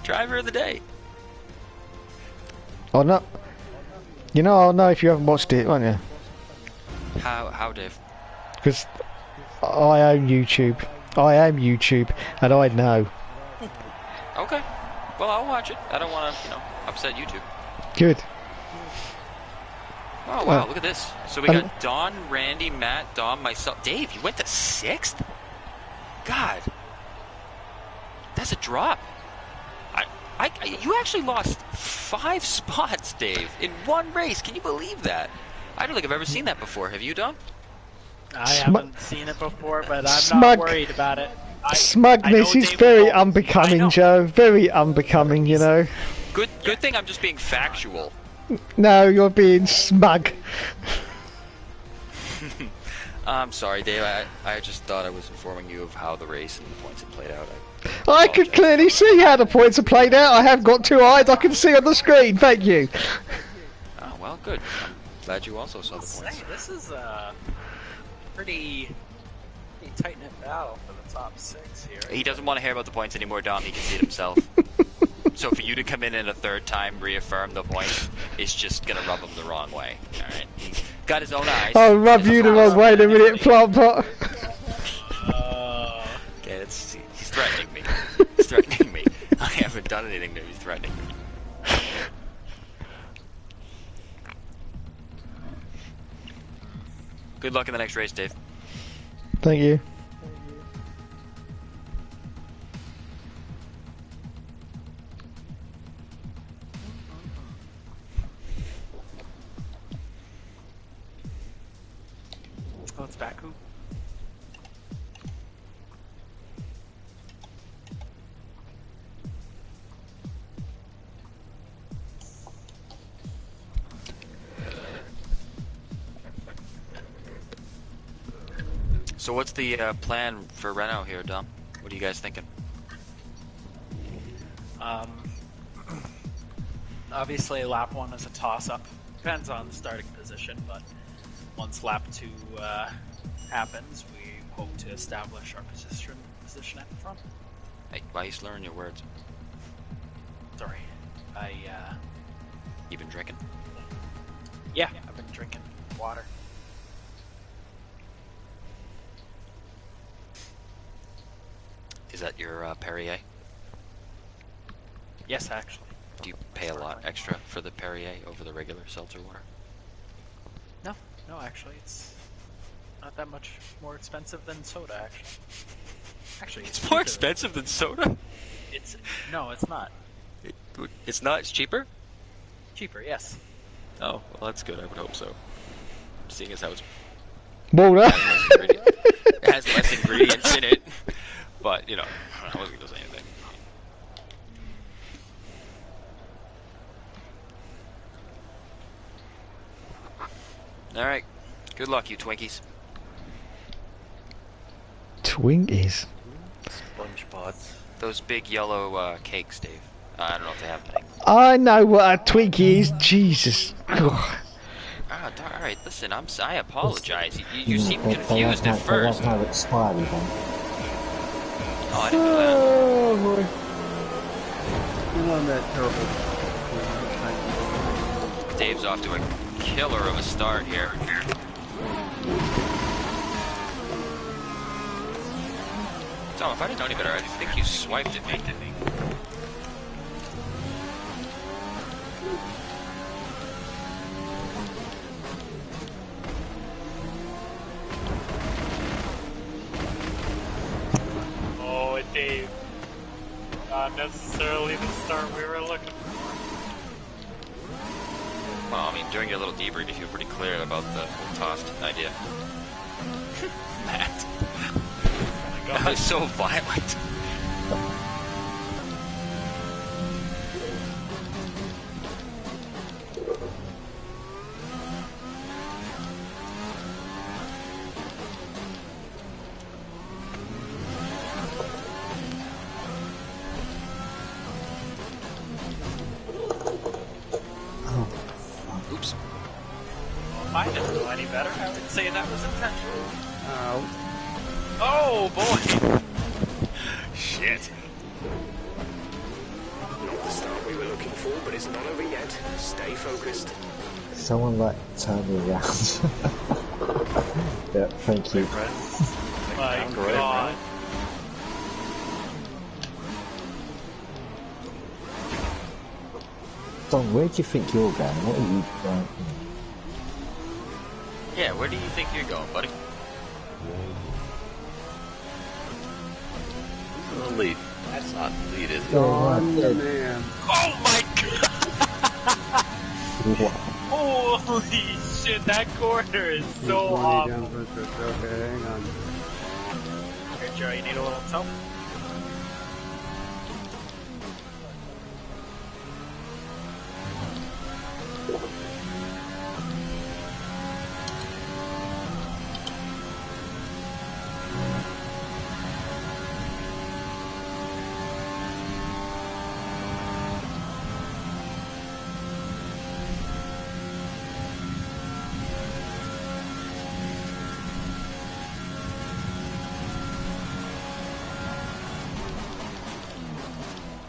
Driver of the day. Oh no. You know, I'll know if you haven't watched it, won't you? How, Dave? Because I own YouTube. I am YouTube, and I know. Okay. Well, I'll watch it. I don't want to, upset YouTube. Good. Oh, wow, look at this. So we got Don, Randy, Matt, Dom, myself. Dave, you went to 6th? God. That's a drop. You actually lost 5 spots, Dave, in one race. Can you believe that? I don't think I've ever seen that before. Have you, Dom? I haven't seen it before, but I'm Smug. not worried about it. Smugness is very unbecoming, Joe. Very unbecoming, you know. Good thing I'm just being factual. No, you're being smug. I'm sorry, Dave. I just thought I was informing you of how the race and the points had played out. I could clearly see how the points are played out. I have got 2 eyes. I can see on the screen. Thank you. Oh, well, good. I'm glad you also saw the points. This is a pretty tight-knit battle for the top 6 here. He doesn't want to hear about the points anymore, Dom. He can see it himself. So for you to come in a 3rd time, reaffirm the points, it's just going to rub him the wrong way. Alright? He's got his own eyes. I'll rub you the wrong way in a minute, plant pot. Okay, he's threatening me. He's threatening me. I haven't done anything to him. He's threatening me. Good luck in the next race, Dave. Thank you. Oh, it's Baku. So what's the plan for Renault here, Dom? What are you guys thinking? Obviously, lap 1 is a toss-up. Depends on the starting position, but once lap 2 happens, we hope to establish our position at the front. Hey, why are you slurring your words? Sorry, You been drinking? yeah, I've been drinking water. Is that your Perrier? Yes, actually. Do you pay a lot extra for the Perrier over the regular seltzer water? No, actually, it's not that much more expensive than soda, actually. It's more expensive than soda? No, it's not. It's not? It's cheaper? Cheaper, yes. Oh, well that's good. I would hope so. Seeing as how it's Water. it has less ingredients in it. But, I don't think it does anything. Alright. Good luck, you Twinkies. Twinkies. Sponge pods. Those big yellow cakes, Dave. I don't know if they have any. I know what a Twinkie is. Jesus. Alright, listen, I apologize. You seemed confused at first. There was no expiry then. Oh, I didn't know that. Oh boy. You're not that terrible. Dave's off to a killer of a start here. Tom, if I didn't know any better, I think you swiped at me. Oh, Dave. Not necessarily the start we were looking for. Well, I mean, during your little debrief, you were pretty clear about the tossed idea. Matt. That was so violent. Oops. Well, I didn't know any better. I would say that was intentional. Oh. Oh, boy. Shit. Not the start we were looking for, but it's not over yet. Stay focused. Someone like turn me around. Yeah, thank you. My God. Don, where do you think you're going? What are you going? Yeah, where do you think you're going, buddy? The lead. That's not the lead, is it? Don, man. Oh, my God. Wow. Holy shit, that corner is so 20 awful. down first pitch. Okay, hang on. Here, Joe, you need a little help?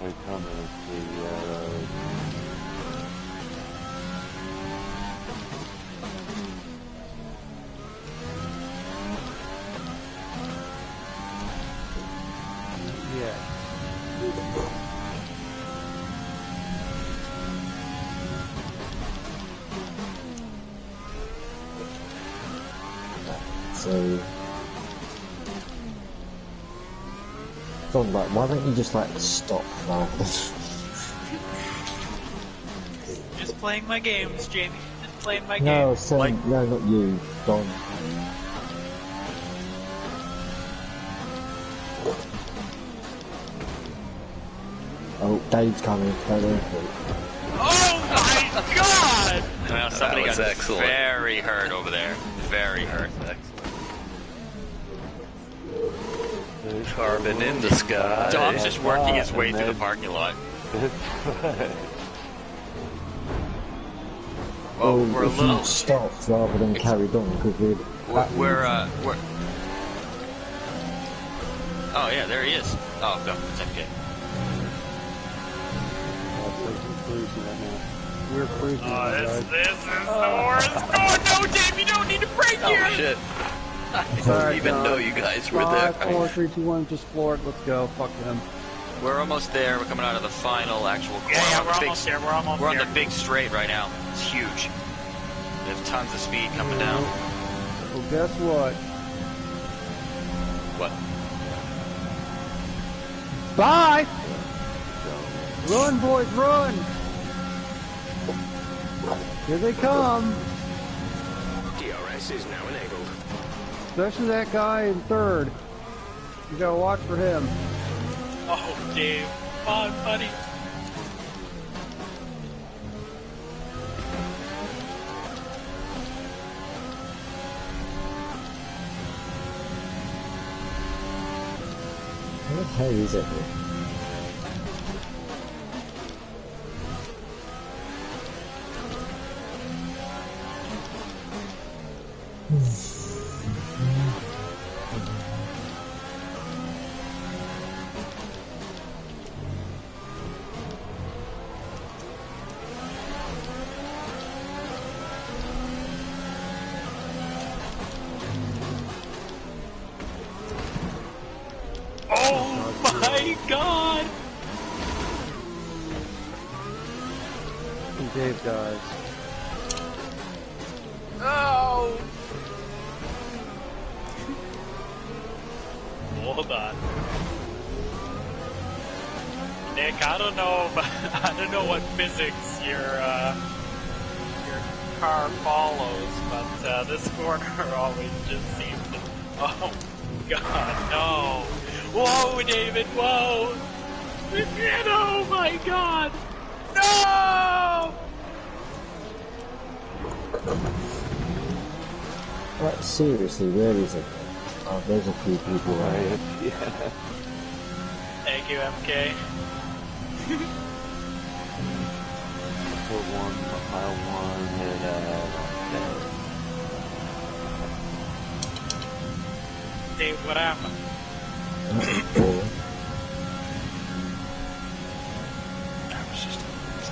We're coming to the Yeah. So, Don, like, why don't you just like stop now? Just playing my games, Jamie. Just playing my No, games. son, Like- no, not you, Don. Oh, Dave's coming. Don't worry. Oh my God! Well, somebody was got excellent. very hurt over there. Very hurt. Carbon in the sky. Dom's just working his way and through the then- parking lot. Well, Well, we're a if little. you stopped rather than carried on, because We're. Oh yeah, there he is. Oh no, it's okay. We're cruising, guys. This is the worst. Oh no, Dave, you don't need to break Oh here! shit. I didn't even know you guys were there. 5, 4, 3, 2, 1, just floor it. Let's go. Fuck him. We're almost there. We're coming out of the final actual corner. Yeah, on we're the big- almost there. We're almost We're on there. the big straight right now. It's huge. We have tons of speed coming down. Well, guess what? What? Bye! Run, boys, run! Here they come! DRS is now enabled. Especially that guy in third. You gotta watch for him. Oh, Dave. Come on, buddy. Where the hell is it? god! And Dave dies. Oh! Hold on. Nick, I don't know, but I don't know what physics your car follows, but this corner always just seems to. Oh God, no! Whoa, David, whoa! Oh my God! No! Like, seriously, where is it? Oh, there's a few people right. Yeah. Thank you, MK. Put mile one, hit Dave, what happened? That was just a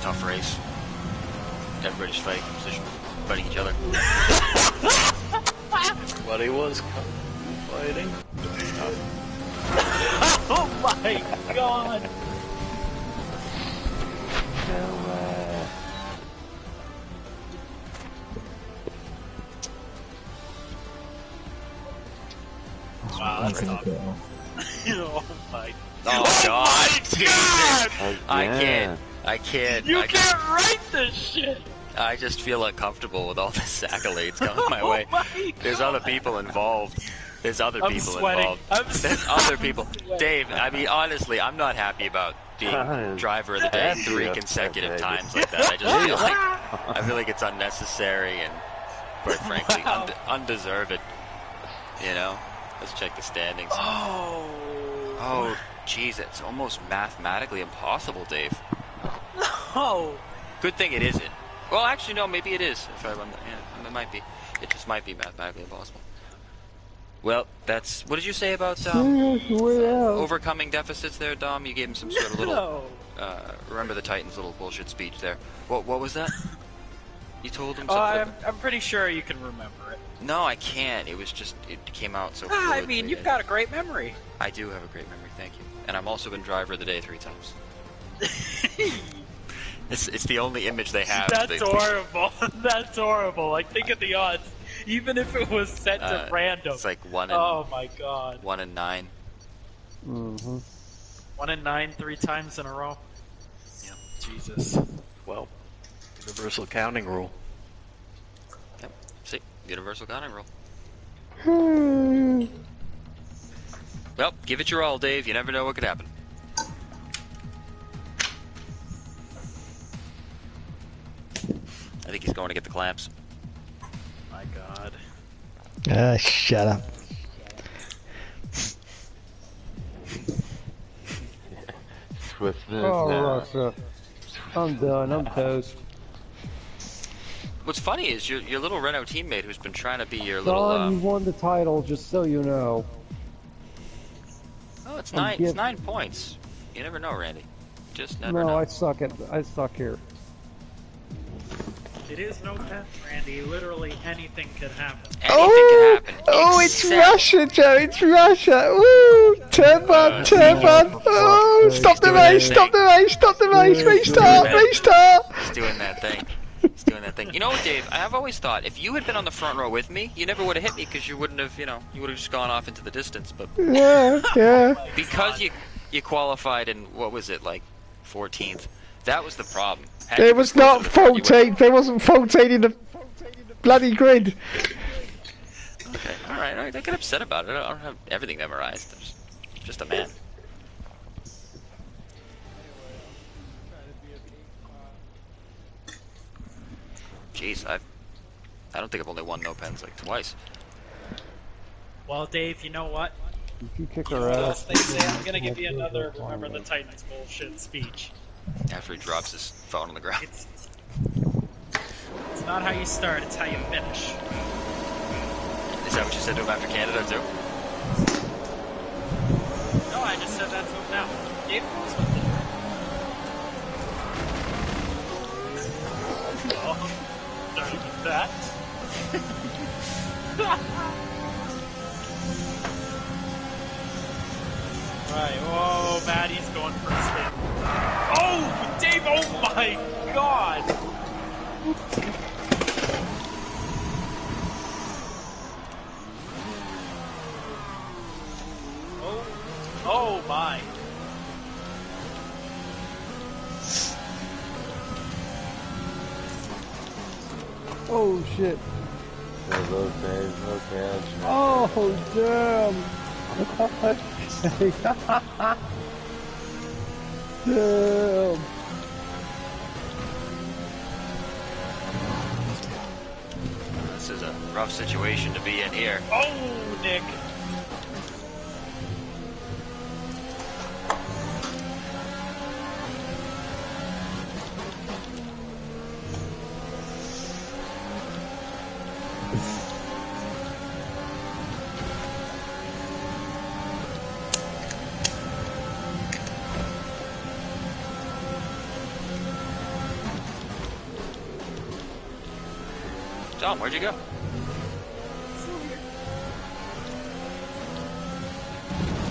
tough race. Everybody's fighting each other. Everybody was fighting. Oh my God! Wow, that's tough. Oh my. Oh God! God! I can't. You can't write this shit! I just feel uncomfortable with all this accolades coming my way. There's other people involved. There's other I'm people sweating. involved. There's other people. Dave, I mean, honestly, I'm not happy about being driver of the day 3 consecutive times like that. I feel like it's unnecessary and, quite frankly, undeserved. You know? Let's check the standings. Oh, jeez, it's almost mathematically impossible, Dave. No! Good thing it isn't. Well, actually, no, maybe it is. If I run that, yeah, it might be. It just might be mathematically impossible. Well, that's. What did you say about overcoming deficits there, Dom? You gave him some sort of little. Remember the Titans' little bullshit speech there. What was that? You told him something. I'm pretty sure you can remember it. No, I can't. It was just. It came out so. I mean, you've got a great memory. I do have a great memory. Thank you. And I've also been driver of the day 3 times. It's the only image they have. That's horrible. That's horrible. Like, think of the odds. Even if it was set to random. It's like 1 in. Oh my God. 1 in 9. Mm-hmm. 1 in 9, 3 times in a row. Yep. Jesus. Well, universal counting rule. Yep. See, universal counting rule. Well, give it your all, Dave. You never know what could happen. I think he's going to get the clamps. My God. Shut up. Swiftness Oh, now. Russia. I'm done. I'm toast. What's funny is your little Renault teammate who's been trying to be your little. Don, you won the title, just so you know. Oh, it's 9. It's 9 points. You never know, Randy. Just never know. No, I suck here. It is no test, Randy. Literally anything could happen. Anything can happen. Oh, it's Russia, Joe. It's Russia. Woo! Turn one. Oh, stop the race. Stop the race. Stop the race. Restart. He's doing that thing. He's doing that thing. You know what, Dave? I've always thought if you had been on the front row with me, you never would have hit me because you wouldn't have, you would have just gone off into the distance. But yeah. Because you qualified in what was it, like 14th? That was the problem. There was not 14. There wasn't 14 in the bloody grid. Okay, all right. I get upset about it. I don't have everything memorized. I'm just a man. Jeez, I don't think I've only won no pens like twice. Well, Dave, you know what? If you kick her ass, They say I'm gonna give you another Remember the Titans bullshit speech. After he drops his phone on the ground. It's not how you start, it's how you finish. Is that what you said to him after Canada, too? No, I just said that to him now. Dave knows what to do. Oh, starting with that. Right, oh mad he's going for a spin. Oh, Dave! Oh my God! Oh my! Oh shit! Oh damn! Damn! This is a rough situation to be in here. Oh, Nick! Tom, where'd you go?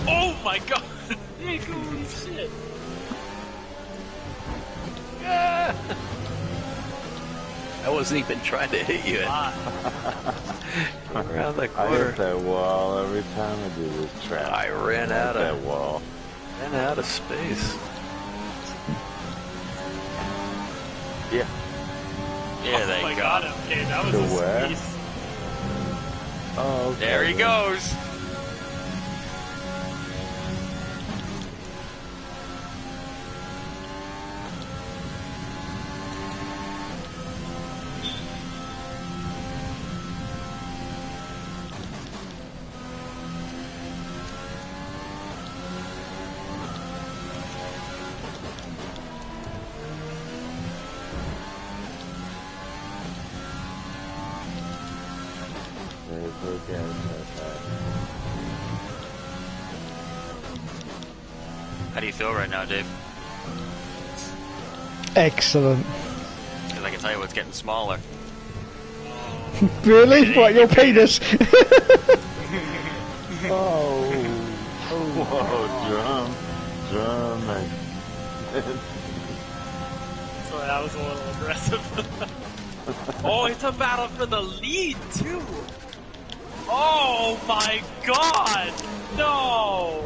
Oh my God! Nick, holy shit! Yeah. I wasn't even trying to hit you. Around the I corner. hit that wall every time I do this trap. I ran out that of wall. Ran out of space. Yeah. Yeah, there Oh my you go. God, okay, that was To a where? squeeze. Oh, okay. There he goes. How do you feel right now, Dave? Excellent. Because I can tell you what's getting smaller. Really? What, your penis? Oh. Whoa, drum, and... So that was a little aggressive. Oh, it's a battle for the lead, too! Oh my God! No!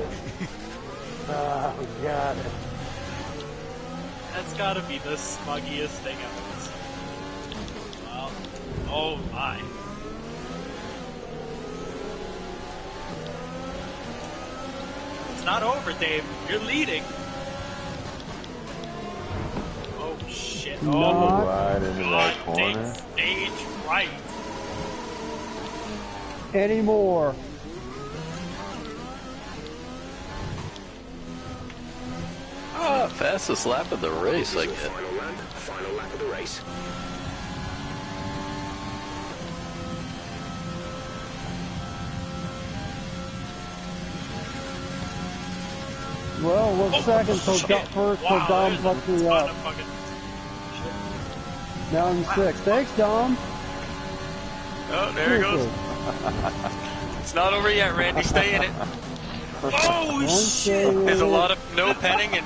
Oh, got it. That's gotta be the smuggiest thing I've ever seen. Wow. Oh my. It's not over, Dave. You're leading. Oh shit. Oh, Right into that God, corner. take stage right. Anymore. Ah, fastest lap of the race, I guess. Final lap of the race. Well, we're second, so shit. got first, so Wow, Dom there's a fucked me ton up. of fucking shit. Now I'm sixth. Thanks, Dom. Oh, there he goes. It's not over yet, Randy. Stay in it. Oh shit! There's a lot of no penning and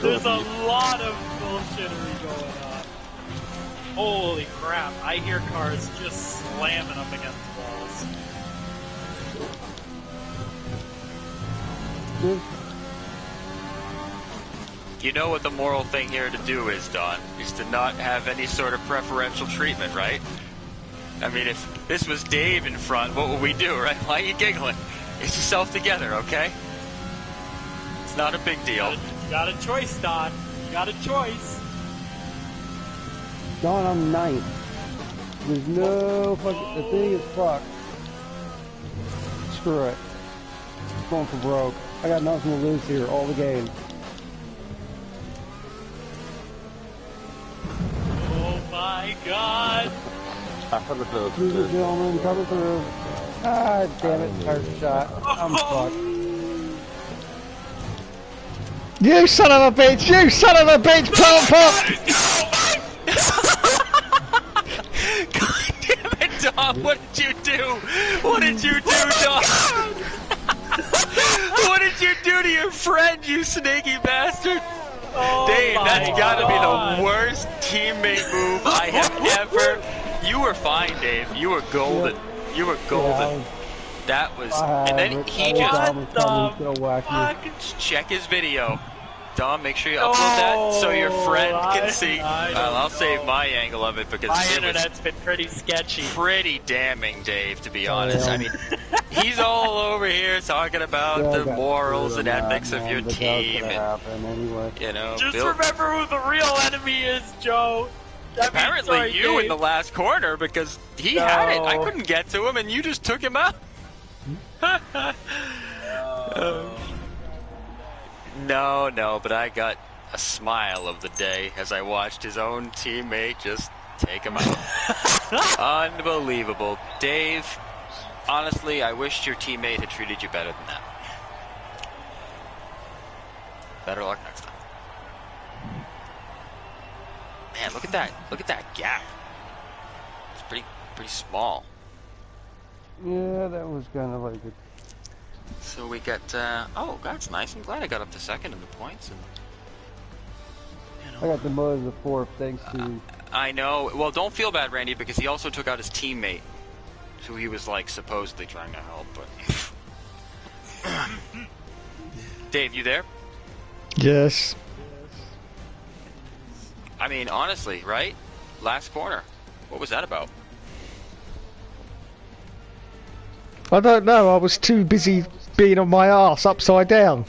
There's a lot of bullshittery going on. Holy crap, I hear cars just slamming up against walls. you know what the moral thing here to do is, Don, is to not have any sort of preferential treatment, right? I mean, if this was Dave in front, what would we do, right? Why are you giggling? Get yourself together, okay? It's not a big deal. You got a choice, Don. You got a choice. Don, I'm ninth. There's no fucking... The thing is fucked. Screw it. It's going for broke. I got nothing to lose here. All the game. Oh my god. Ladies and gentlemen, coming through. Ah, damn it. Hard shot. I'm fucked. You son of a bitch! You son of a bitch! Pump up! God damn it, Dom! What did you do? What did you do, Dom? What did you do to your friend, you sneaky bastard? Oh Dave, my that's gotta be God. the worst teammate move I have ever. You were fine, Dave. You were golden. You were golden. That was, and then he just check his video. Dom, make sure you upload that so your friend can see. Well, I'll save my angle of it because my internet's been pretty sketchy. Pretty damning, Dave, to be honest. I mean, he's all over here talking about the morals and ethics of your team. And, you know, just remember who the real enemy is, Joe. Apparently you in the last corner because he had it. I couldn't get to him and you just took him out. No, but I got a smile of the day as I watched his own teammate just take him out. Unbelievable. Dave, honestly, I wished your teammate had treated you better than that. Better luck next time. Man, look at that. Look at that gap. It's pretty small. Yeah, that was kind of like it. So we got, oh, that's nice. I'm glad I got up to second in the points. And, you know, I got the mud of the fourth thanks to... I know. Well, don't feel bad, Randy, because he also took out his teammate, who he was, like, supposedly trying to help, but... Dave, you there? Yes. I mean, honestly, right? Last corner. What was that about? I don't know, I was too busy being on my arse upside down.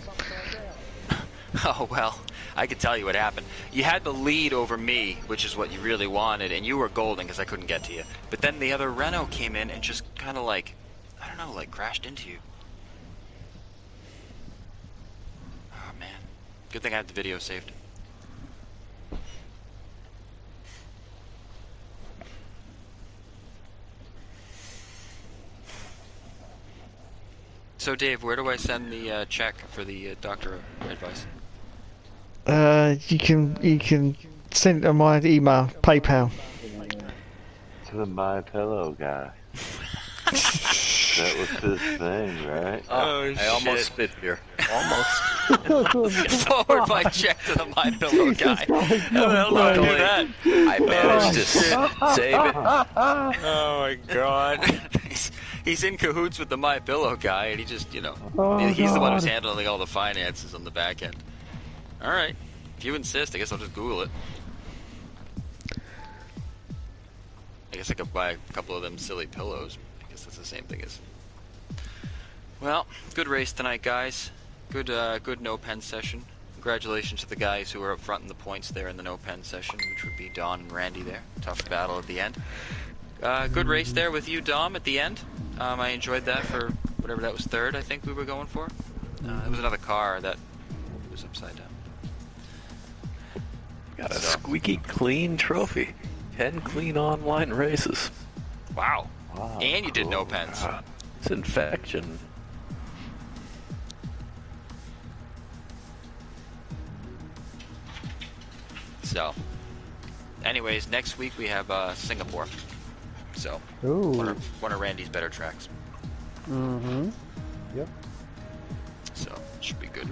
Oh, well, I can tell you what happened. You had the lead over me, which is what you really wanted, and you were golden because I couldn't get to you. But then the other Renault came in and just kind of like, I don't know, like crashed into you. Oh, man. Good thing I had the video saved. So, Dave, where do I send the check for the doctor advice? You can send it to my email, PayPal. To the My Pillow guy. That was his thing, right? Oh, I almost spit here. Almost. Forward my check to the My Pillow guy. How the hell do I do that? I managed to save it. Oh my God. He's in cahoots with the My Pillow guy, and he just, you know, he's the one who's handling all the finances on the back end. All right, if you insist, I guess I'll just Google it. I guess I could buy a couple of them silly pillows. I guess that's the same thing as. Well, good race tonight, guys. Good no pen session. Congratulations to the guys who were up front in the points there in the no pen session, which would be Don and Randy there. Tough battle at the end. Good race there with you, Dom, at the end. I enjoyed that for whatever that was, third, I think we were going for. It was another car that was upside down. Got a squeaky clean trophy. 10 clean online races. Wow. And you did no pens. It's infection. So, anyways, next week we have Singapore. So, one of Randy's better tracks. Mm-hmm. Yep. So, should be good.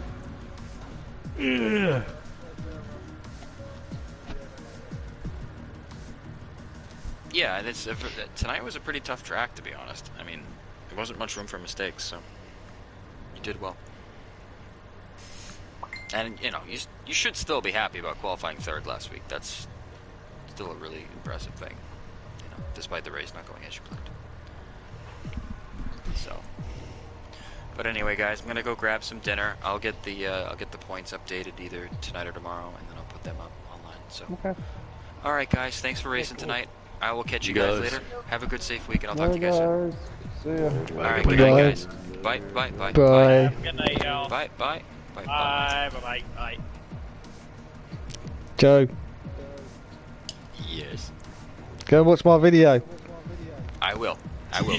Yeah. Yeah, and tonight was a pretty tough track, to be honest. I mean, there wasn't much room for mistakes, so you did well. And, you know, you should still be happy about qualifying third last week. That's still a really impressive thing, you know, despite the race not going as you planned. So, but anyway, guys, I'm gonna go grab some dinner. I'll get the points updated either tonight or tomorrow, and then I'll put them up online. So, okay. All right, guys, thanks for racing tonight. I will catch you guys later. Have a good, safe week, and I'll talk to you guys soon. See ya. All right, good night, guys. Bye. Bye. Good night, y'all. Bye. Bye. Joe, Yes. go and watch my video. I will,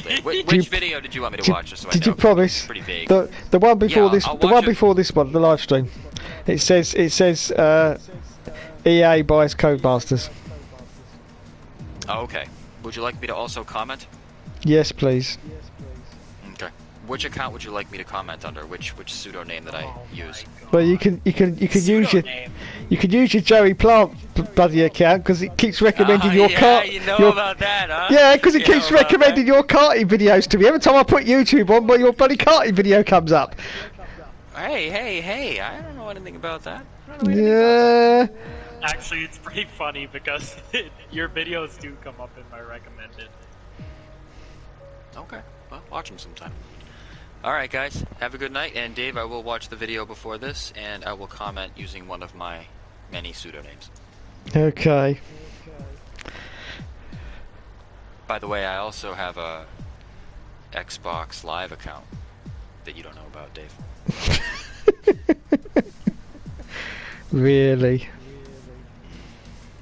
Dave. Which video did you want me to watch? Just so Did I know, you promise? It's pretty vague. The one before this, I'll the watch one it. before this one, the live stream. It says EA buys Codemasters. Oh, okay. Would you like me to also comment? Yes, please. Okay. Which account would you like me to comment under? Which pseudo name that I use? Well, you can use your Pseudo-name. you can use your Joey Plant bloody account because it keeps recommending your yeah, kart. you know your, about that, huh? Yeah, because it You know keeps about recommending that? your karting videos to me. Every time I put YouTube on, well, your bloody karting video comes up. Hey! I don't know anything about that. I don't know anything about that. Yeah. Actually, it's pretty funny because your videos do come up in my recommended. Okay, well, watch them sometime. Alright guys, have a good night, and Dave, I will watch the video before this, and I will comment using one of my many pseudonames. Okay. By the way, I also have a Xbox Live account that you don't know about, Dave. Really?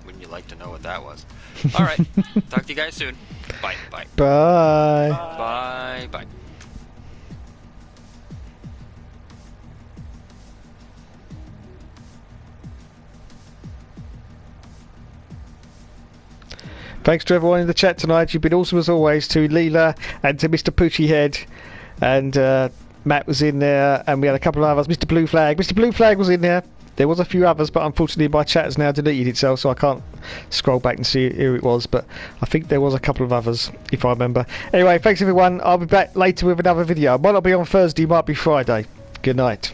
Wouldn't you like to know what that was? Alright, talk to you guys soon. Bye. Bye. Bye. Thanks to everyone in the chat tonight. You've been awesome as always. To Leela and to Mr. Poochie Head, and Matt was in there, and we had a couple of others. Mr. Blue Flag. Mr. Blue Flag was in there. There was a few others, but unfortunately my chat has now deleted itself, so I can't scroll back and see who it was. But I think there was a couple of others, if I remember. Anyway, thanks everyone. I'll be back later with another video. Might not be on Thursday, might be Friday. Good night.